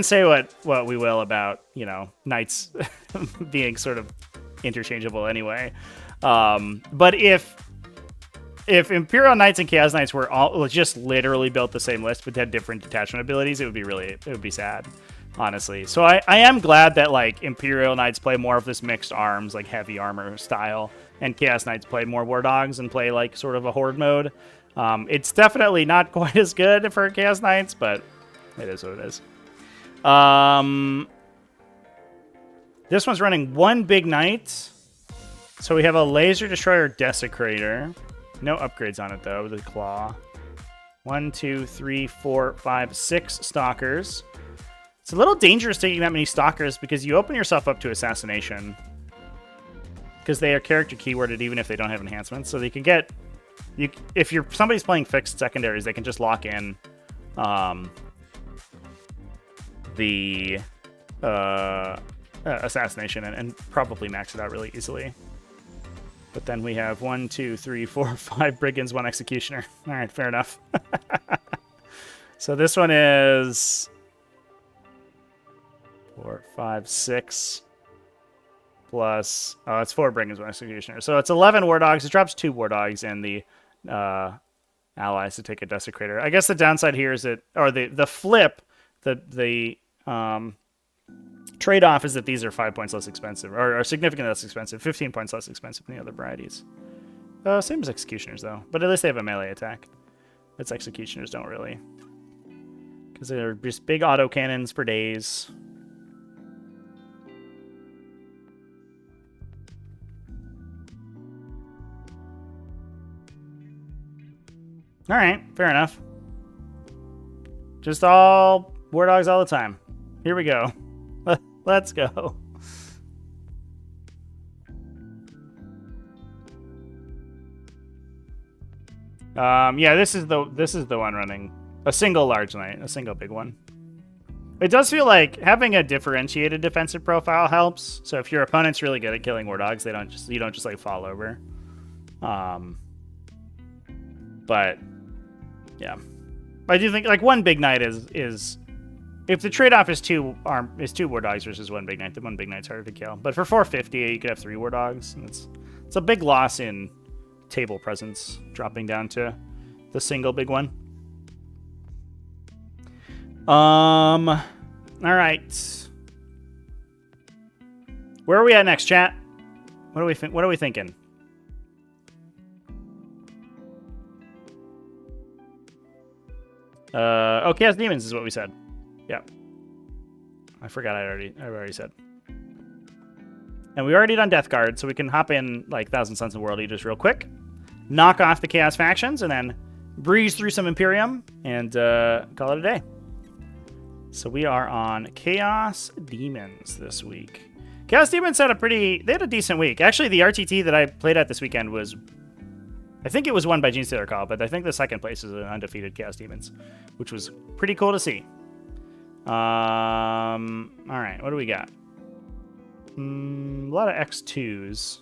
say what we will about Knights being sort of interchangeable anyway. But if Imperial Knights and Chaos Knights were all just literally built the same list but had different detachment abilities, it would be sad, honestly. So I am glad that like Imperial Knights play more of this mixed arms, like heavy armor style, and Chaos Knights play more War Dogs and play like sort of a horde mode. It's definitely not quite as good for Chaos Knights, but it is what it is. This one's running one big knight. So we have a Laser Destroyer Desecrator. No upgrades on it, though. The Claw. 1, 2, 3, 4, 5, 6 Stalkers. It's a little dangerous taking that many Stalkers because you open yourself up to Assassination. Because they are character keyworded even if they don't have enhancements. So they can get... if somebody's playing fixed secondaries, they can just lock in the Assassination and probably max it out really easily. But then we have 1, 2, 3, 4, 5 Brigands, 1 Executioner. All right, fair enough. So this one is 4, 5, 6 plus... oh, it's 4 Brigands, 1 Executioner. So it's 11 War Dogs. It drops 2 War Dogs and the allies to take a Desecrator. I guess the downside here is that... or the flip, the trade-off is that these are 5 points less expensive, or significantly less expensive, 15 points less expensive than the other varieties. Same as Executioners, though. But at least they have a melee attack. Its Executioners don't really. Because they're just big autocannons for days. Alright, fair enough. Just all War Dogs all the time. Here we go. Let's go. Yeah, this is the one running a single large knight, a single big one. It does feel like having a differentiated defensive profile helps. So if your opponent's really good at killing War Dogs, you don't just like fall over. But yeah, I do think like one big knight is. If the trade-off is two War Dogs versus one big knight, then one big knight's harder to kill. But for 450, you could have 3 War Dogs, and it's a big loss in table presence, dropping down to the single big one. All right. Where are we at next, chat? What are we thinking? Oh, Chaos Demons is what we said. Yeah. I forgot I already said. And we already done Death Guard, so we can hop in like Thousand Sons of World Eaters real quick, knock off the Chaos factions, and then breeze through some Imperium and call it a day. So we are on Chaos Demons this week. Chaos Demons had a decent week. Actually, the RTT that I played at this weekend was, I think it was won by Genestealer Cults, but I think the second place is an undefeated Chaos Demons, which was pretty cool to see. All right, what do we got? A lot of X2s.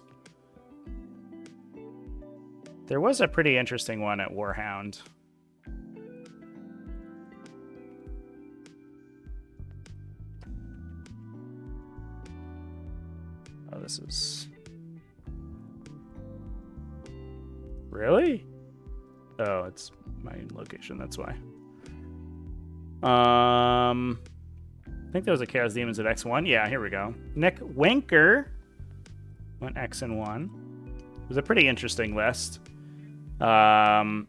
There was a pretty interesting one at Warhound. Oh, this is... Really? Oh, it's my location, that's why. I think there was a Chaos Demons at X1. Yeah, here we go. Nick Winker went X and 1. It was a pretty interesting list. Be'lakor,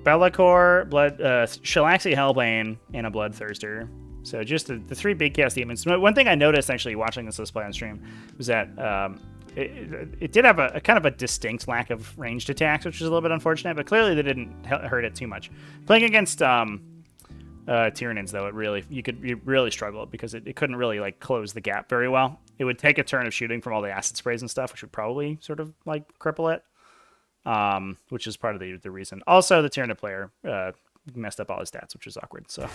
Shalaxi Hellbane, and a Bloodthirster. So just the 3 big Chaos Demons. One thing I noticed actually watching this display on stream was that it did have a kind of a distinct lack of ranged attacks, which was a little bit unfortunate, but clearly they didn't hurt it too much. Playing against Tyranids, though, you really struggled because it couldn't really like close the gap very well. It would take a turn of shooting from all the acid sprays and stuff, which would probably sort of like cripple it. which is part of the reason. Also, the Tyranid player messed up all his stats, which was awkward. So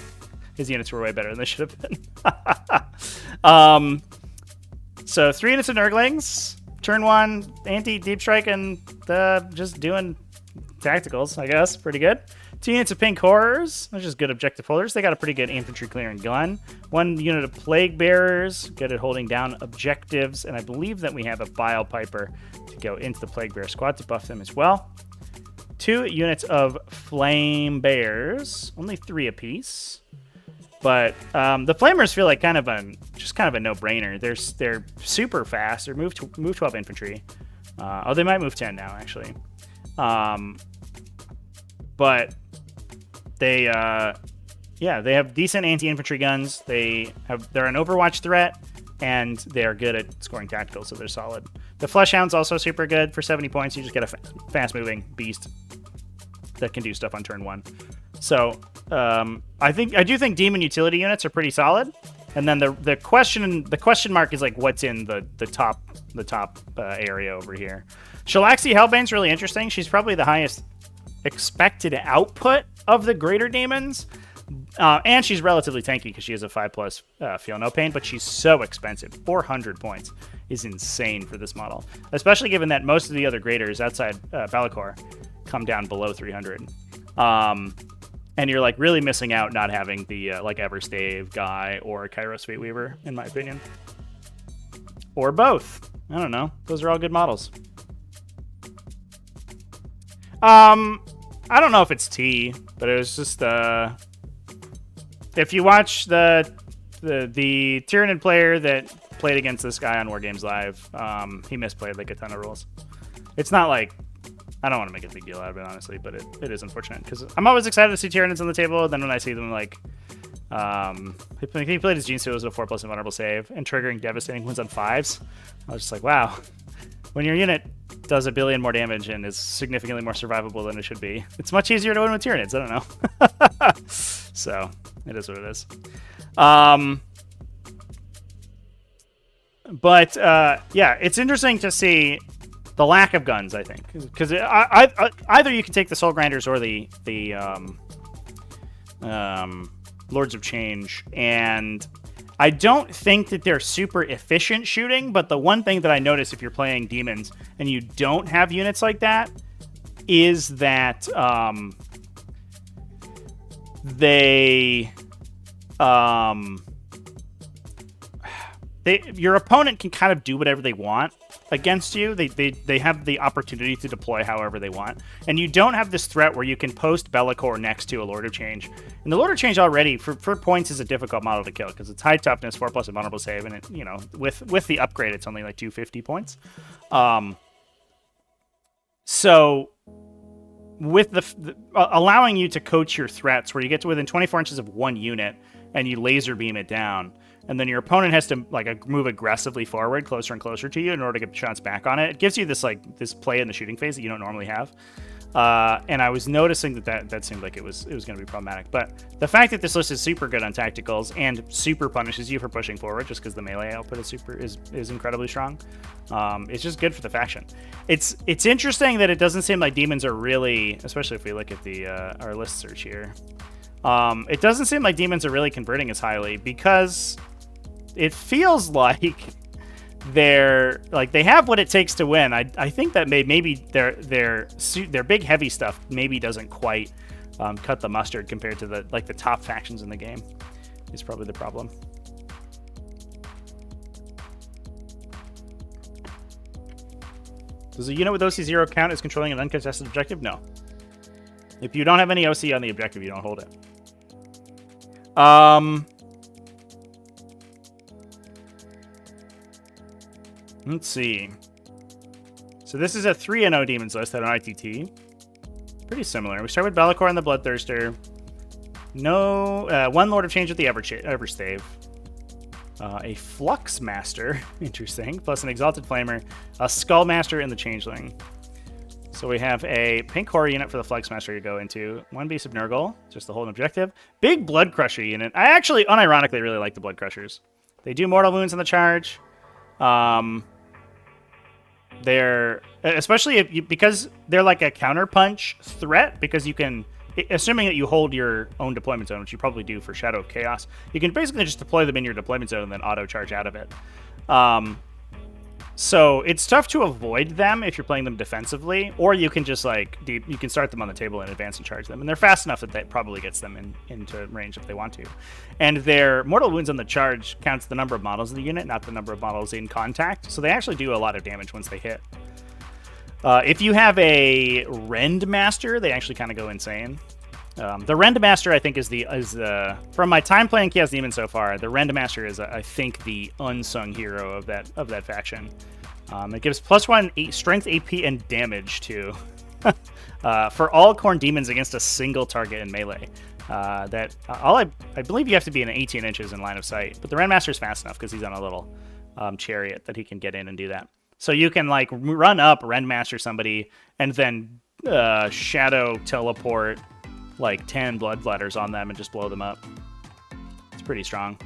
his units were way better than they should have been. So 3 units of Nurglings. Turn 1, anti-deep strike, and just doing tacticals, I guess. Pretty good. 2 units of Pink Horrors, which is good objective holders. They got a pretty good infantry clearing gun. 1 unit of Plague Bearers, good at holding down objectives. And I believe that we have a Bile Piper to go into the Plague Bear squad to buff them as well. 2 units of Flame Bears, only 3 apiece. But the Flamers feel like kind of a no-brainer. They're super fast. They're move 12 infantry. They might move 10 now, actually. But they have decent anti-infantry guns. They're an Overwatch threat, and they are good at scoring tactical, so they're solid. The Fleshhound's also super good for 70 points. You just get a fast-moving beast that can do stuff on turn 1. So I do think demon utility units are pretty solid. And then the question mark is like what's in the top area over here. Shalaxi Hellbane's really interesting. She's probably the highest expected output of the greater demons. And she's relatively tanky because she has a 5+ feel no pain, but she's so expensive. 400 points is insane for this model, especially given that most of the other graders outside Be'lakor come down below 300. And you're like really missing out not having the like Everstave guy or Kairos Fate Weaver, in my opinion. Or both. I don't know. Those are all good models. I don't know if it's T, but it was just if you watch the Tyranid player that played against this guy on Wargames Live, he misplayed like a ton of rules. It's not like, I don't want to make a big deal out of it, honestly, but it is unfortunate because I'm always excited to see Tyranids on the table. And then when I see them, like, he played his Genestealer as a 4+ invulnerable save and triggering devastating wounds on 5s. I was just like, wow, when your unit does 1 billion more damage and is significantly more survivable than it should be, it's much easier to win with Tyranids. I don't know. So it is what it is. But yeah, it's interesting to see the lack of guns, I think, because either you can take the Soul Grinders or the Lords of Change, and I don't think that they're super efficient shooting, but the one thing that I notice if you're playing demons and you don't have units like that is that your opponent can kind of do whatever they want against you. They have the opportunity to deploy however they want, and you don't have this threat where you can post Be'lakor next to a Lord of Change. And the Lord of Change already for points is a difficult model to kill because it's high toughness, 4+ invulnerable save, and it, with the upgrade it's only like 250 points. So with the allowing you to coach your threats where you get to within 24 inches of one unit and you laser beam it down, and then your opponent has to like move aggressively forward, closer and closer to you in order to get shots back on it. It gives you this play in the shooting phase that you don't normally have. And I was noticing that seemed like it was going to be problematic. But the fact that this list is super good on tacticals and super punishes you for pushing forward just because the melee output is incredibly strong, it's just good for the faction. It's interesting that it doesn't seem like demons are really, especially if we look at the our list search here, it doesn't seem like demons are really converting as highly because it feels like they have what it takes to win. I think that maybe their big heavy stuff maybe doesn't quite cut the mustard compared to the top factions in the game is probably the problem. Does a unit with OC0 count as controlling an uncontested objective? No. If you don't have any OC on the objective, you don't hold it. Let's see. So this is a 3-0 Demons list at an ITT. Pretty similar. We start with Be'lakor and the Bloodthirster. No, one Lord of Change with the Everstave. A Flux Master, interesting, plus an Exalted Flamer, a Skull Master, and the Changeling. So we have a pink horror unit for the Flux Master to go into. One Beast of Nurgle, just to hold an objective. Big Blood Crusher unit. I actually, unironically, really like the Blood Crushers. They do mortal wounds on the charge. they're especially because they're like a counterpunch threat, because you can, assuming that you hold your own deployment zone, which you probably do for Shadow of Chaos, you can basically just deploy them in your deployment zone and then auto charge out of it. So it's tough to avoid them if you're playing them defensively, or you can just like you can start them on the table in advance and charge them, and they're fast enough that that probably gets them into range if they want to. And their mortal wounds on the charge counts the number of models in the unit, not the number of models in contact. So they actually do a lot of damage once they hit. If you have a Rend Master, they actually kind of go insane. The Rend Master, I think, is from my time playing Chaos Demon so far, the Rend Master is, I think, the unsung hero of that faction. It gives +1 strength, AP, and damage to for all Khorne demons against a single target in melee. I believe you have to be in 18 inches in line of sight, but the Rend Master is fast enough because he's on a little chariot that he can get in and do that. So you can like run up, Rend Master somebody, and then shadow teleport like 10 blood bladders on them and just blow them up. It's pretty strong.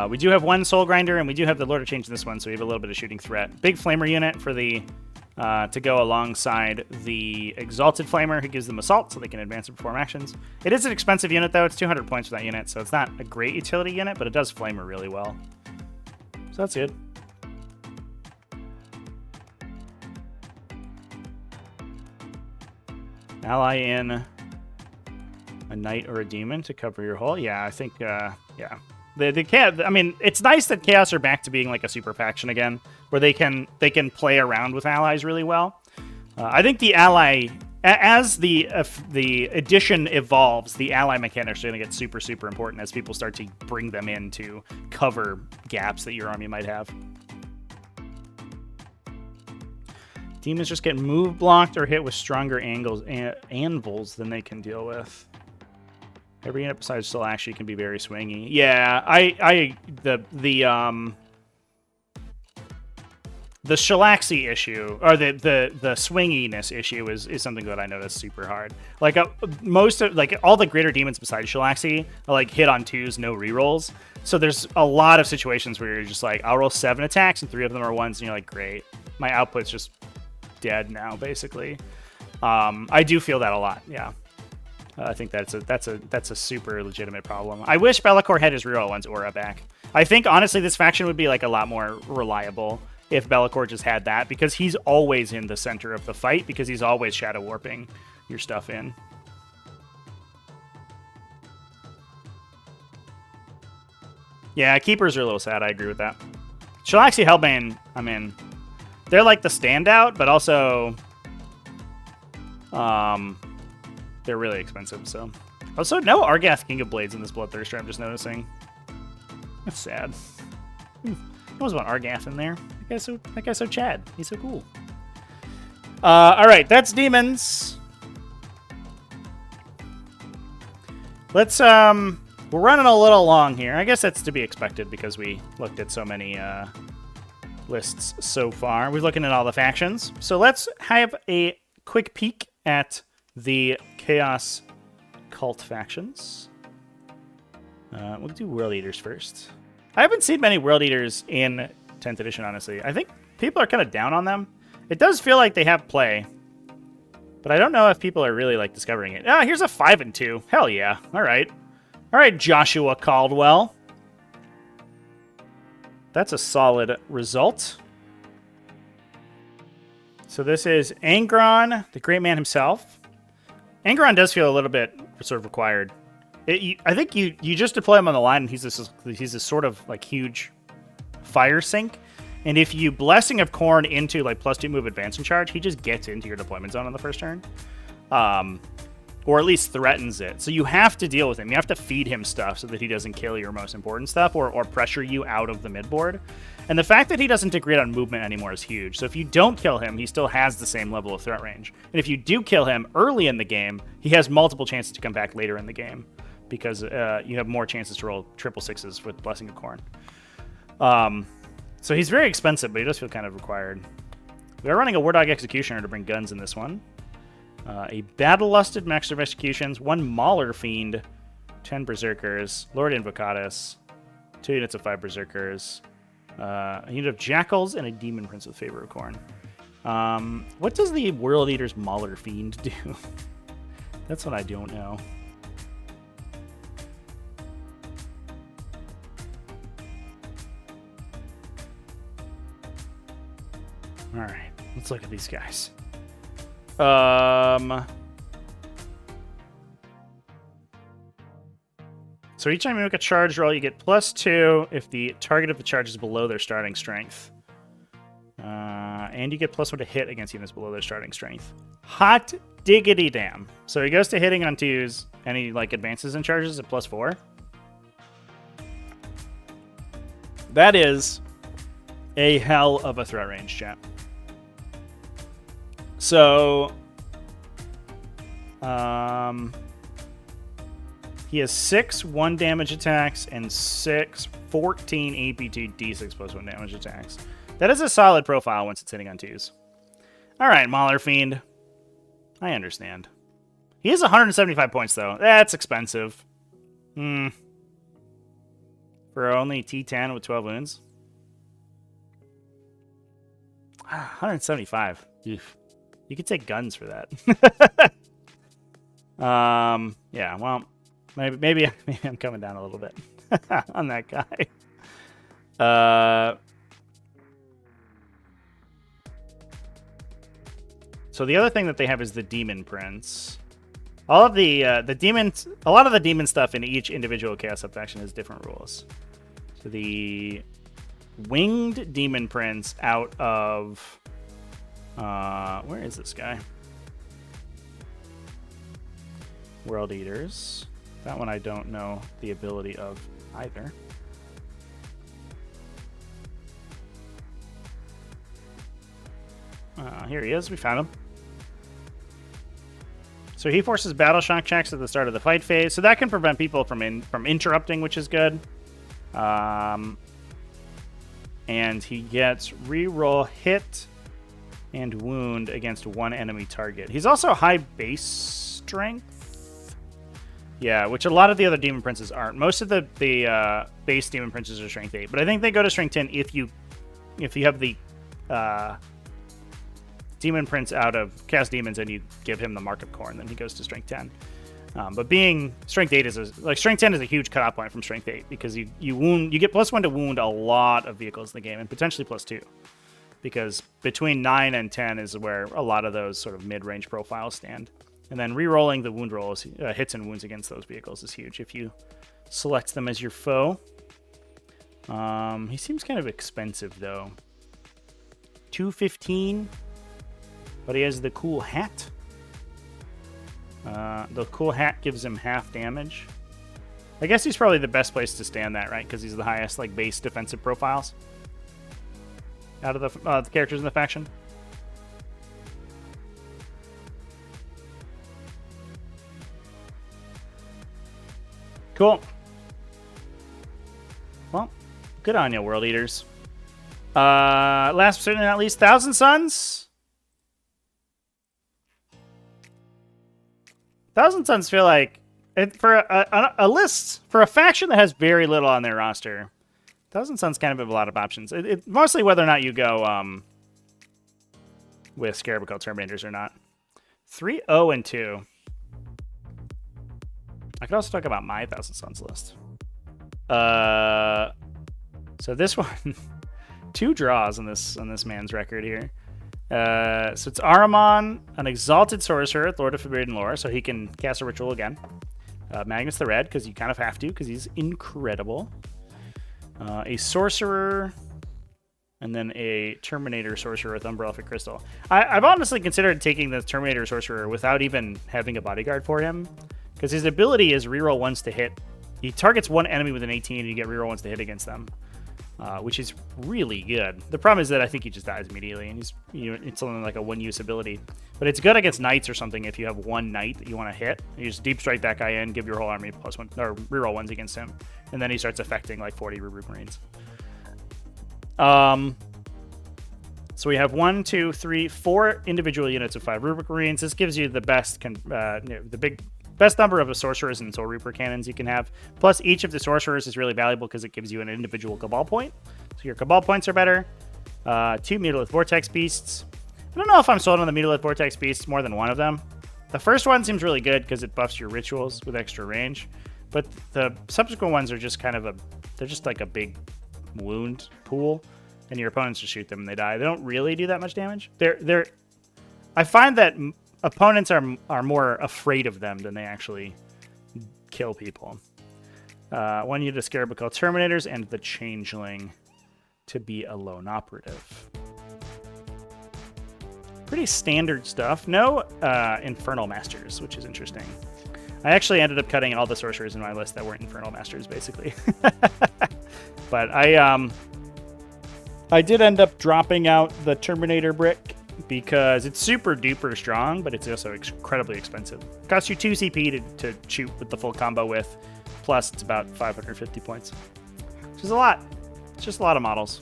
We do have one Soul Grinder, and we do have the Lord of Change in this one, so we have a little bit of shooting threat. Big Flamer unit for the to go alongside the Exalted Flamer, who gives them Assault, so they can advance and perform actions. It is an expensive unit, though. It's 200 points for that unit, so it's not a great utility unit, but it does Flamer really well. So that's good. Ally in a knight or a demon to cover your hull. Yeah, I think, yeah. I mean, it's nice that Chaos are back to being like a super faction again, where they can play around with allies really well. I think the ally, as the edition evolves, the ally mechanics are going to get super, super important as people start to bring them in to cover gaps that your army might have. Demons just get move blocked or hit with stronger anvils than they can deal with. Every unit besides Soul actually can be very swingy. Yeah, the Shalaxi issue, or the swinginess issue is something that I noticed super hard. Like most of all the greater demons besides Shalaxi are like hit on 2s, no rerolls. So there's a lot of situations where you're just like, I'll roll 7 attacks and 3 of them are 1s, and you're like, great, my output's just dead now, basically. I do feel that a lot. Yeah. I think that's a super legitimate problem. I wish Be'lakor had his reroll one's aura back. I think honestly this faction would be like a lot more reliable if Be'lakor just had that, because he's always in the center of the fight, because he's always shadow warping your stuff in. Yeah, keepers are a little sad. I agree with that. Shalaxi Hellbane, I mean, they're like the standout, but also they're really expensive, so. Also, no Argath King of Blades in this Bloodthirster, I'm just noticing. That's sad. I always want Argath in there. That guy's so Chad. He's so cool. Alright, that's Demons. Let's, we're running a little long here. I guess that's to be expected because we looked at so many lists so far. We're looking at all the factions. So let's have a quick peek at the Chaos Cult factions. We'll do World Eaters first. I haven't seen many World Eaters in 10th edition, honestly. I think people are kind of down on them. It does feel like they have play, but I don't know if people are really like discovering it. Ah, here's a 5 and 2. Hell yeah. All right. All right, Joshua Caldwell. That's a solid result. So this is Angron, the great man himself. Angron does feel a little bit sort of required. I think you just deploy him on the line, and he's this sort of like huge fire sink. And if you Blessing of Khorne into like +2 move advance and charge, he just gets into your deployment zone on the first turn, or at least threatens it. So you have to deal with him. You have to feed him stuff so that he doesn't kill your most important stuff or pressure you out of the midboard. And the fact that he doesn't degrade on movement anymore is huge. So if you don't kill him, he still has the same level of threat range. And if you do kill him early in the game, he has multiple chances to come back later in the game, because you have more chances to roll 666s with Blessing of Khorne. So he's very expensive, but he does feel kind of required. We are running a War Dog Executioner to bring guns in this one. A Battle-Lusted Master of Executions, 1 Mauler Fiend, 10 Berserkers, Lord Invocatus, 2 units of 5 Berserkers, a unit of Jackals, and a Demon Prince with Favor of Khorne. What does the World Eater's Mauler Fiend do? That's what I don't know. All right, let's look at these guys. So each time you make a charge roll, you get +2 if the target of the charge is below their starting strength. And you get +1 to hit against units below their starting strength. Hot diggity damn. So he goes to hitting on 2s, and he like advances and charges at +4. That is a hell of a threat range, chat. So, he has 6 1-damage attacks and 6 14 APT D6 +1 damage attacks. That is a solid profile once it's hitting on 2s. All right, Mauler Fiend. I understand. He has 175 points, though. That's expensive. For only T10 with 12 wounds. 175. Oof. You could take guns for that. Yeah, well, maybe I'm coming down a little bit on that guy. So the other thing that they have is the Demon Prince. All of the demons, a lot of the demon stuff in each individual chaos subfaction has different rules. So the Winged Demon Prince out of where is this guy? World Eaters. That one I don't know the ability of either. Here he is. We found him. So he forces battle shock checks at the start of the fight phase. So that can prevent people from interrupting, which is good. And he gets reroll hit and wound against one enemy target. He's also high base strength. Yeah, which a lot of the other Demon Princes aren't. Most of the base Demon Princes are strength 8, but I think they go to strength 10 if you have the Demon Prince out of Cast Demons and you give him the Mark of Khorne, then he goes to strength 10. But being strength 8 is strength 10 is a huge cutoff point from strength 8 because you get +1 to wound a lot of vehicles in the game and potentially +2. Because between 9 and 10 is where a lot of those sort of mid-range profiles stand. And then re-rolling the wound rolls, hits and wounds against those vehicles is huge if you select them as your foe. He seems kind of expensive, though. 215, but he has the cool hat. The cool hat gives him half damage. I guess he's probably the best place to stand that, right? Because he's the highest like base defensive profiles out of the characters in the faction. Cool. Well, good on you, World Eaters. Last but certainly not least, Thousand Suns. Thousand Suns feel like for a list for a faction that has very little on their roster. Thousand Suns kind of have a lot of options. It mostly whether or not you go with Scarab Cult Terminators or not. 3-0-2. I could also talk about my Thousand Suns list. So this one, 2 draws on this man's record here. So it's Ahriman, an Exalted Sorcerer, Lord of Forbidden Lore, so he can cast a ritual again. Magnus the Red, because you kind of have to, because he's incredible. A Sorcerer, and then a Terminator Sorcerer with Umbrellific Crystal. I've honestly considered taking the Terminator Sorcerer without even having a bodyguard for him, because his ability is reroll 1s to hit. He targets one enemy with an 18, and you get reroll 1s to hit against them. Which is really good. The problem is that I think he just dies immediately, and it's only like a 1-use ability. But it's good against knights or something if you have one knight that you want to hit. You just deep strike that guy in, give your whole army +1 or reroll 1s against him, and then he starts affecting like 40 Rubric Marines. So we have 1, 2, 3, 4 individual units of 5 Rubric Marines. This gives you the best, best number of sorcerers and soul reaper cannons you can have. Plus, each of the sorcerers is really valuable because it gives you an individual cabal point. So your cabal points are better. 2 Mutalith Vortex Beasts. I don't know if I'm sold on the Mutilate Vortex Beasts more than one of them. The first one seems really good because it buffs your rituals with extra range. But the subsequent ones are just kind of they're just like a big wound pool. And your opponents just shoot them and they die. They don't really do that much damage. I find that opponents are more afraid of them than they actually kill people. One unit of Scarab called Terminators and the Changeling to be a lone operative. Pretty standard stuff. No Infernal Masters, which is interesting. I actually ended up cutting all the sorcerers in my list that weren't Infernal Masters, basically. But I did end up dropping out the Terminator brick because it's super duper strong, but it's also incredibly expensive. It costs you 2 CP to shoot with the full combo with, plus it's about 550 points, which is a lot. It's just a lot of models.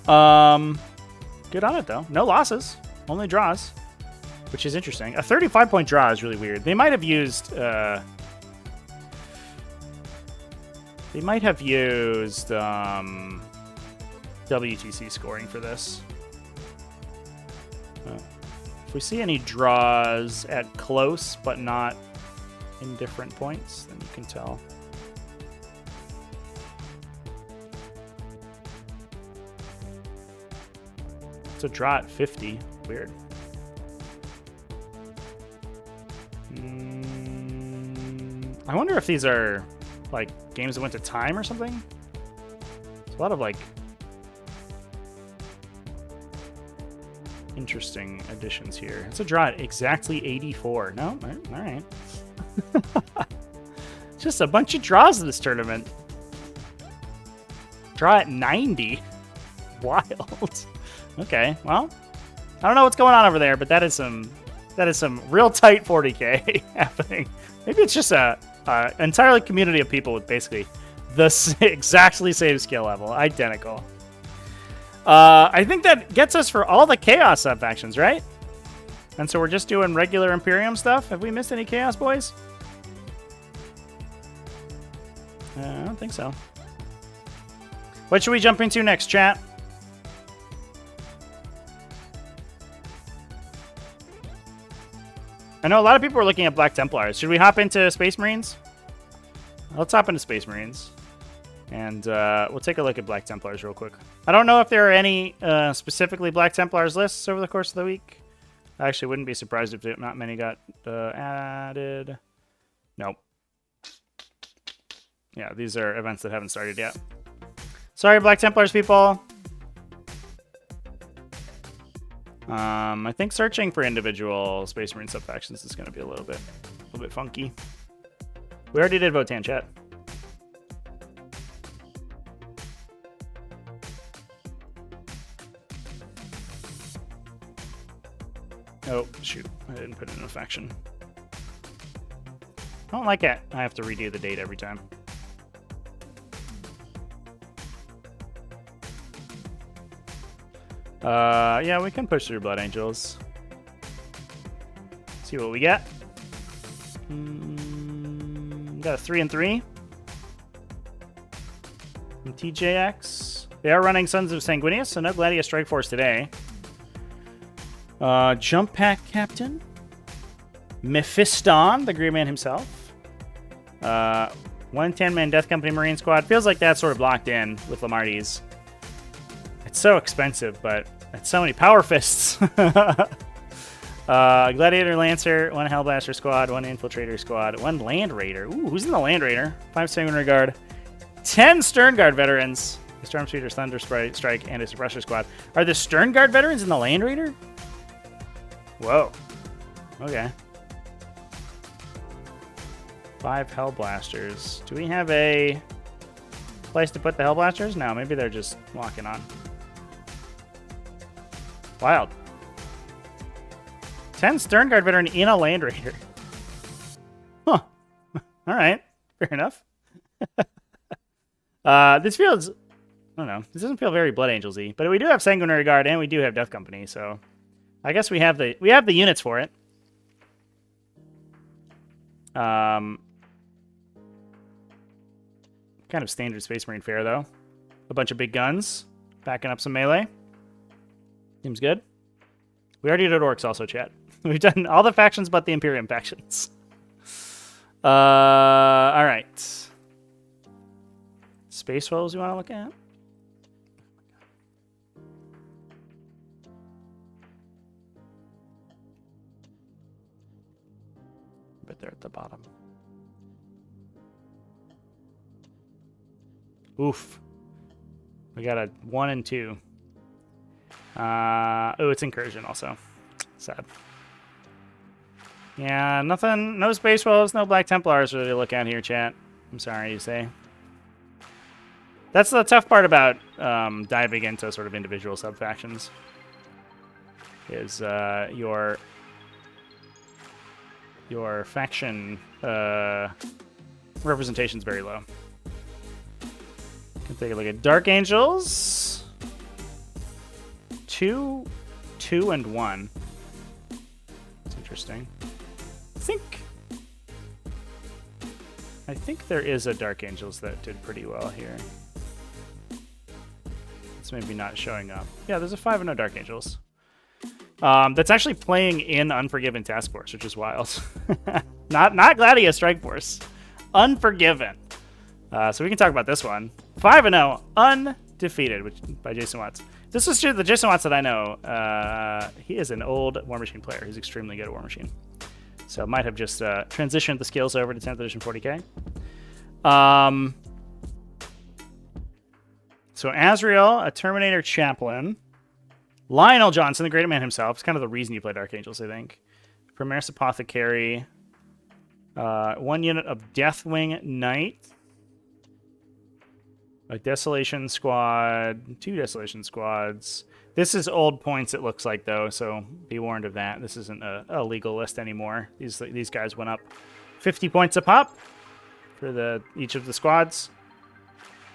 Good on it though. No losses, only draws, which is interesting. A 35-point draw is really weird. They might have used WTC scoring for this. If we see any draws at close but not in different points, then you can tell. It's a draw at 50. Weird. I wonder if these are like games that went to time or something. There's a lot of like interesting additions here. It's a draw at exactly 84. No? All right. Just a bunch of draws in this tournament. Draw at 90. Wild. Okay, well, I don't know what's going on over there, but that is some real tight 40k happening. Maybe it's just a entirely community of people with basically the exactly same skill level, identical. I think that gets us for all the Chaos sub-factions, right? And so we're just doing regular Imperium stuff. Have we missed any Chaos, boys? I don't think so. What should we jump into next, chat? I know a lot of people are looking at Black Templars. Should we hop into Space Marines? Let's hop into Space Marines. And we'll take a look at Black Templars real quick. I don't know if there are any specifically Black Templars lists over the course of the week. I actually wouldn't be surprised if not many got added. Nope. Yeah, these are events that haven't started yet. Sorry, Black Templars people. I think searching for individual Space Marine sub-factions is going to be a little bit funky. We already did Votann, chat. Oh, shoot. I didn't put it in a faction. I don't like it. I have to redo the date every time. Yeah, we can push through Blood Angels. See what we get. Got a 3-3. From TJX. They are running Sons of Sanguinius, so no Gladius Strike Force today. Jump Pack Captain. Mephiston, the Grey Man himself. 1 10-man Death Company Marine Squad. Feels like that's sort of locked in with Lamarty's. It's so expensive, but it's so many power fists. Gladiator Lancer, 1 Hellblaster Squad, 1 Infiltrator Squad, 1 Land Raider. Ooh, who's in the Land Raider? 5 Sanguinary Guard, 10 Stern Guard veterans, a Stormspeeder's Thunder Strike, and a Suppressor Squad. Are the Stern Guard veterans in the Land Raider? Whoa. Okay. 5 Hellblasters. Do we have a place to put the Hellblasters? No, maybe they're just walking on. Wild. 10 Stern Guard veteran in a Land Raider. Huh. All right. Fair enough. This feels... I don't know. This doesn't feel very Blood Angels-y. But we do have Sanguinary Guard and we do have Death Company, so... I guess we have the units for it. Kind of standard Space Marine fare, though. A bunch of big guns. backing up some melee. Seems good. We already did Orks also, chat. We've done all the factions but the Imperium factions. All right. Space Wolves you want to look at? But they're at the bottom. Oof. We got a 1 and 2. Oh, it's Incursion also. Sad. Yeah, nothing. No Space Wolves, no Black Templars really to look at here, chat. I'm sorry, you say. That's the tough part about diving into sort of individual sub-factions. Is your faction representation is very low. Can take a look at Dark Angels. 2, 2, and 1. That's interesting. I think there is a Dark Angels that did pretty well here. It's maybe not showing up. Yeah, there's a 5-0 Dark Angels. That's actually playing in Unforgiven Task Force, which is wild. not Gladius Strike Force. Unforgiven. So we can talk about this one. 5-0, undefeated, by Jason Watts. This is the Jason Watts that I know. He is an old War Machine player. He's extremely good at War Machine. So might have just transitioned the skills over to 10th edition 40k. So Azrael, a Terminator Chaplain. Lionel Johnson, the great man himself. It's kind of the reason you play Dark Angels, I think. Primaris Apothecary. 1 unit of Deathwing Knight. A Desolation Squad. 2 Desolation Squads. This is old points, it looks like, though, so be warned of that. This isn't a legal list anymore. These guys went up 50 points a pop for each of the squads.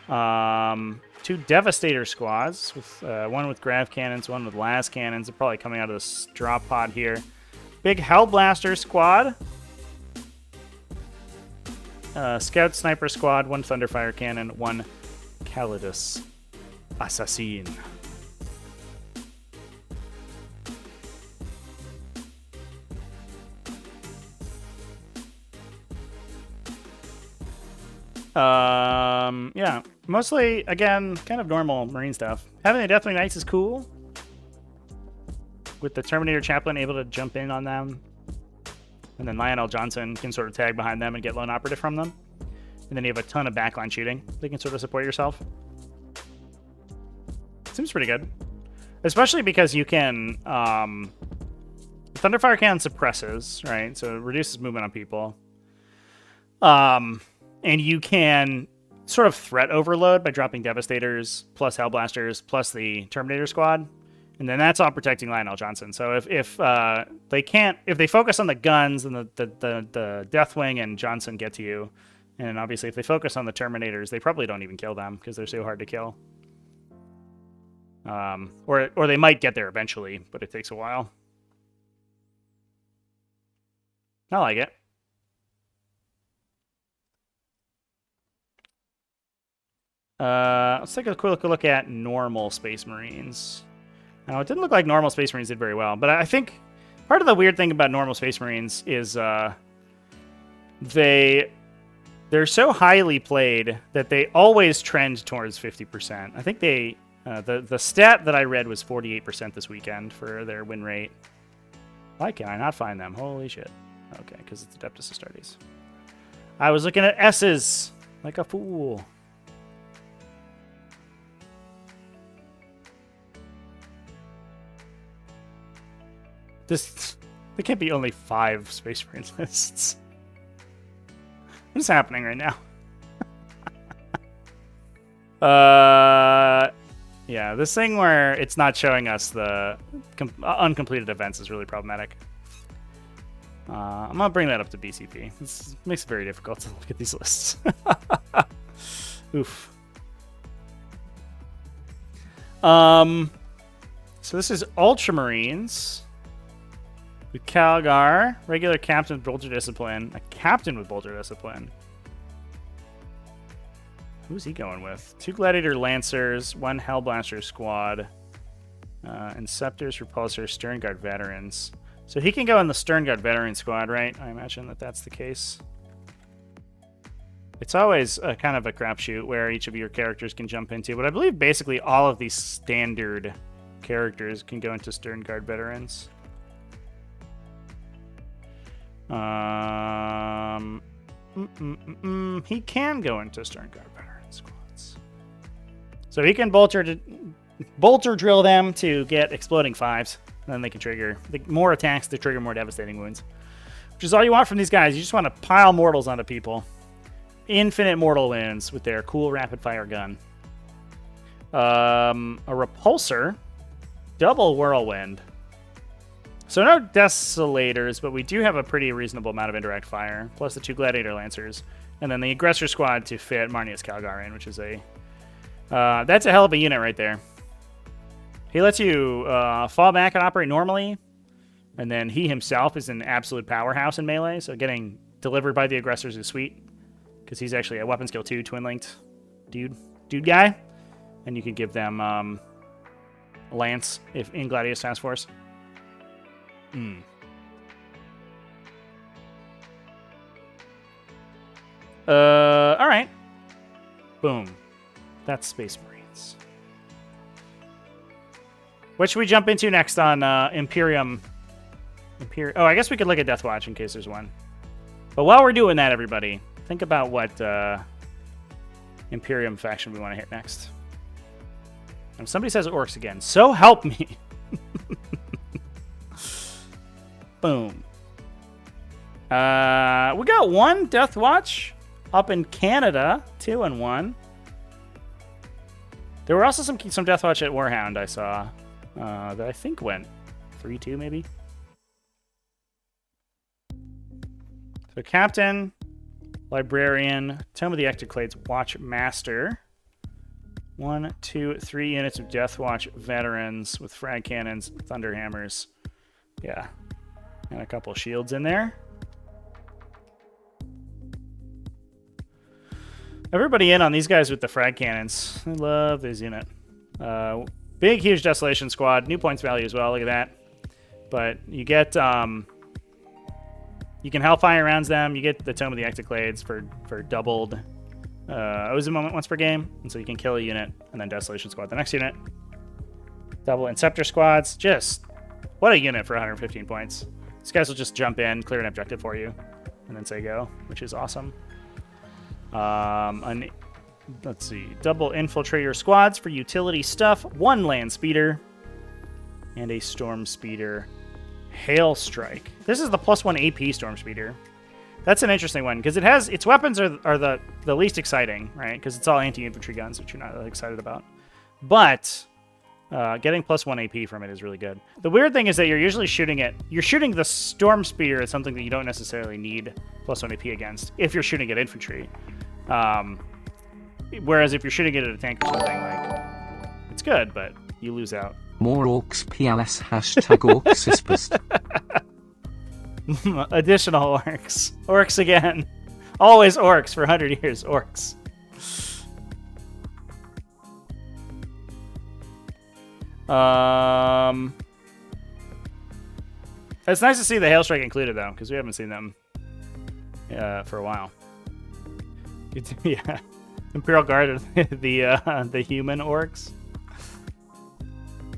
2 Devastator squads, with one with Grav Cannons, one with Las Cannons. They're probably coming out of this drop pod here. Big Hellblaster squad. Scout Sniper squad, 1 Thunderfire Cannon, 1 Calidus Assassin. Yeah, mostly, again, kind of normal Marine stuff. Having the Deathwing Knights is cool. With the Terminator Chaplain able to jump in on them. And then Lionel Johnson can sort of tag behind them and get lone operative from them. And then you have a ton of backline shooting. They can sort of support yourself. Seems pretty good. Especially because you can... Thunderfire Cannon suppresses, right? So it reduces movement on people. And you can sort of threat overload by dropping Devastators, plus Hellblasters, plus the Terminator squad. And then that's all protecting Lionel Johnson. So if they focus on the guns and the Deathwing and Johnson get to you, and obviously if they focus on the Terminators, they probably don't even kill them because they're so hard to kill. Or they might get there eventually, but it takes a while. I like it. Let's take a quick look at normal Space Marines. Now, it didn't look like normal Space Marines did very well, but I think part of the weird thing about normal Space Marines is they're so highly played that they always trend towards 50%. I think the stat that I read was 48% this weekend for their win rate. Why can I not find them? Holy shit. Okay, because it's Adeptus Astartes. I was looking at S's like a fool. There can't be only 5 Space Marines lists. What's happening right now? Yeah, this thing where it's not showing us the uncompleted events is really problematic. I'm gonna bring that up to BCP. This makes it very difficult to look at these lists. Oof. So this is Ultramarines. With Calgar, regular captain with Bolter Discipline, a captain with Bolter Discipline. Who's he going with? 2 Gladiator Lancers, 1 Hellblaster squad, Inceptors, Repulsors, Stern Guard Veterans. So he can go in the Stern Guard Veteran squad, right? I imagine that that's the case. It's always a kind of a crapshoot where each of your characters can jump into, but I believe basically all of these standard characters can go into Stern Guard Veterans. He can go into Stern Guard Veteran squads. So he can bolter drill them to get exploding 5s. Then they can trigger more attacks to trigger more devastating wounds. Which is all you want from these guys. You just want to pile mortals onto people. Infinite mortal wounds with their cool rapid fire gun. A repulsor. Double whirlwind. So no desolators, but we do have a pretty reasonable amount of indirect fire. Plus the 2 gladiator lancers. And then the aggressor squad to fit Marnius Calgar in, which is a... that's a hell of a unit right there. He lets you fall back and operate normally. And then he himself is an absolute powerhouse in melee. So getting delivered by the aggressors is sweet. Because he's actually a weapon skill 2, twin-linked dude guy. And you can give them Lance if in Gladius Task Force. Alright. Boom. That's Space Marines. What should we jump into next on Imperium? Oh, I guess we could look at Death Watch in case there's one. But while we're doing that, everybody, think about what Imperium faction we want to hit next. And somebody says Orks again. So help me. Boom. We got 1 Death Watch up in Canada. 2 and 1. There were also some Death Watch at Warhound I saw that I think went 3-2 maybe. So Captain, Librarian, Tome of the Ectoclades, Watch Master. 1, 2, 3 units of Death Watch veterans with frag cannons, thunder hammers. Yeah. And a couple shields in there. Everybody in on these guys with the frag cannons. I love this unit. Big, huge Desolation Squad. New points value as well. Look at that. But you get... you can Hellfire rounds them. You get the Tome of the Ectoclades for doubled Ozen moment once per game. And so you can kill a unit and then Desolation Squad the next unit. Double Inceptor Squads. Just... what a unit for 115 points. These guys will just jump in, clear an objective for you, and then say go, which is awesome. Let's see. Double Infiltrator Squads for utility stuff. 1 Land Speeder. And a Storm Speeder Hail Strike. This is the +1 AP Storm Speeder. That's an interesting one, because it has... its weapons are the least exciting, right? Because it's all anti-infantry guns, which you're not really excited about. But... getting +1 AP from it is really good. The weird thing is that you're usually shooting the Storm Speeder at something that you don't necessarily need +1 AP against, if you're shooting at infantry. Whereas if you're shooting it at a tank or something, like, it's good, but you lose out. More Orks PLS #Orksispers. Additional Orks. Orks again. Always Orks for 100 years. Orks. It's nice to see the Hail Strike included, though, because we haven't seen them for a while. Yeah, Imperial Guard, the human Orks.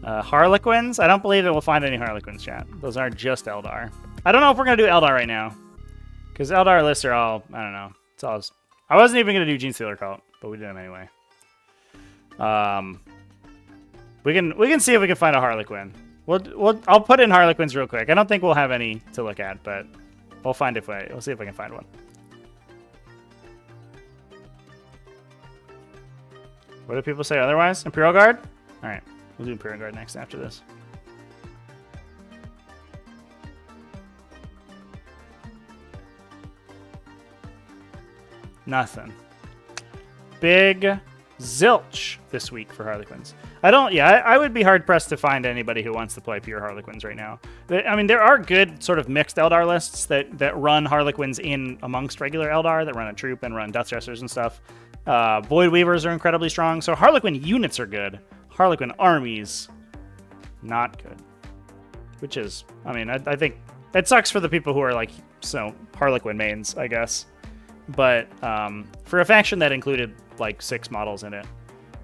Harlequins? I don't believe that we'll find any Harlequins, chat. Those aren't just Eldar. I don't know if we're going to do Eldar right now, because Eldar lists are all, I don't know. It's all. I wasn't even going to do Genestealer Cult, but we did them anyway. We can see if we can find a Harlequin. I'll put in Harlequins real quick. I don't think we'll have any to look at, but we'll see if I can find one. What do people say otherwise? Imperial Guard? All right, we'll do Imperial Guard next after this. Nothing. Big zilch this week for Harlequins. I would be hard-pressed to find anybody who wants to play pure Harlequins right now. I mean, there are good sort of mixed Eldar lists that run Harlequins in amongst regular Eldar, that run a troop and run Death Dressers and stuff. Void Weavers are incredibly strong. So Harlequin units are good. Harlequin armies, not good. Which is, I mean, I think it sucks for the people who are like, so Harlequin mains, I guess. But for a faction that included like 6 models in it,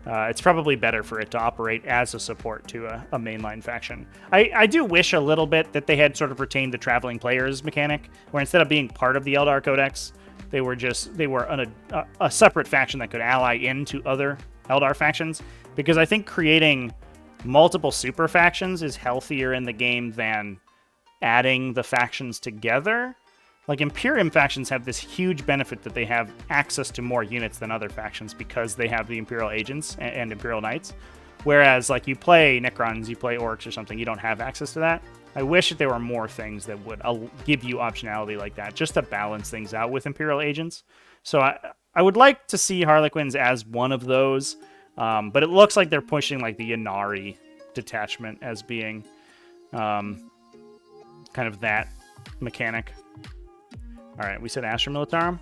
it's probably better for it to operate as a support to a mainline faction. I do wish a little bit that they had sort of retained the traveling players mechanic, where instead of being part of the Eldar Codex, they were a separate faction that could ally into other Eldar factions. Because I think creating multiple super factions is healthier in the game than adding the factions together. Like, Imperium factions have this huge benefit that they have access to more units than other factions because they have the Imperial Agents and Imperial Knights. Whereas, like, you play Necrons, you play Orks or something, you don't have access to that. I wish that there were more things that would give you optionality like that, just to balance things out with Imperial Agents. So I would like to see Harlequins as one of those. But it looks like they're pushing like the Ynnari detachment as being kind of that mechanic. All right, we said Astra Militarum.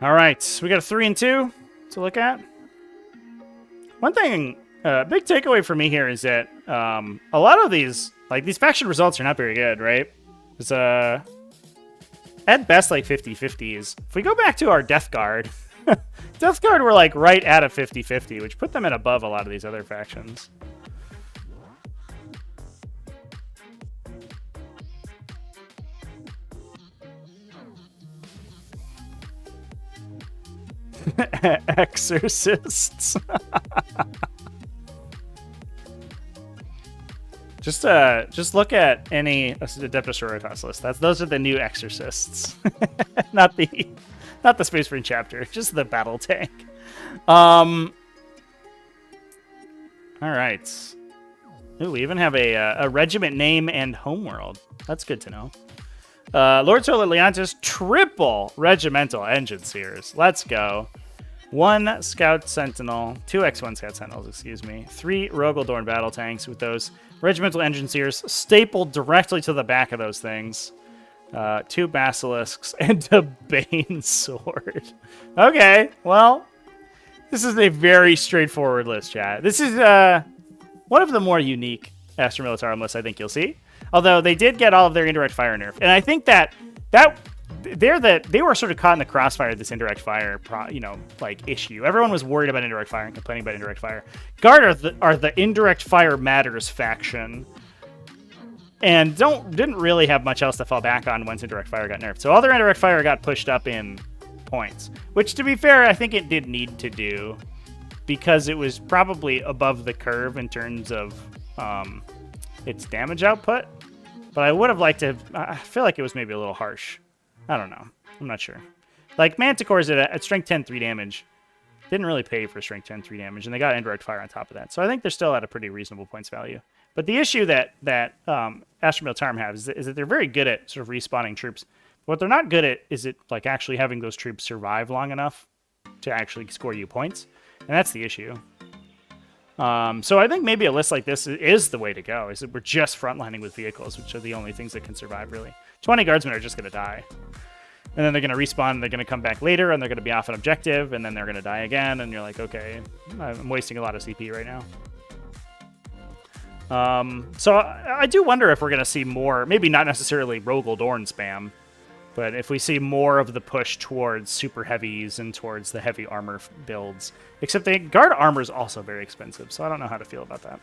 All right, we got a 3 and 2 to look at. One thing, big takeaway for me here is that a lot of these faction results are not very good, right? It's at best like 50-50s. If we go back to our Death Guard, Death Guard were like right at a 50-50, which put them at above a lot of these other factions. Exorcists. Just look at any Adepta Sororitas list. Those are the new exorcists. not the Space Marine chapter, just the battle tank. All right. Ooh, we even have a regiment name and homeworld. That's good to know. Lord Solar Leontis, triple regimental engine seers. Let's go. 1 Scout Sentinel, 2 X1 Scout Sentinels, excuse me. 3 Rogaldorn battle tanks with those regimental engine seers stapled directly to the back of those things. 2 Basilisks and a Bane sword. Okay, well, this is a very straightforward list, chat. This is one of the more unique Astra Militarum lists I think you'll see. Although they did get all of their indirect fire nerf, and I think that they were sort of caught in the crossfire of this indirect fire, issue. Everyone was worried about indirect fire and complaining about indirect fire. Guard are the indirect fire matters faction, and didn't really have much else to fall back on once indirect fire got nerfed. So all their indirect fire got pushed up in points, which, to be fair, I think it did need to do because it was probably above the curve in terms of its damage output. But I would have liked to. I feel like it was maybe a little harsh. I don't know. I'm not sure. Like, Manticores at strength 10 3 damage didn't really pay for strength 10 3 damage, and they got indirect fire on top of that. So I think they're still at a pretty reasonable points value. But the issue that Astra Militarum has is that they're very good at sort of respawning troops. What they're not good at is like actually having those troops survive long enough to actually score you points, and that's the issue. So I think maybe a list like this is the way to go, is that we're just frontlining with vehicles, which are the only things that can survive, really. 20 guardsmen are just going to die. And then they're going to respawn, and they're going to come back later, and they're going to be off an objective, and then they're going to die again, and you're like, okay, I'm wasting a lot of CP right now. So I do wonder if we're going to see more, maybe not necessarily Rogaldorn spam, but if we see more of the push towards super heavies and towards the heavy armor builds. Except the guard armor is also very expensive, so I don't know how to feel about that.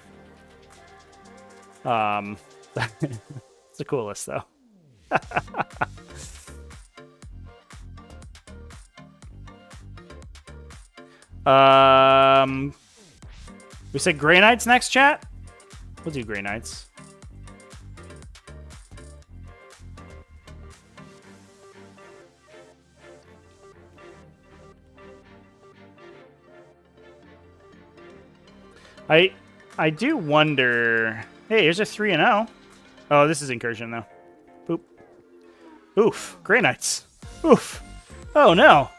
It's a cool list, though. We said Grey Knights next, chat? We'll do Grey Knights. I do wonder. Hey, here's a 3-0. Oh, this is Incursion, though. Boop. Oof. Grey Knights. Oof. Oh, no.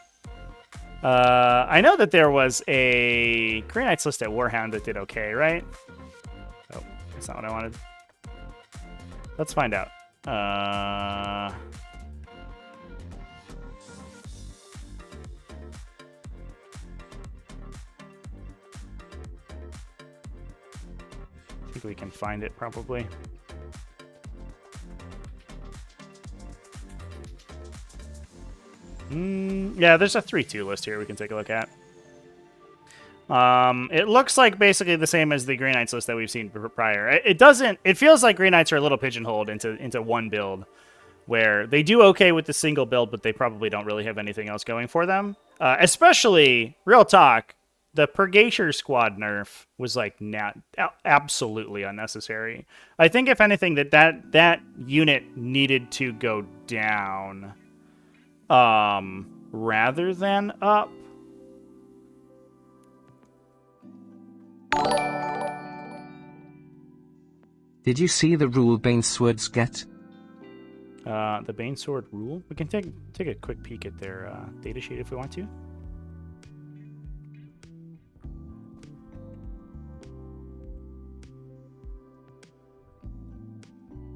I know that there was a Grey Knights list at Warhound that did okay, right? Oh, that's not what I wanted. Let's find out. I think we can find it probably. Yeah, there's a 3-2 list here we can take a look at. It looks like basically the same as the Grey Knights list that we've seen prior. It doesn't. It feels like Grey Knights are a little pigeonholed into one build, where they do okay with the single build, but they probably don't really have anything else going for them. Especially, real talk, the Purgator Squad nerf was like absolutely unnecessary. I think if anything that unit needed to go down, rather than up. Did you see the rule Baneswords get? The Banesword rule? We can take a quick peek at their datasheet if we want to.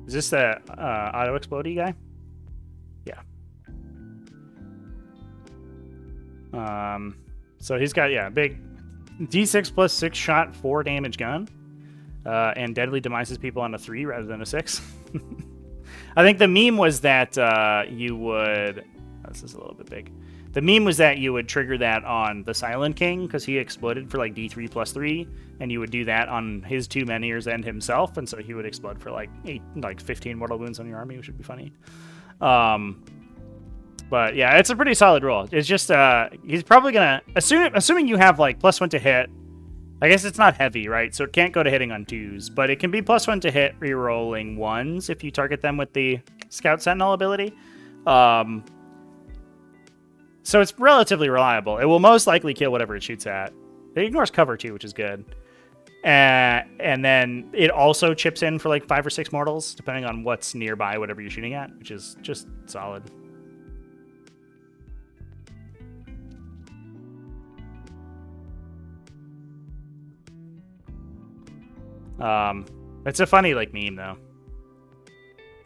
Is this the auto explodey guy? Yeah. So he's got, yeah, big D6 plus 6 shot, 4 damage gun. And deadly demises people on a 3 rather than a 6. I think the meme was that you would... Oh, this is a little bit big. The meme was that you would trigger that on the Silent King, because he exploded for like D3 plus 3, and you would do that on his 2 Menhirs and himself, and so he would explode for like 15 mortal wounds on your army, which would be funny. But yeah, it's a pretty solid roll. It's just, he's probably gonna... Assuming you have like +1 to hit, I guess it's not heavy, right? So it can't go to hitting on 2s, but it can be +1 to hit rerolling 1s if you target them with the Scout Sentinel ability. So it's relatively reliable. It will most likely kill whatever it shoots at. It ignores cover too, which is good. And then it also chips in for like 5 or 6 mortals, depending on what's nearby, whatever you're shooting at, which is just solid. It's a funny like meme though.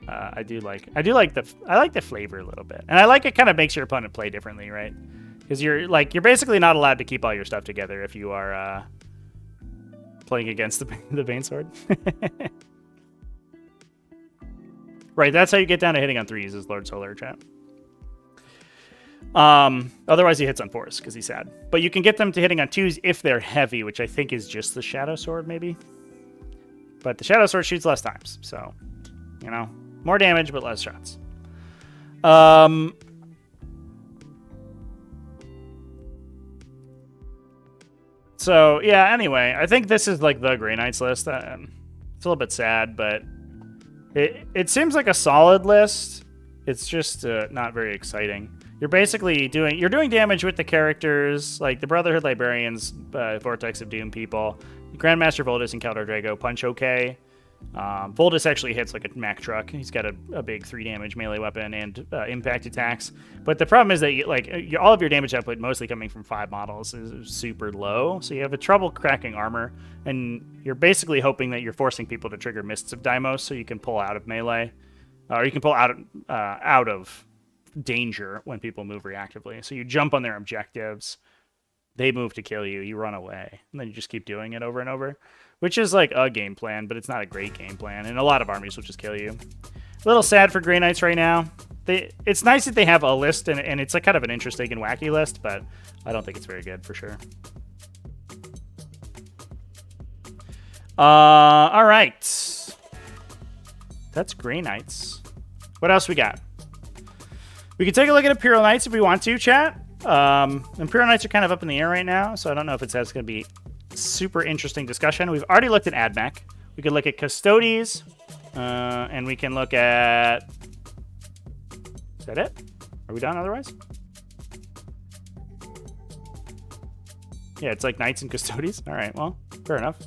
I like the flavor a little bit, and I like it kind of makes your opponent play differently, right? Because you're basically not allowed to keep all your stuff together if you are playing against the Banesword. Right, that's how you get down to hitting on 3s is Lord Solar chat. Otherwise he hits on 4s because he's sad. But you can get them to hitting on 2s if they're heavy, which I think is just the Shadow Sword maybe. But the Shadow Sword shoots less times, so you know. More damage, but less shots. So, yeah, anyway, I think this is like the Grey Knights list. It's a little bit sad, but it seems like a solid list. It's just not very exciting. You're basically doing damage with the characters, like the Brotherhood Librarians, Vortex of Doom people. Grandmaster Voldus and Khaldor Drago punch okay. Voldus actually hits like a Mack truck. He's got a big 3 damage melee weapon and impact attacks. But the problem is that all of your damage output, mostly coming from 5 models, is super low. So you have a trouble cracking armor, and you're basically hoping that you're forcing people to trigger Mists of Deimos so you can pull out of melee, or you can pull out of danger when people move reactively. So you jump on their objectives, they move to kill you, you run away, and then you just keep doing it over and over. Which is like a game plan, but it's not a great game plan. And a lot of armies will just kill you. A little sad for Grey Knights right now. It's nice that they have a list, and it's like kind of an interesting and wacky list, but I don't think it's very good for sure. All right. That's Grey Knights. What else we got? We can take a look at Imperial Knights if we want to, chat. Imperial Knights are kind of up in the air right now, so I don't know if that's going to be super interesting discussion. We've already looked at AdMech. We could look at Custodes, and we can look at... Is that it? Are we done otherwise? Yeah, it's like Knights and Custodes. All right, well, fair enough.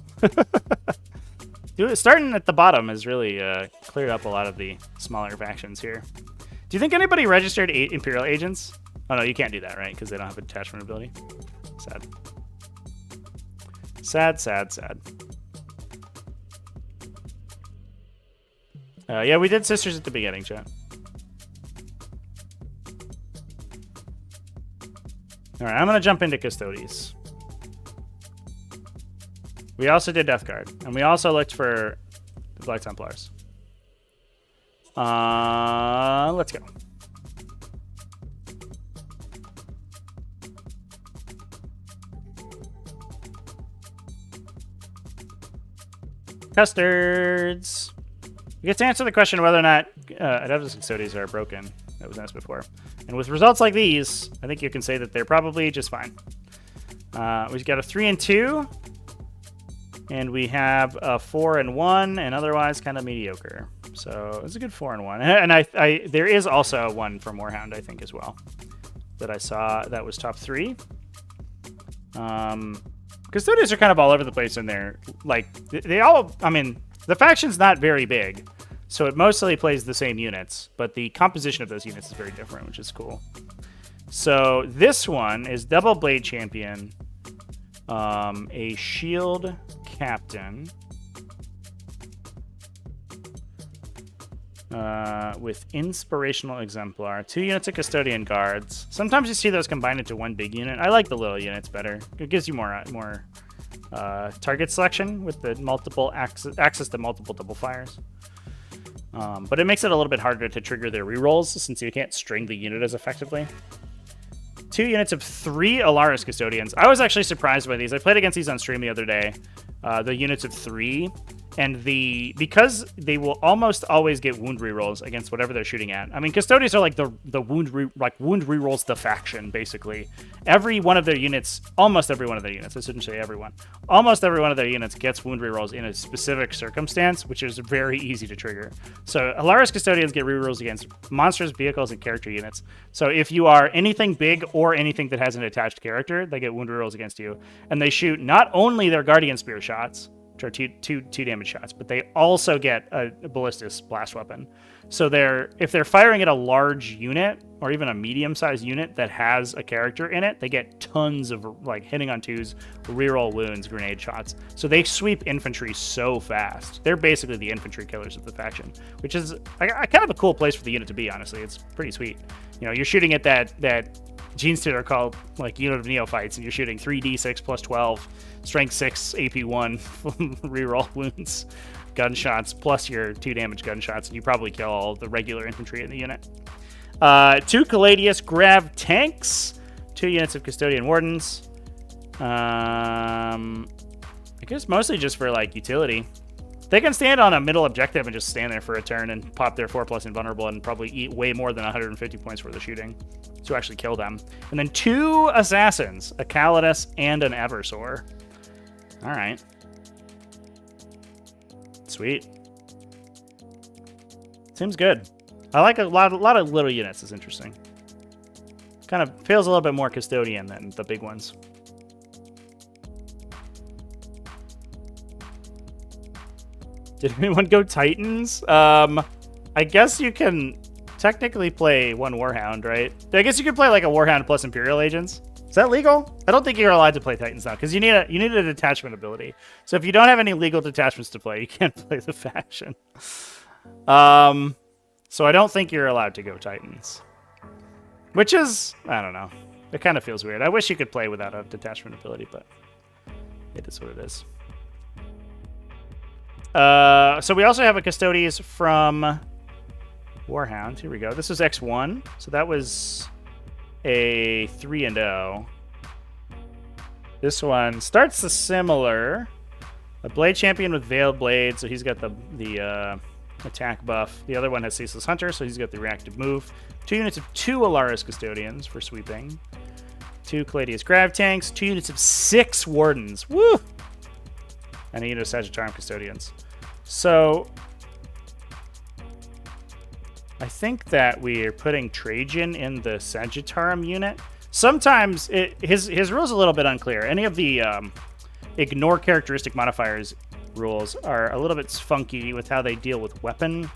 Starting at the bottom has really cleared up a lot of the smaller factions here. Do you think anybody registered 8 Imperial agents? Oh no, you can't do that, right? Because they don't have a detachment ability. Sad. Sad, sad, sad. Yeah, we did sisters at the beginning, chat. All right, I'm gonna jump into Custodes. We also did Death Guard, and we also looked for the Black Templars. Let's go. Custards. We get to answer the question whether or not Adeptus Custodes are broken. That was asked before. And with results like these, I think you can say that they're probably just fine. We've got a 3 and 2. And we have a 4 and 1, and otherwise kind of mediocre. So it's a good 4 and 1. And there is also one from Warhound, I think, as well, that I saw that was top 3. Custodians are kind of all over the place in there. Like, they all, I mean, the faction's not very big, so it mostly plays the same units, but the composition of those units is very different, which is cool. So this one is Double Blade Champion, a Shield Captain, with Inspirational Exemplar, 2 units of Custodian Guards. Sometimes you see those combined into one big unit. I like the little units better. It gives you more target selection with the multiple access to multiple double fires. But it makes it a little bit harder to trigger their rerolls since you can't string the unit as effectively. 2 units of 3 Alaris Custodians. I was actually surprised by these. I played against these on stream the other day. The units of 3. And because they will almost always get wound rerolls against whatever they're shooting at. I mean, Custodians are like the wound rerolls the faction, basically. Every one of their units, almost every one of their units, I shouldn't say everyone, almost every one of their units gets wound rerolls in a specific circumstance, which is very easy to trigger. So Alaris Custodians get rerolls against monsters, vehicles, and character units. So if you are anything big or anything that has an attached character, they get wound rerolls against you. And they shoot not only their Guardian Spear shots, or two damage shots, but they also get a ballistic blast weapon. So if they're firing at a large unit or even a medium-sized unit that has a character in it, they get tons of like hitting on 2s, reroll wounds, grenade shots. So they sweep infantry so fast. They're basically the infantry killers of the faction, which is kind of a cool place for the unit to be. Honestly, it's pretty sweet. You know, you're shooting at that Genestealer Cult like unit of neophytes, and you're shooting 3d6 plus 12, strength 6, AP1, reroll wounds, gunshots, plus your 2 damage gunshots, and you probably kill all the regular infantry in the unit. 2 Caladius Grav Tanks, 2 units of Custodian Wardens. I guess mostly just for like utility. They can stand on a middle objective and just stand there for a turn and pop their 4+ invulnerable and probably eat way more than 150 points worth of shooting to actually kill them. And then 2 assassins, a Calidus and an Eversor. All right. Sweet. Seems good. I like a lot of little units. It's interesting. Kind of feels a little bit more custodian than the big ones. Did anyone go Titans? I guess you can technically play one Warhound, right? I guess you could play like a Warhound plus Imperial Agents. Is that legal? I don't think you're allowed to play Titans now because you need a detachment ability. So if you don't have any legal detachments to play, you can't play the faction. So I don't think you're allowed to go Titans, which is, I don't know. It kind of feels weird. I wish you could play without a detachment ability, but it is what it is. So we also have a Custodes from Warhound. Here we go. This was X1. So that was a 3-0. This one starts similar. A Blade Champion with Veiled Blade, so he's got the attack buff. The other one has Ceaseless Hunter, so he's got the reactive move. 2 units of 2 Alaris Custodians for sweeping. 2 Caladius Grav Tanks. 2 units of 6 Wardens. Woo! And a unit of Sagittarium Custodians. So I think that we're putting Trajan in the Sagittarium unit. Sometimes his rule's a little bit unclear. Any of the ignore characteristic modifiers rules are a little bit funky with how they deal with weapon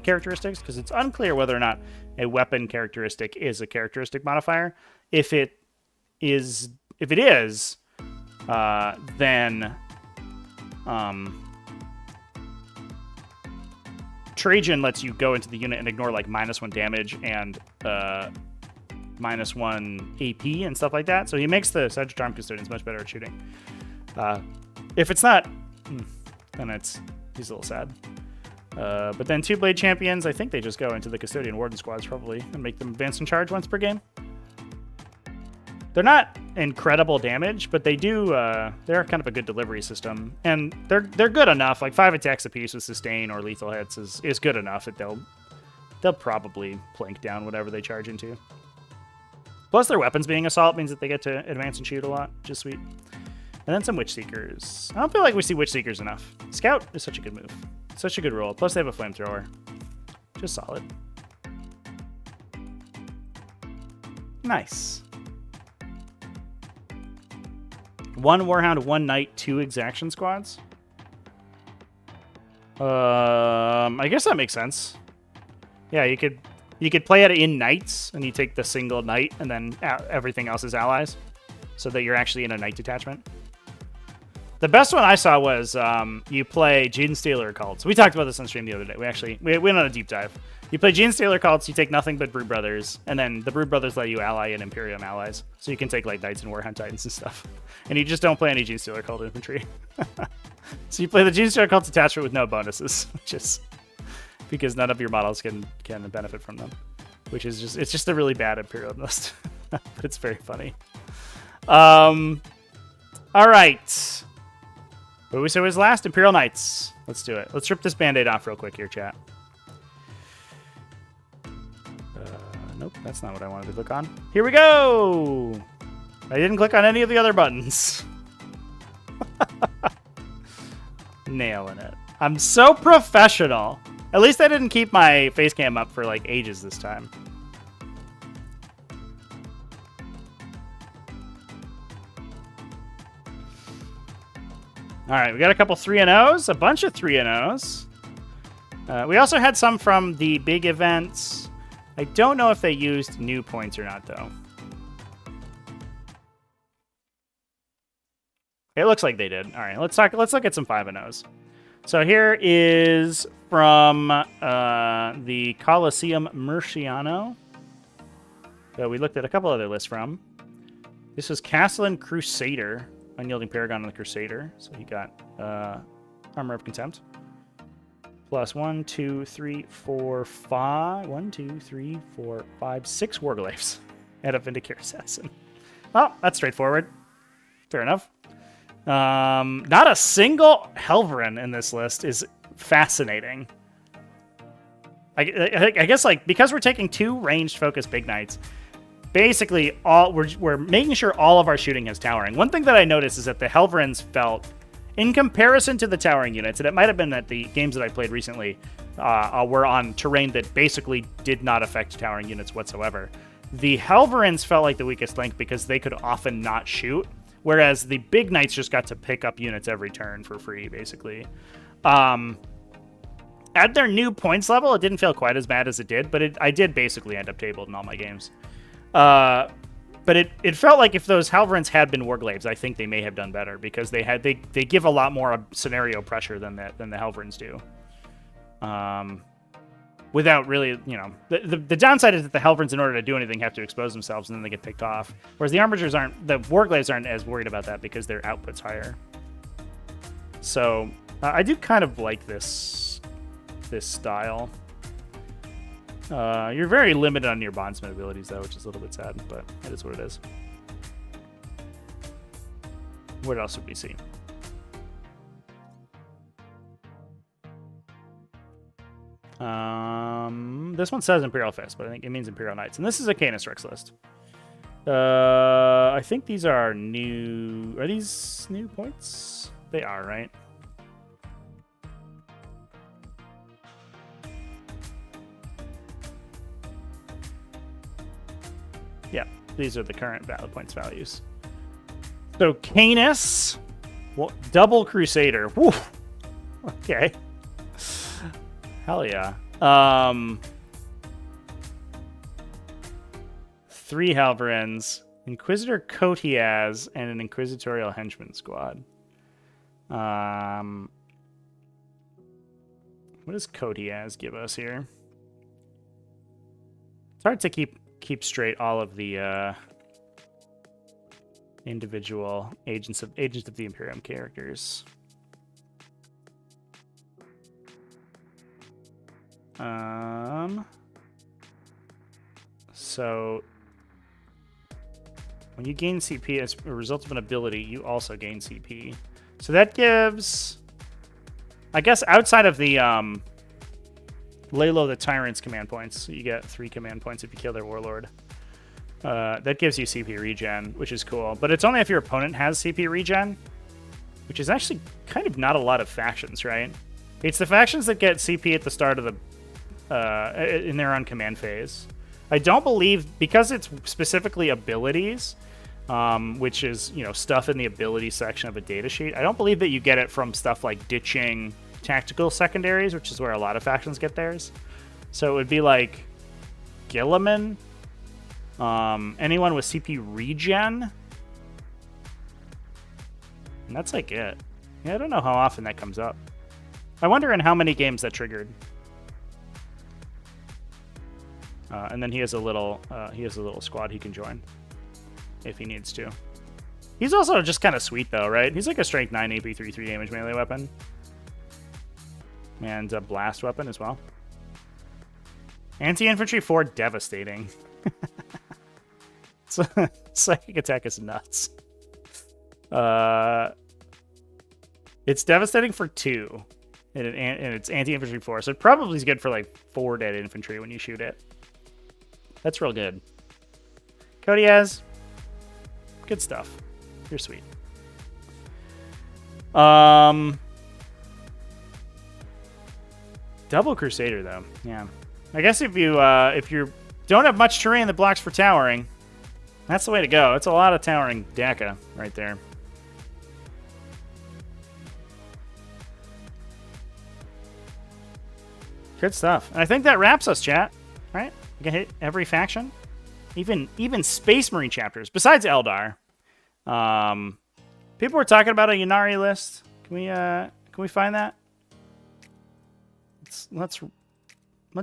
characteristics, because it's unclear whether or not a weapon characteristic is a characteristic modifier. If it is, then Trajan lets you go into the unit and ignore like -1 damage and -1 AP and stuff like that. So he makes the Adeptus Custodians much better at shooting. If it's not, then he's a little sad. But then 2 Blade Champions, I think they just go into the Custodian Warden squads probably and make them advance and charge once per game. They're not incredible damage, but they do. They're kind of a good delivery system, and they're good enough. Like 5 attacks apiece with sustain or lethal hits is good enough that they'll probably plink down whatever they charge into. Plus, their weapons being assault means that they get to advance and shoot a lot, which is sweet. And then some Witch Seekers. I don't feel like we see Witch Seekers enough. Scout is such a good move, such a good roll. Plus, they have a flamethrower, just solid. Nice. 1 Warhound, 1 Knight, 2 Exaction squads. I guess that makes sense. Yeah, you could play it in Knights, and you take the single Knight, and then everything else is allies, so that you're actually in a Knight detachment. The best one I saw was you play Genestealer Cults. We talked about this on stream the other day. We went on a deep dive. You play Genestealer Cults, you take nothing but Brood Brothers, and then the Brood Brothers let you ally in Imperium allies. So you can take like Knights and Warhound Titans and stuff. And you just don't play any Genestealer Cult infantry. So you play the Genestealer Cult attachment with no bonuses, which is because none of your models can benefit from them. Which is it's just a really bad Imperial list. But it's very funny. All right. What did we say was last? Imperial Knights. Let's do it. Let's rip this band-aid off real quick here, chat. Nope, that's not what I wanted to click on. Here we go! I didn't click on any of the other buttons. Nailing it. I'm so professional. At least I didn't keep my face cam up for like ages this time. All right, we got a couple 3-0s, a bunch of 3-0s. We also had some from the big events. I don't know if they used new points or not, though. It looks like they did. All right, let's look at some 5-0s. So here is from the Colosseum Murciano. So we looked at a couple other lists from. This was Castellan Crusader. Unyielding Paragon on the Crusader. So he got Armor of Contempt. Plus 1, 2, 3, 4, 5. 1, 2, 3, 4, 5, 6 Warglaves. And a Vindicare Assassin. Well, that's straightforward. Fair enough. Not a single Helverin in this list is fascinating. I guess like because we're taking 2 ranged focused big knights, basically we're making sure all of our shooting has towering. One thing that I noticed is that the Helverins felt, in comparison to the towering units, and it might have been that the games that I played recently were on terrain that basically did not affect towering units whatsoever. The Helverins felt like the weakest link because they could often not shoot, whereas the big knights just got to pick up units every turn for free, basically. At their new points level, it didn't feel quite as bad as it did, but I did basically end up tabled in all my games. But it felt like if those Helverins had been Warglaves, I think they may have done better because they give a lot more scenario pressure than the Helverins do. Without really, the downside is that the Helverins, in order to do anything, have to expose themselves and then they get picked off. Whereas the Warglaves aren't as worried about that because their output's higher. So I do kind of like this style. You're very limited on your bondsman abilities, though, which is a little bit sad, but it is what it is. What else would we see? This one says Imperial Fist, but I think it means Imperial Knights. And this is a Canis Rex list. I think these are new... Are these new points? They are, right? Yeah, these are the current valid points values. So Canis, double Crusader. Woo, Okay. Hell yeah. 3 Halberins, Inquisitor Cotiaz, and an Inquisitorial Henchman squad. What does Cotiaz give us here? It's hard to keep straight all of the individual agents of the Imperium characters. So when you gain CP as a result of an ability, you also gain CP. So that gives, I guess, outside of the lay low the Tyrants command points, so you get 3 command points if you kill their warlord. That gives you CP regen, which is cool. But it's only if your opponent has CP regen, which is actually kind of not a lot of factions, right? It's the factions that get CP at the start of the in their own command phase. I don't believe, because it's specifically abilities, which is, you know, stuff in the ability section of a datasheet, I don't believe that you get it from stuff like ditching tactical secondaries, which is where a lot of factions get theirs. So it would be like Gilliman, anyone with CP regen, and that's like it. Yeah, I don't know how often that comes up. I wonder in how many games that triggered. And then he has a little squad he can join if he needs to. He's also just kind of sweet though, right? He's like a strength 9 AP 3/3 damage melee weapon. And a blast weapon as well. Anti-infantry 4 devastating. So psychic attack is nuts. It's devastating for 2. And it's anti-infantry 4. So it probably is good for like 4 dead infantry when you shoot it. That's real good. Cotiaz, good stuff. You're sweet. Double Crusader though, yeah. I guess if you don't have much terrain that blocks for towering, that's the way to go. It's a lot of towering DACA right there. Good stuff. And I think that wraps us, chat. Right? We can hit every faction, even Space Marine chapters besides Eldar. People were talking about a Ynnari list. Can we find that? Let's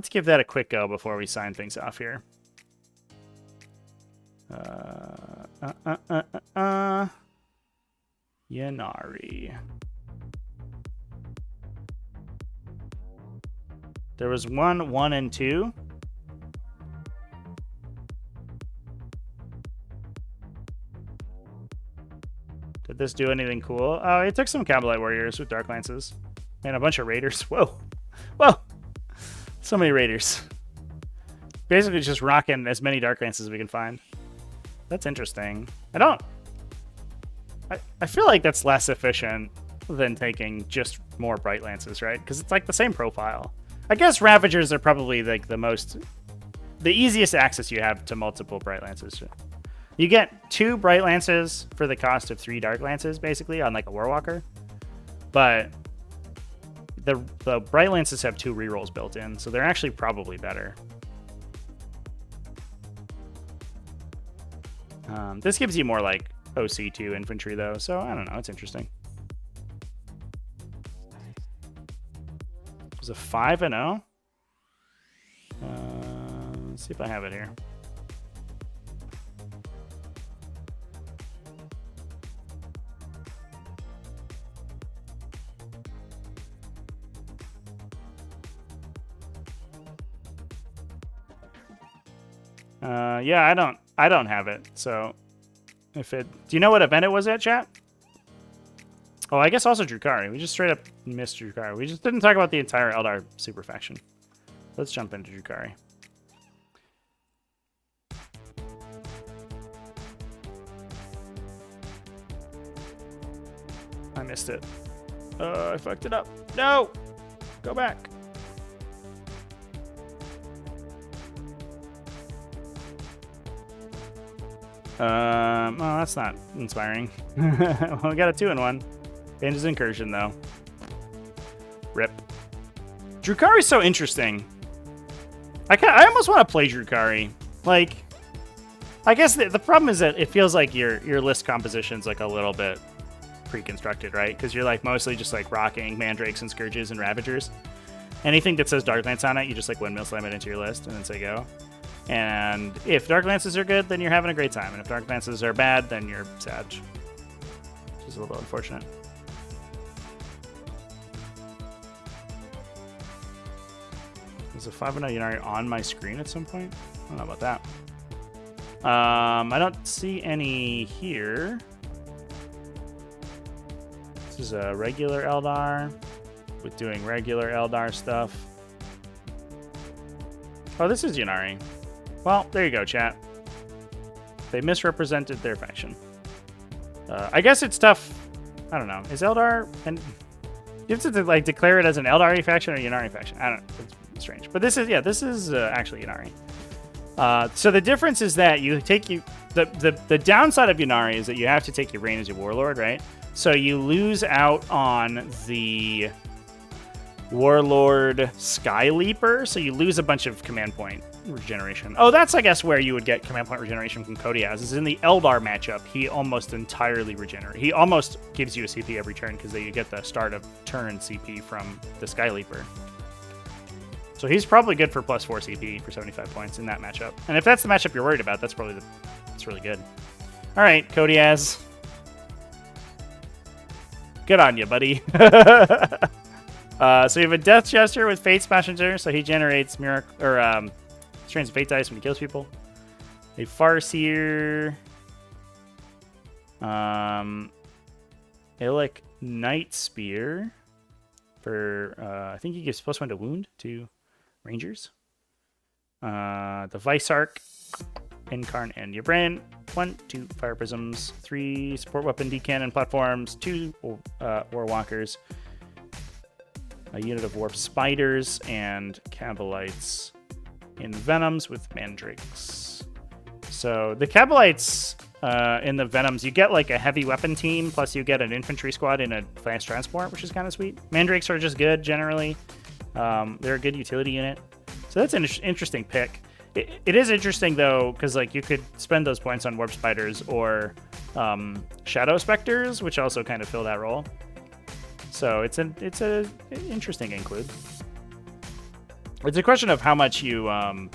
give that a quick go before we sign things off here. Ynnari. There was 1, and 2. Did this do anything cool? Oh, it took some Cabalite Warriors with Dark Lances. And a bunch of Raiders. Whoa. Whoa. So many Raiders. Basically just rocking as many Dark Lances as we can find. That's interesting. I feel like that's less efficient than taking just more Bright Lances, right? Because it's like the same profile. I guess Ravagers are probably like the easiest access you have to multiple Bright Lances. You get 2 Bright Lances for the cost of 3 Dark Lances, basically, on like a Warwalker. But the Bright Lances have 2 rerolls built in, so they're actually probably better. This gives you more like OC2 infantry, though, so I don't know. It's interesting. It was a 5-0. Let's see if I have it here. Yeah, I don't have it. So do you know what event it was at, chat? Oh, I guess also Drukhari. We just straight up missed Drukhari. We just didn't talk about the entire Eldar super faction. Let's jump into Drukhari. I missed it. I fucked it up. No! Go back. Well, that's not inspiring. Well, we got a 2-in-1. Bandage's Incursion, though. Rip. Drukhari's so interesting. I almost want to play Drukhari. Like, I guess the problem is that it feels like your list composition's like a little bit pre-constructed, right? Because you're like mostly just like rocking Mandrakes and Scourges and Ravagers. Anything that says Dark Lance on it, you just like windmill slam it into your list and then say go. And if Dark Lances are good, then you're having a great time. And if Dark Lances are bad, then you're sad. Which is a little unfortunate. Is a 5-0 Ynnari on my screen at some point? I don't know about that. I don't see any here. This is a regular Eldar with doing regular Eldar stuff. Oh, this is Ynnari. Well, there you go, chat. They misrepresented their faction. I guess it's tough. I don't know. Is Eldar... and you have to like declare it as an Eldari faction or Ynnari faction. I don't know. It's strange. But this is, yeah, this is actually Ynnari. So the difference is that the downside of Ynnari is that you have to take your reign as your warlord, right? So you lose out on the warlord Sky Leaper, so you lose a bunch of command point regeneration. Oh, that's, I guess, where you would get command point regeneration from Kodiaz. Is in the Eldar matchup, he almost entirely regenerates. He almost gives you a CP every turn because you get the start of turn CP from the Sky Leaper. So he's probably good for +4 CP for 75 points in that matchup. And if that's the matchup you're worried about, that's probably that's really good. All right, Kodiaz. Good on you, buddy. So you have a Death Jester with Fate's Messenger, so he generates strains of Fate dice when he kills people. A Farseer. Illic Night Spear for I think he gives +1 to wound to Rangers. The Vicearch, Incarn, and Ybrain. 1, 2 Fire Prisms, 3 Support Weapon D-Cannon platforms, 2 War Walkers, a unit of Warp Spiders, and Cabalites in Venoms with Mandrakes. So the Cabalites in the Venoms, you get like a heavy weapon team, plus you get an infantry squad in a fast transport, which is kind of sweet. Mandrakes are just good generally. They're a good utility unit. So that's an interesting pick. It is interesting though, because like you could spend those points on Warp Spiders or Shadow Specters, which also kind of fill that role. So it's a interesting include. It's a question of how much you I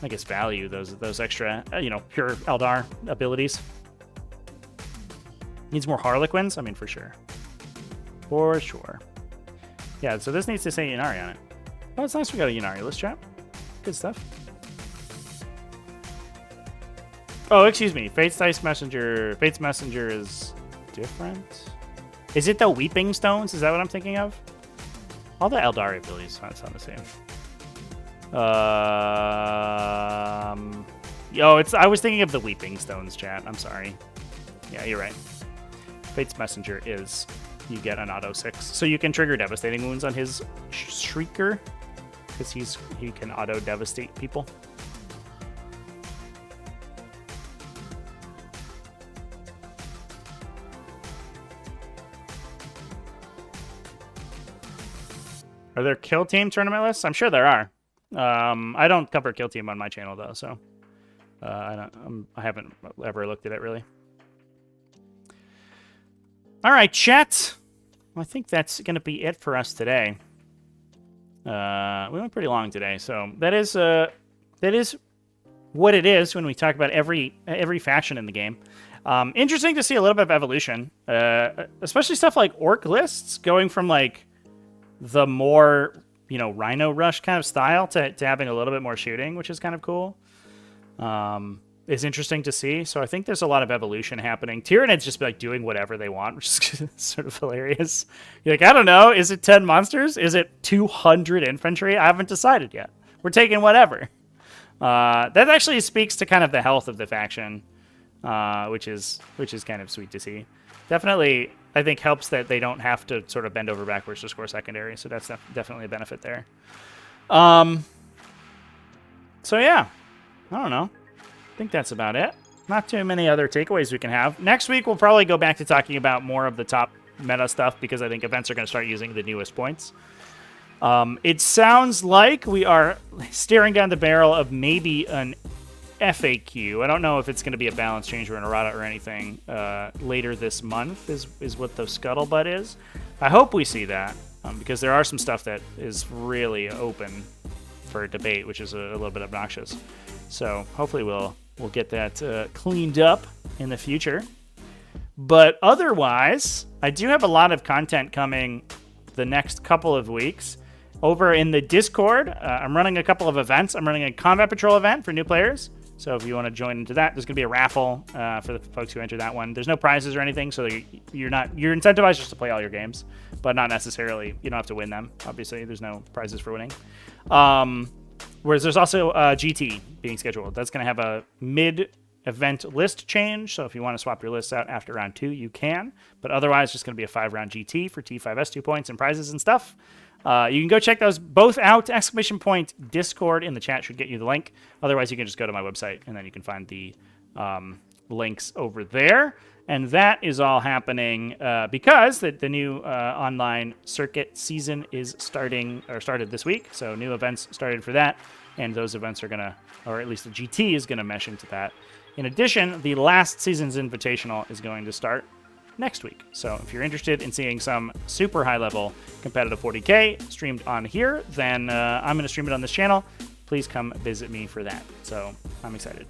guess value those extra pure Eldar abilities. Needs more Harlequins? I mean, for sure. For sure. Yeah, so this needs to say Ynnari on it. Oh, it's nice we got a Ynnari list, chat. Good stuff. Oh, excuse me. Fate's Messenger is different. Is it the Weeping Stones? Is that what I'm thinking of? All the Aeldari abilities sound the same. I was thinking of the Weeping Stones, chat. I'm sorry. Yeah, you're right. Fate's Messenger is you get an auto 6. So you can trigger Devastating Wounds on his Shrieker, because he can auto-devastate people. Are there Kill Team tournament lists? I'm sure there are. I don't cover Kill Team on my channel, though, so I haven't ever looked at it, really. All right, chat. I think that's going to be it for us today. We went pretty long today, so that is what it is when we talk about every faction in the game. Interesting to see a little bit of evolution, especially stuff like Orc lists going from like the more Rhino Rush kind of style to having a little bit more shooting, which is kind of cool. Is interesting to see. So I think there's a lot of evolution happening. Tyranids just like doing whatever they want, which is sort of hilarious. You're like, I don't know, is it 10 monsters? Is it 200 infantry? I haven't decided yet. We're taking whatever. That actually speaks to kind of the health of the faction, which is kind of sweet to see. Definitely, I think helps that they don't have to sort of bend over backwards to score secondary. So that's definitely a benefit there. So yeah, I don't know. I think that's about it. Not too many other takeaways we can have. Next week, we'll probably go back to talking about more of the top meta stuff because I think events are going to start using the newest points. It sounds like we are staring down the barrel of maybe an FAQ. I don't know if it's going to be a balance change or an errata or anything later this month is what the scuttlebutt is. I hope we see that because there are some stuff that is really open for debate, which is a little bit obnoxious. So hopefully we'll get that cleaned up in the future. But otherwise, I do have a lot of content coming the next couple of weeks. Over in the Discord, I'm running a couple of events. I'm running a Combat Patrol event for new players. So if you want to join into that, there's going to be a raffle for the folks who enter that one. There's no prizes or anything, so you're incentivized just to play all your games, but not necessarily. You don't have to win them. Obviously, there's no prizes for winning. Whereas there's also GT being scheduled. That's going to have a mid-event list change. So if you want to swap your lists out after round 2, you can. But otherwise, just going to be a 5-round GT for T5S 2 points and prizes and stuff. You can go check those both out. ! Discord in the chat should get you the link. Otherwise, you can just go to my website, and then you can find the links over there. And that is all happening because the new online circuit season is started this week. So new events started for that, and those events are going to, or at least the GT is going to mesh into that. In addition, the last season's invitational is going to start next week. So if you're interested in seeing some super high-level competitive 40k streamed on here, then I'm going to stream it on this channel. Please come visit me for that. So I'm excited.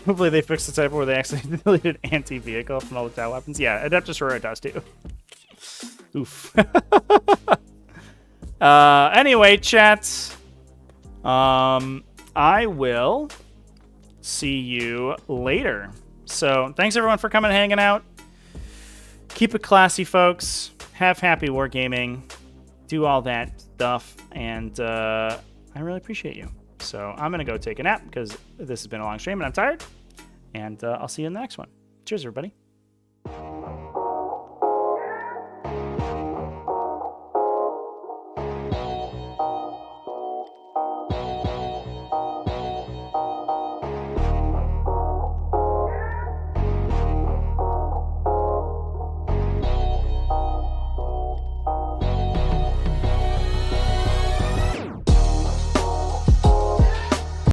Hopefully they fixed the typo where they actually deleted anti-vehicle from all the tau weapons. Yeah, Adepta Sororitas too. Oof. Anyway, chat. I will see you later. So thanks everyone for coming and hanging out. Keep it classy, folks. Have happy wargaming. Do all that stuff. And I really appreciate you. So I'm going to go take a nap because this has been a long stream and I'm tired. And I'll see you in the next one. Cheers, everybody.